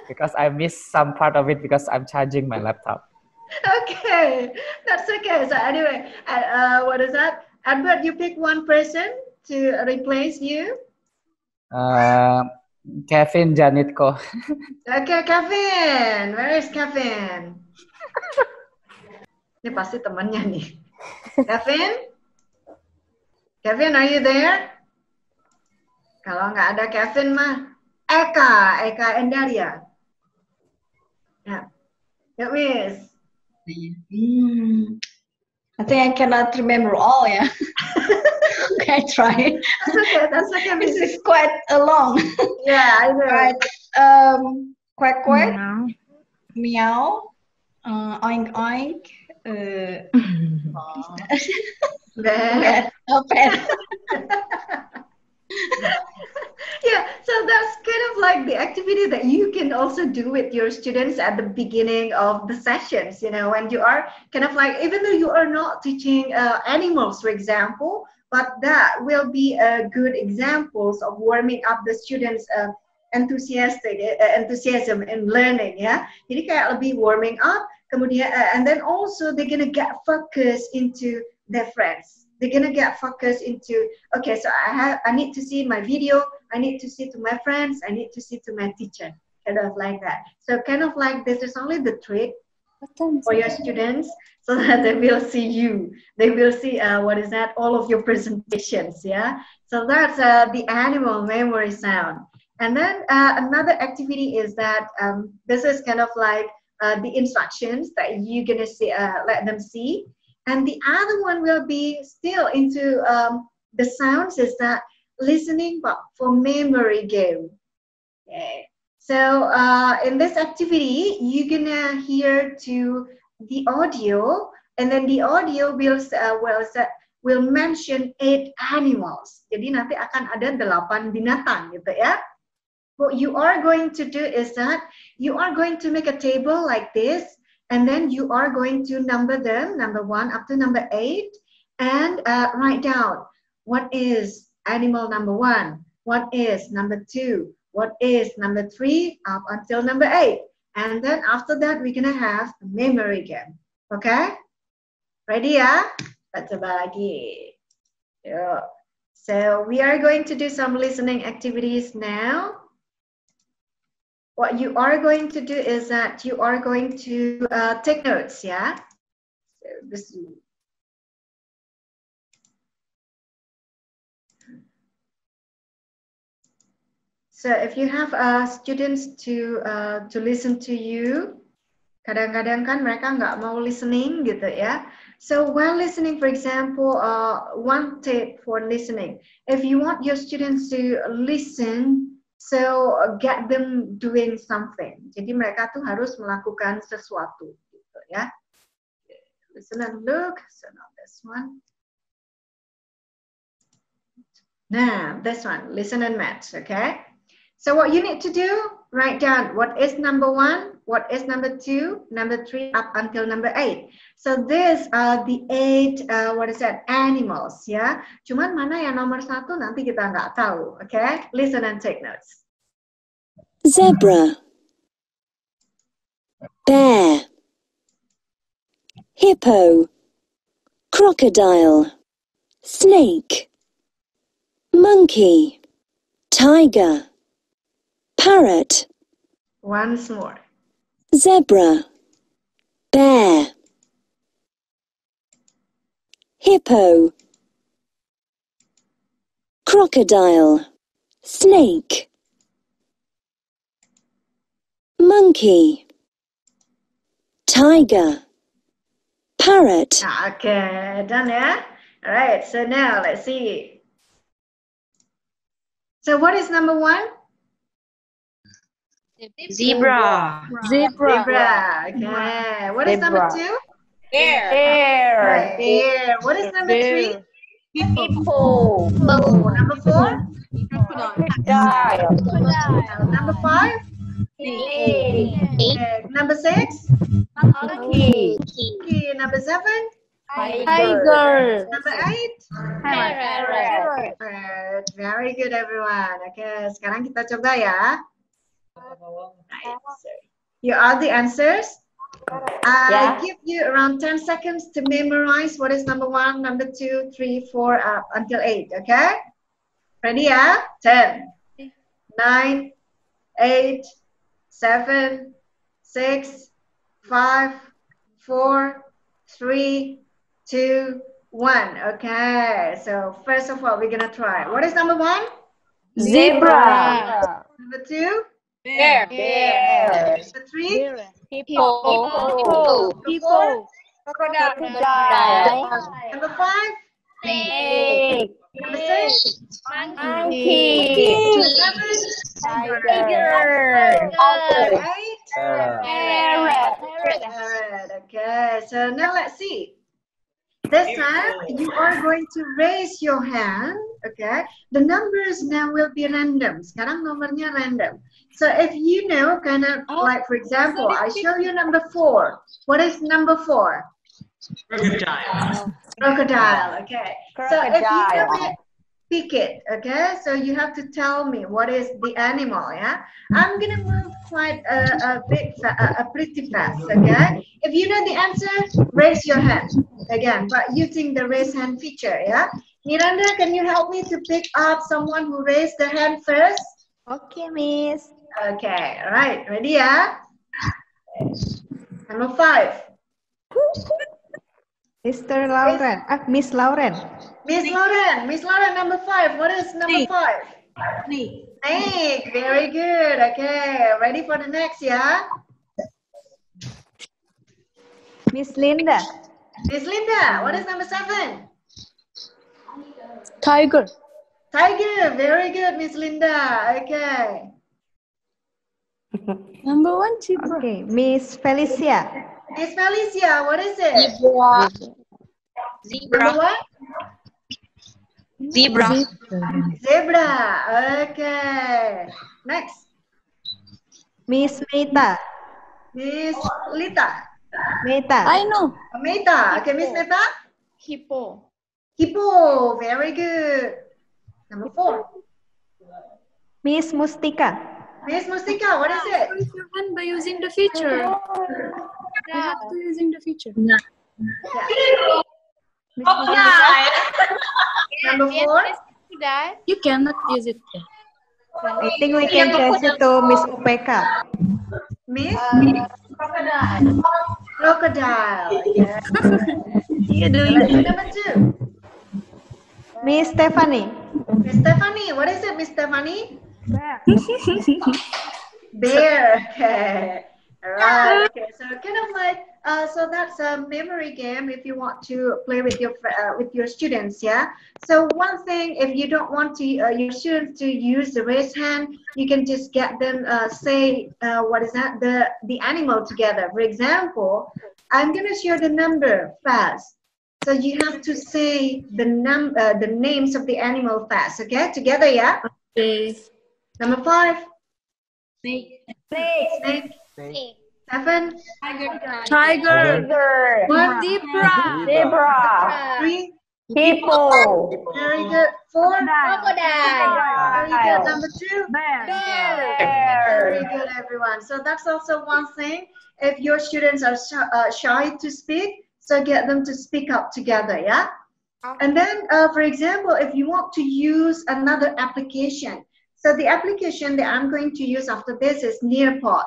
Because I missed some part of it because I'm charging my laptop. Okay, that's okay. So anyway, what is that? Edward, you pick one person to replace you. Kevin Janitko. Okay, Kevin. Where is Kevin? Ini pasti temannya nih. Kevin? Kevin, are you there? Kalau nggak ada Kevin mah, Eka Endaria. Yeah. Yeah, Miss. I think I cannot remember all, yeah. Okay, I try. That's okay. This is quite long. Yeah, I know. Right. Quack, quack. Meow. Oink, oink. Yeah, so that's kind of like the activity that you can also do with your students at the beginning of the sessions, you know, when you are kind of like, even though you are not teaching animals, for example, but that will be good examples of warming up the students' enthusiasm in learning, ya. Jadi kayak lebih warming up, kemudian, and then also they're gonna get focused into their friends. They're gonna get focused into, okay, so I need to see my video, I need to see to my friends, I need to see to my teacher, kind of like that. So kind of like this is only the trick for your students, so that they will see you. They will see all of your presentations, yeah. So that's the animal memory sound. And then another activity is that this is kind of like the instructions that you're gonna see, let them see. And the other one will be still into the sounds, is that listening but for memory game. Okay. So in this activity, you're gonna hear to the audio, and then the audio will mention 8 animals. Jadi nanti akan ada 8 binatang gitu ya. What you are going to do is that you are going to make a table like this, and then you are going to number them, number 1 up to number 8, and write down what is animal number 1, what is number 2, what is number 3 up until number 8. And then after that, we're gonna have a memory game. Okay? Ready ya? Let's coba lagi. Yeah. So we are going to do some listening activities now. What you are going to do is that you are going to take notes, yeah? So this. So if you have students to listen to you, kadang-kadang kan mereka nggak mau listening gitu ya. So while listening, for example, one tip for listening, if you want your students to listen, so get them doing something. Jadi mereka tuh harus melakukan sesuatu gitu ya. Listen and look. So now this one. Nah, this one. Listen and match. Okay. So what you need to do, write down what is number 1, what is number 2, number 3, up until number 8. So these are the 8, animals, ya. Cuman mana yang nomor 1 nanti kita nggak tahu, okay? Listen and take notes. Zebra, bear, hippo, crocodile, snake, monkey, tiger, parrot. Once more. Zebra, bear, hippo, crocodile, snake, monkey, tiger, parrot. Okay, done, yeah? All right, so now let's see. So what is number 1? Zebra. Zebra. Okay. What is number 2? Bear. Right, bear. What is number 3? Hippo. Number 4? Crocodile. Number 5? Snake. Okay. Number 6? Monkey. Okay. Number 7? Tiger. Number 8? Parrot. Parrot. Very good, everyone. Okay, sekarang kita coba ya. Right. You are the answers. I give you around 10 seconds to memorize what is number 1, number 2, 3, 4, up until 8. Okay? Ready? Yeah? 10, 9, 8, 7, 6, 5, 4, 3, 2, 1. Okay. So first of all, we're gonna try. What is number 1? Zebra. Number 2? Bear. Number 3? Hippo. Crocodile. Number 5? Snake. Number 6? Monkey. Number 7? Tiger. Number 8? Parrot. Parrot. Okay, so now let's see. This time you are going to raise your hand. Okay, the numbers now will be random. Sekarang nomornya random. So if you know, kind of like for example, I show you number 4. What is number 4? Crocodile. Crocodile. Okay. So if you know Crocodile. it, pick it. Okay. So you have to tell me what is the animal. Yeah. I'm gonna move quite pretty fast. Okay. If you know the answer, raise your hand again, but using the raise hand feature. Yeah. Miranda, can you help me to pick up someone who raised their hand first? Okay, Miss. Okay. All right. Ready? Yeah. Number 5. Mr. Lauren. Miss Lauren. Miss Lauren, number 5. What is number 5? Snake. Very good. Okay. Ready for the next, yeah? Miss Linda. Miss Linda, what is number 7? Tiger. Tiger. Very good, Miss Linda. Okay. Number 1, zebra. Okay, Miss Felicia. Miss Felicia, what is it? Zebra. Number what? Zebra. Zebra. Okay. Next. Miss Meta. Miss Lita. Meta. I know. Meta. Okay, Miss Meta. Hippo. Hippo. Very good. Number 4. Miss Mustika. Miss Mustika, what is it? Raise your hand by using the feature. You have to using the feature. Number 4. You cannot use it. I think we can change it to Miss UPK. Miss? Crocodile. Yeah. Number 2. Miss Stephanie. Miss Stephanie, what is it, Miss Stephanie? Bear. Okay. All right. Okay. So kind of like so that's a memory game if you want to play with your students. Yeah. So one thing, if you don't want to your students to use the raise hand, you can just get them say what is that the animal together. For example, I'm gonna share the number fast. So you have to say the names of the animal fast. Okay. Together. Yeah. Okay. Number 5. Snake. Snake. 7. Tiger. 1. Zebra. 3. Hippo. Very good. 4. Crocodile. Very good. Number 2. Bear. Very good, everyone. So that's also one thing. If your students are shy to speak, so get them to speak up together, yeah? And then, for example, if you want to use another application, so the application that I'm going to use after this is Nearpod.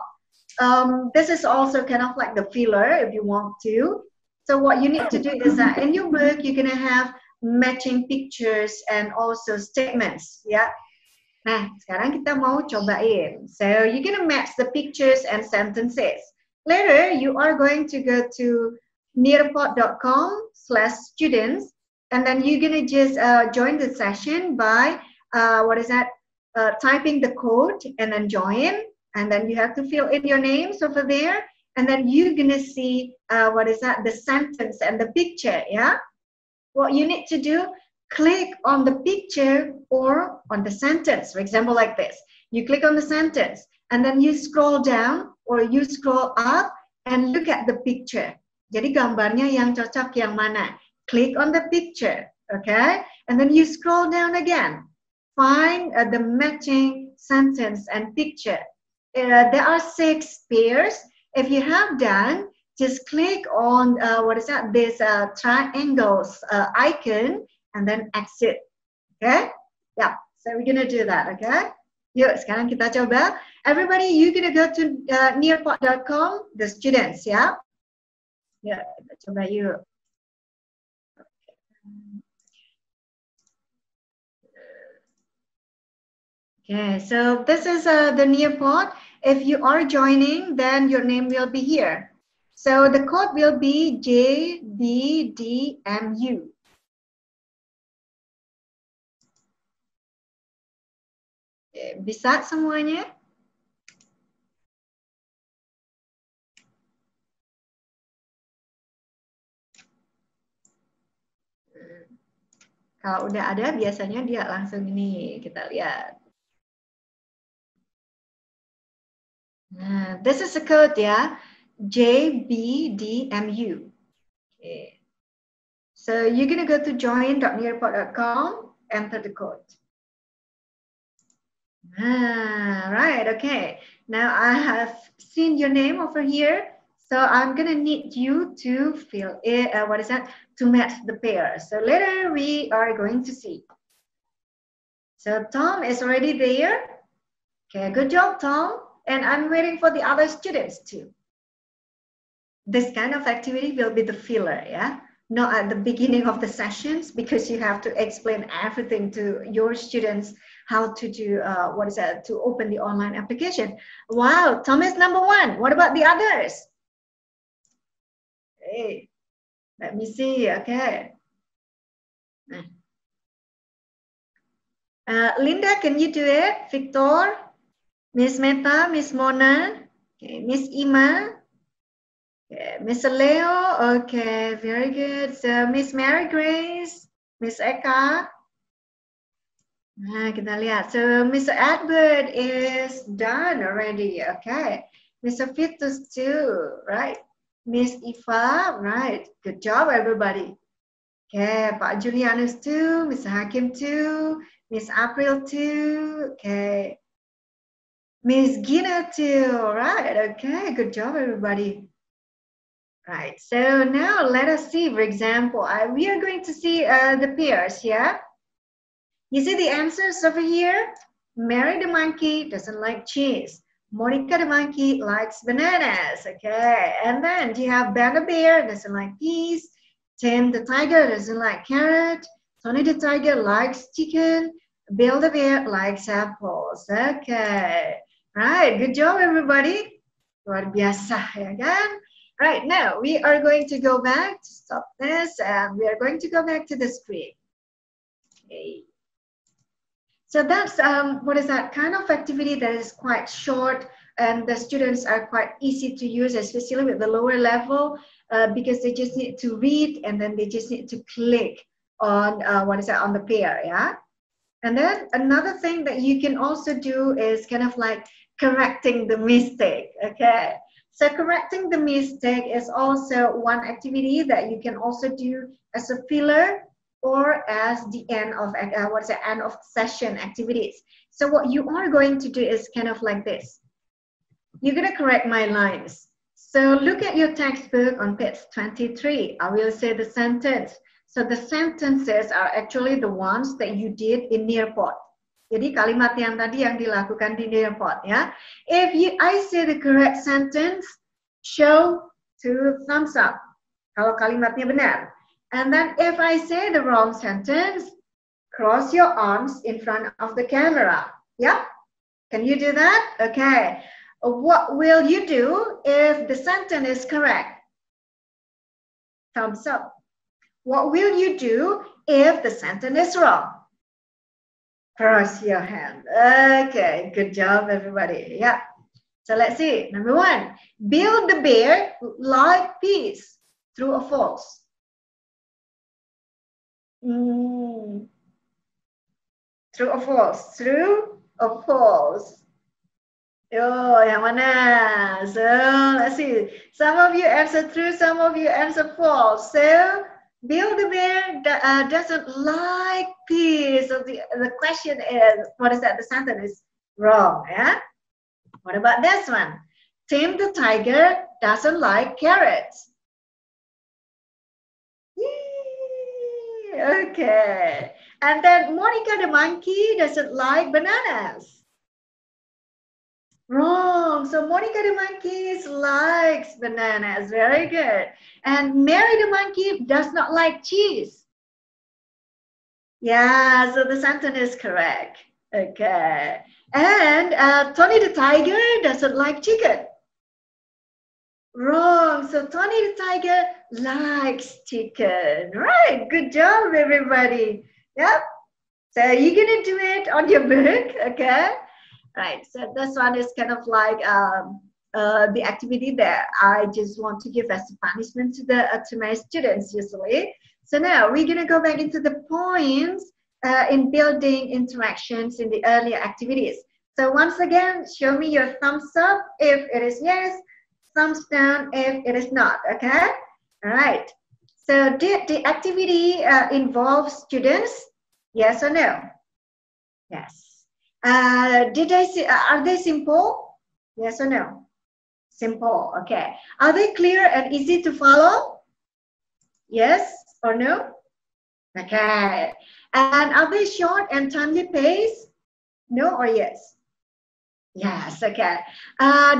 This is also kind of like the filler if you want to. So what you need to do is that in your book, you're going to have matching pictures and also statements, yeah? Nah, sekarang kita mau cobain. So you're going to match the pictures and sentences. Later, you are going to go to nearpod.com/students, and then you're going to just join the session by, typing the code and then join, and then you have to fill in your names over there, and then you're going to see, the sentence and the picture, yeah? What you need to do, click on the picture or on the sentence. For example, like this. You click on the sentence, and then you scroll down or you scroll up and look at the picture. Jadi gambarnya yang cocok yang mana? Click on the picture, okay? And then you scroll down again. Find the matching sentence and picture. There are 6 pairs. If you have done, just click on this triangles icon and then exit. Okay? Yeah. So we're gonna do that. Okay? Yuk, sekarang kita coba. Everybody, you're gonna go to nearpod.com, the students, yeah? Ya, kita coba yuk. Okay, so this is the Nearpod. If you are joining, then your name will be here. So the code will be JBDMU. Okay, bisa semuanya? Kalau udah ada, biasanya dia langsung ini, kita lihat. Nah, this is the code ya, JBDMU. Okay. So you're gonna go to join.nearpod.com, enter the code. Right, okay. Now I have seen your name over here. So I'm gonna need you to fill it, to match the pair. So later we are going to see. So Tom is already there. Okay, good job, Tom. And I'm waiting for the other students too. This kind of activity will be the filler, yeah? Not at the beginning of the sessions, because you have to explain everything to your students how to do, to open the online application. Wow, Tom is number 1. What about the others? Hey, let me see, okay. Linda, can you do it? Victor, Miss Meta, Miss Mona, okay, Miss Ima, okay, Mr. Leo, okay, very good. So Miss Mary Grace, Miss Eka. Nah, kita lihat. So Mr. Edward is done already, okay. Mr. Vitus too, right? Miss Eva, right? Good job, everybody. Okay, Pak Julianus too, Mr. Hakim too, Miss April too, okay. Miss Gina too, right? Okay, good job, everybody. Right, so now let us see, for example, we are going to see the pairs, yeah? You see the answers over here? Mary the monkey doesn't like cheese. Monica the monkey likes bananas, okay? And then you have Ben the bear doesn't like peas. Tim the tiger doesn't like carrot. Tony the tiger likes chicken. Bill the bear likes apples, okay? Right, good job, everybody. Luar biasa, ya kan? Right, now we are going to go back to stop this, and we are going to go back to the screen. Okay. So that's kind of activity that is quite short, and the students are quite easy to use, especially with the lower level, because they just need to read and then they just need to click on on the pair, yeah. And then another thing that you can also do is kind of like correcting the mistake, okay? So correcting the mistake is also one activity that you can also do as a filler or as the end of end of session activities. So what you are going to do is kind of like this. You're going to correct my lines. So look at your textbook on page 23. I will say the sentence. So the sentences are actually the ones that you did in nearpod. Jadi kalimat yang tadi yang dilakukan di nearpod ya. If I say the correct sentence, show 2 thumbs up. Kalau kalimatnya benar. And then if I say the wrong sentence, cross your arms in front of the camera. Yeah? Can you do that? Okay. What will you do if the sentence is correct? Thumbs up. What will you do if the sentence is wrong? Cross your hand. Okay, good job, everybody. Yeah. So let's see. Number 1, build the bear like peas. True or false? True or false? True or false? Oh, yang mana? So let's see. Some of you answer true, some of you answer false. So build the bear doesn't like peas. So the question is, what is that? The sentence is wrong. Yeah. What about this one? Tim the tiger doesn't like carrots. Yay! Okay. And then Monica the monkey doesn't like bananas. Wrong. So Monica the monkey likes bananas. Very good. And Mary the monkey does not like cheese. Yeah, so the sentence is correct. Okay. And Tony the tiger doesn't like chicken. Wrong. So Tony the tiger likes chicken. Right. Good job, everybody. Yep. So you're going to do it on your book. Okay. Right, so this one is kind of like the activity that I just want to give as a punishment to my students usually. So now we're gonna go back into the points in building interactions in the earlier activities. So once again, show me your thumbs up if it is yes, thumbs down if it is not, okay? All right, so did the activity involve students? Yes or no? Yes. Did I see, are they simple? Yes or no? Simple, okay. Are they clear and easy to follow? Yes or no? Okay. And are they short and timely paced? No or yes? Yes, okay.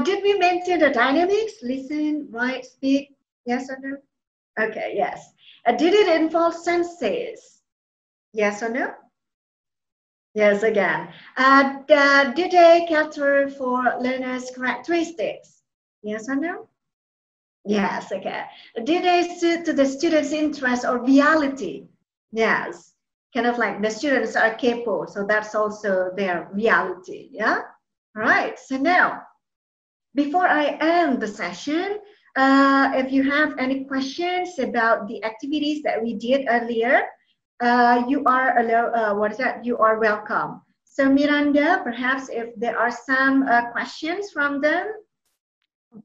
Did we maintain the dynamics? Listen, write, speak? Yes or no? Okay, yes. Did it involve senses? Yes or no? Yes, again. Did they cater for learners' characteristics? Yes or no? Yes, okay. Did they suit to the students' interest or reality? Yes. Kind of like the students are capable, so that's also their reality, yeah? All right, so now, before I end the session, if you have any questions about the activities that we did earlier, you are welcome. So Miranda, perhaps if there are some questions from them.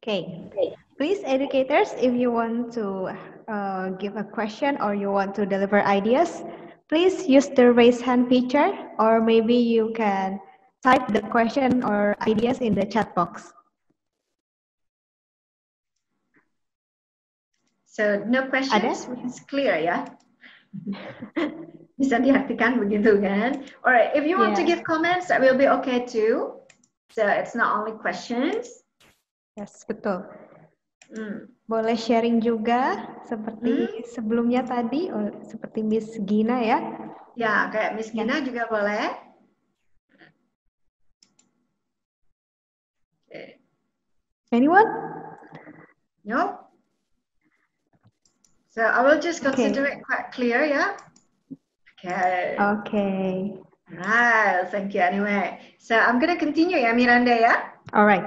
Okay. Please, educators, if you want to give a question or you want to deliver ideas, please use the raise hand feature, or maybe you can type the question or ideas in the chat box. So no questions means clear, ya? Bisa diartikan begitu kan? Alright, if you want to give comments, that will be okay too. So it's not only questions. Yes, betul. Boleh sharing juga seperti sebelumnya tadi, seperti Miss Gina ya? Ya, kayak Miss Gina juga boleh. Okay. Anyone? No. So I will just consider it quite clear, yeah? Okay. Okay. Right, thank you anyway. So I'm going to continue, ya Miranda, ya? All right.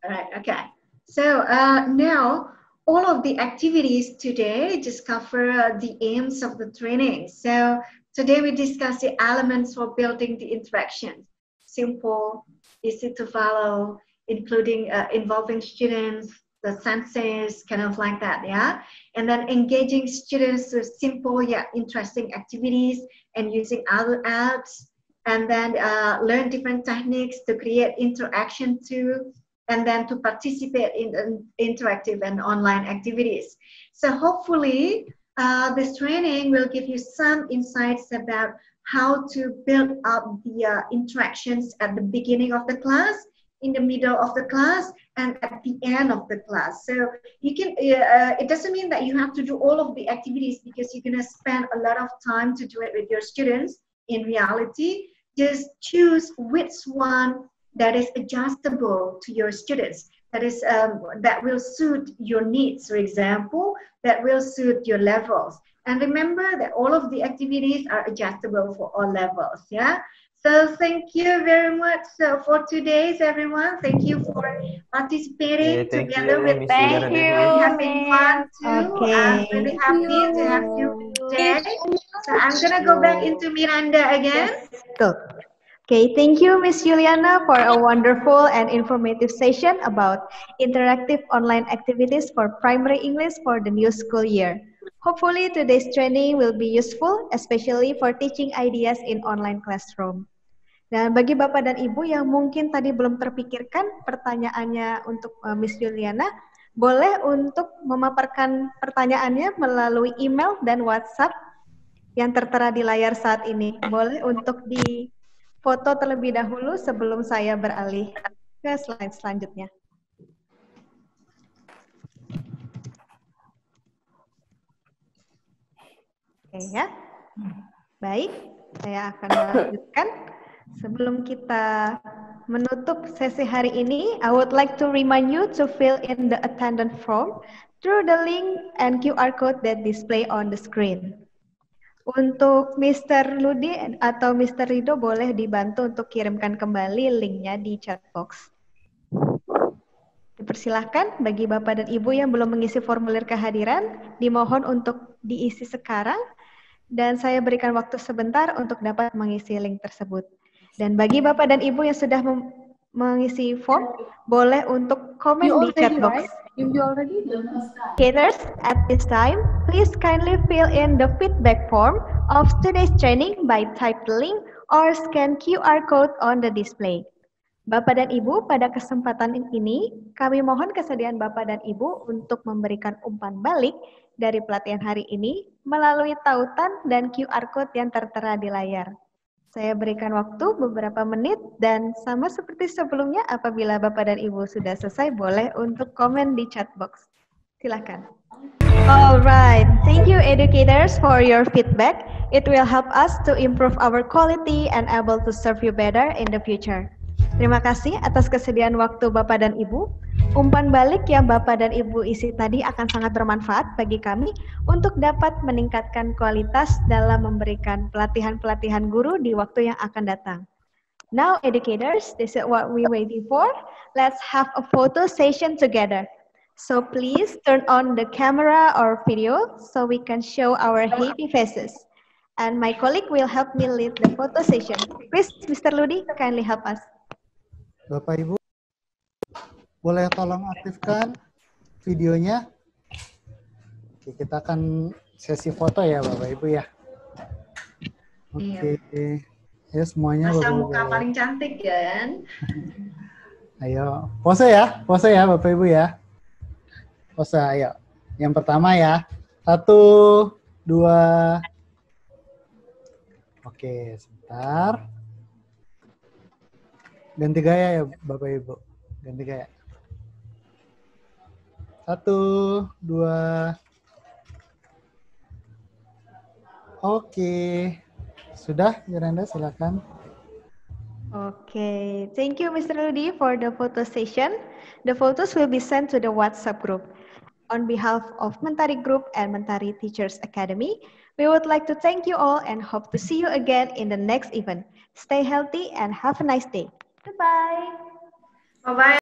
All right, okay. So now all of the activities today just cover the aims of the training. So Today we discuss the elements for building the interaction. Simple, easy to follow, including involving students, the senses, kind of like that, yeah? And then engaging students with simple yet interesting activities and using other apps, and then learn different techniques to create interaction too, and then to participate in interactive and online activities. So hopefully this training will give you some insights about how to build up the interactions at the beginning of the class, in the middle of the class, and at the end of the class. So you can, it doesn't mean that you have to do all of the activities because you're gonna spend a lot of time to do it with your students. In reality, just choose which one that is adjustable to your students, that is that will suit your needs, for example, that will suit your levels. And remember that all of the activities are adjustable for all levels, yeah? So thank you very much for today's everyone. Thank you for participating together with me. Really having fun too. I'm really happy to have you today. So I'm gonna go back into Miranda again. Good. Okay, thank you, Miss Yuliana, for a wonderful and informative session about interactive online activities for primary English for the new school year. Hopefully, today's training will be useful, especially for teaching ideas in online classroom. Dan bagi Bapak dan Ibu yang mungkin tadi belum terpikirkan pertanyaannya untuk Miss Yuliana, boleh untuk memaparkan pertanyaannya melalui email dan WhatsApp yang tertera di layar saat ini. Boleh untuk di foto terlebih dahulu sebelum saya beralih ke slide selanjutnya. Oke ya. Baik, saya akan melanjutkan. Sebelum kita menutup sesi hari ini, I would like to remind you to fill in the attendance form through the link and QR code that display on the screen. Untuk Mr. Ludi atau Mr. Rido boleh dibantu untuk kirimkan kembali linknya di chat box. Dipersilahkan bagi Bapak dan Ibu yang belum mengisi formulir kehadiran, dimohon untuk diisi sekarang dan saya berikan waktu sebentar untuk dapat mengisi link tersebut. Dan bagi Bapak dan Ibu yang sudah mengisi form, boleh untuk komen di chat box. You already done. Educators, at this time, please kindly fill in the feedback form of today's training by type the link or scan QR code on the display. Bapak dan Ibu, pada kesempatan ini, kami mohon kesediaan Bapak dan Ibu untuk memberikan umpan balik dari pelatihan hari ini melalui tautan dan QR code yang tertera di layar. Saya berikan waktu beberapa menit dan sama seperti sebelumnya apabila Bapak dan Ibu sudah selesai boleh untuk komen di chat box. Silakan. Alright, thank you educators for your feedback. It will help us to improve our quality and able to serve you better in the future. Terima kasih atas kesediaan waktu Bapak dan Ibu. Umpan balik yang Bapak dan Ibu isi tadi akan sangat bermanfaat bagi kami untuk dapat meningkatkan kualitas dalam memberikan pelatihan-pelatihan guru di waktu yang akan datang. Now, educators, this is what we're waiting for. Let's have a photo session together. So please turn on the camera or video so we can show our happy faces. And my colleague will help me lead the photo session. Please, Mr. Ludi, kindly help us. Bapak Ibu, boleh tolong aktifkan videonya? Oke, kita akan sesi foto ya Bapak Ibu ya. Oke, ya semuanya Masa Bapak Ibu. muka paling cantik ya kan? Ayo, pose ya Bapak Ibu ya. Pose, ayo. Yang pertama ya, 1, 2. Oke, sebentar. Ganti gaya ya Bapak Ibu. Ganti gaya. 1, 2. Oke. Sudah, Miranda, silakan. Okay, thank you Mr. Ludi for the photo session. The photos will be sent to the WhatsApp group. On behalf of Mentari Group and Mentari Teachers Academy, we would like to thank you all and hope to see you again in the next event. Stay healthy and have a nice day. Goodbye. Bye-bye.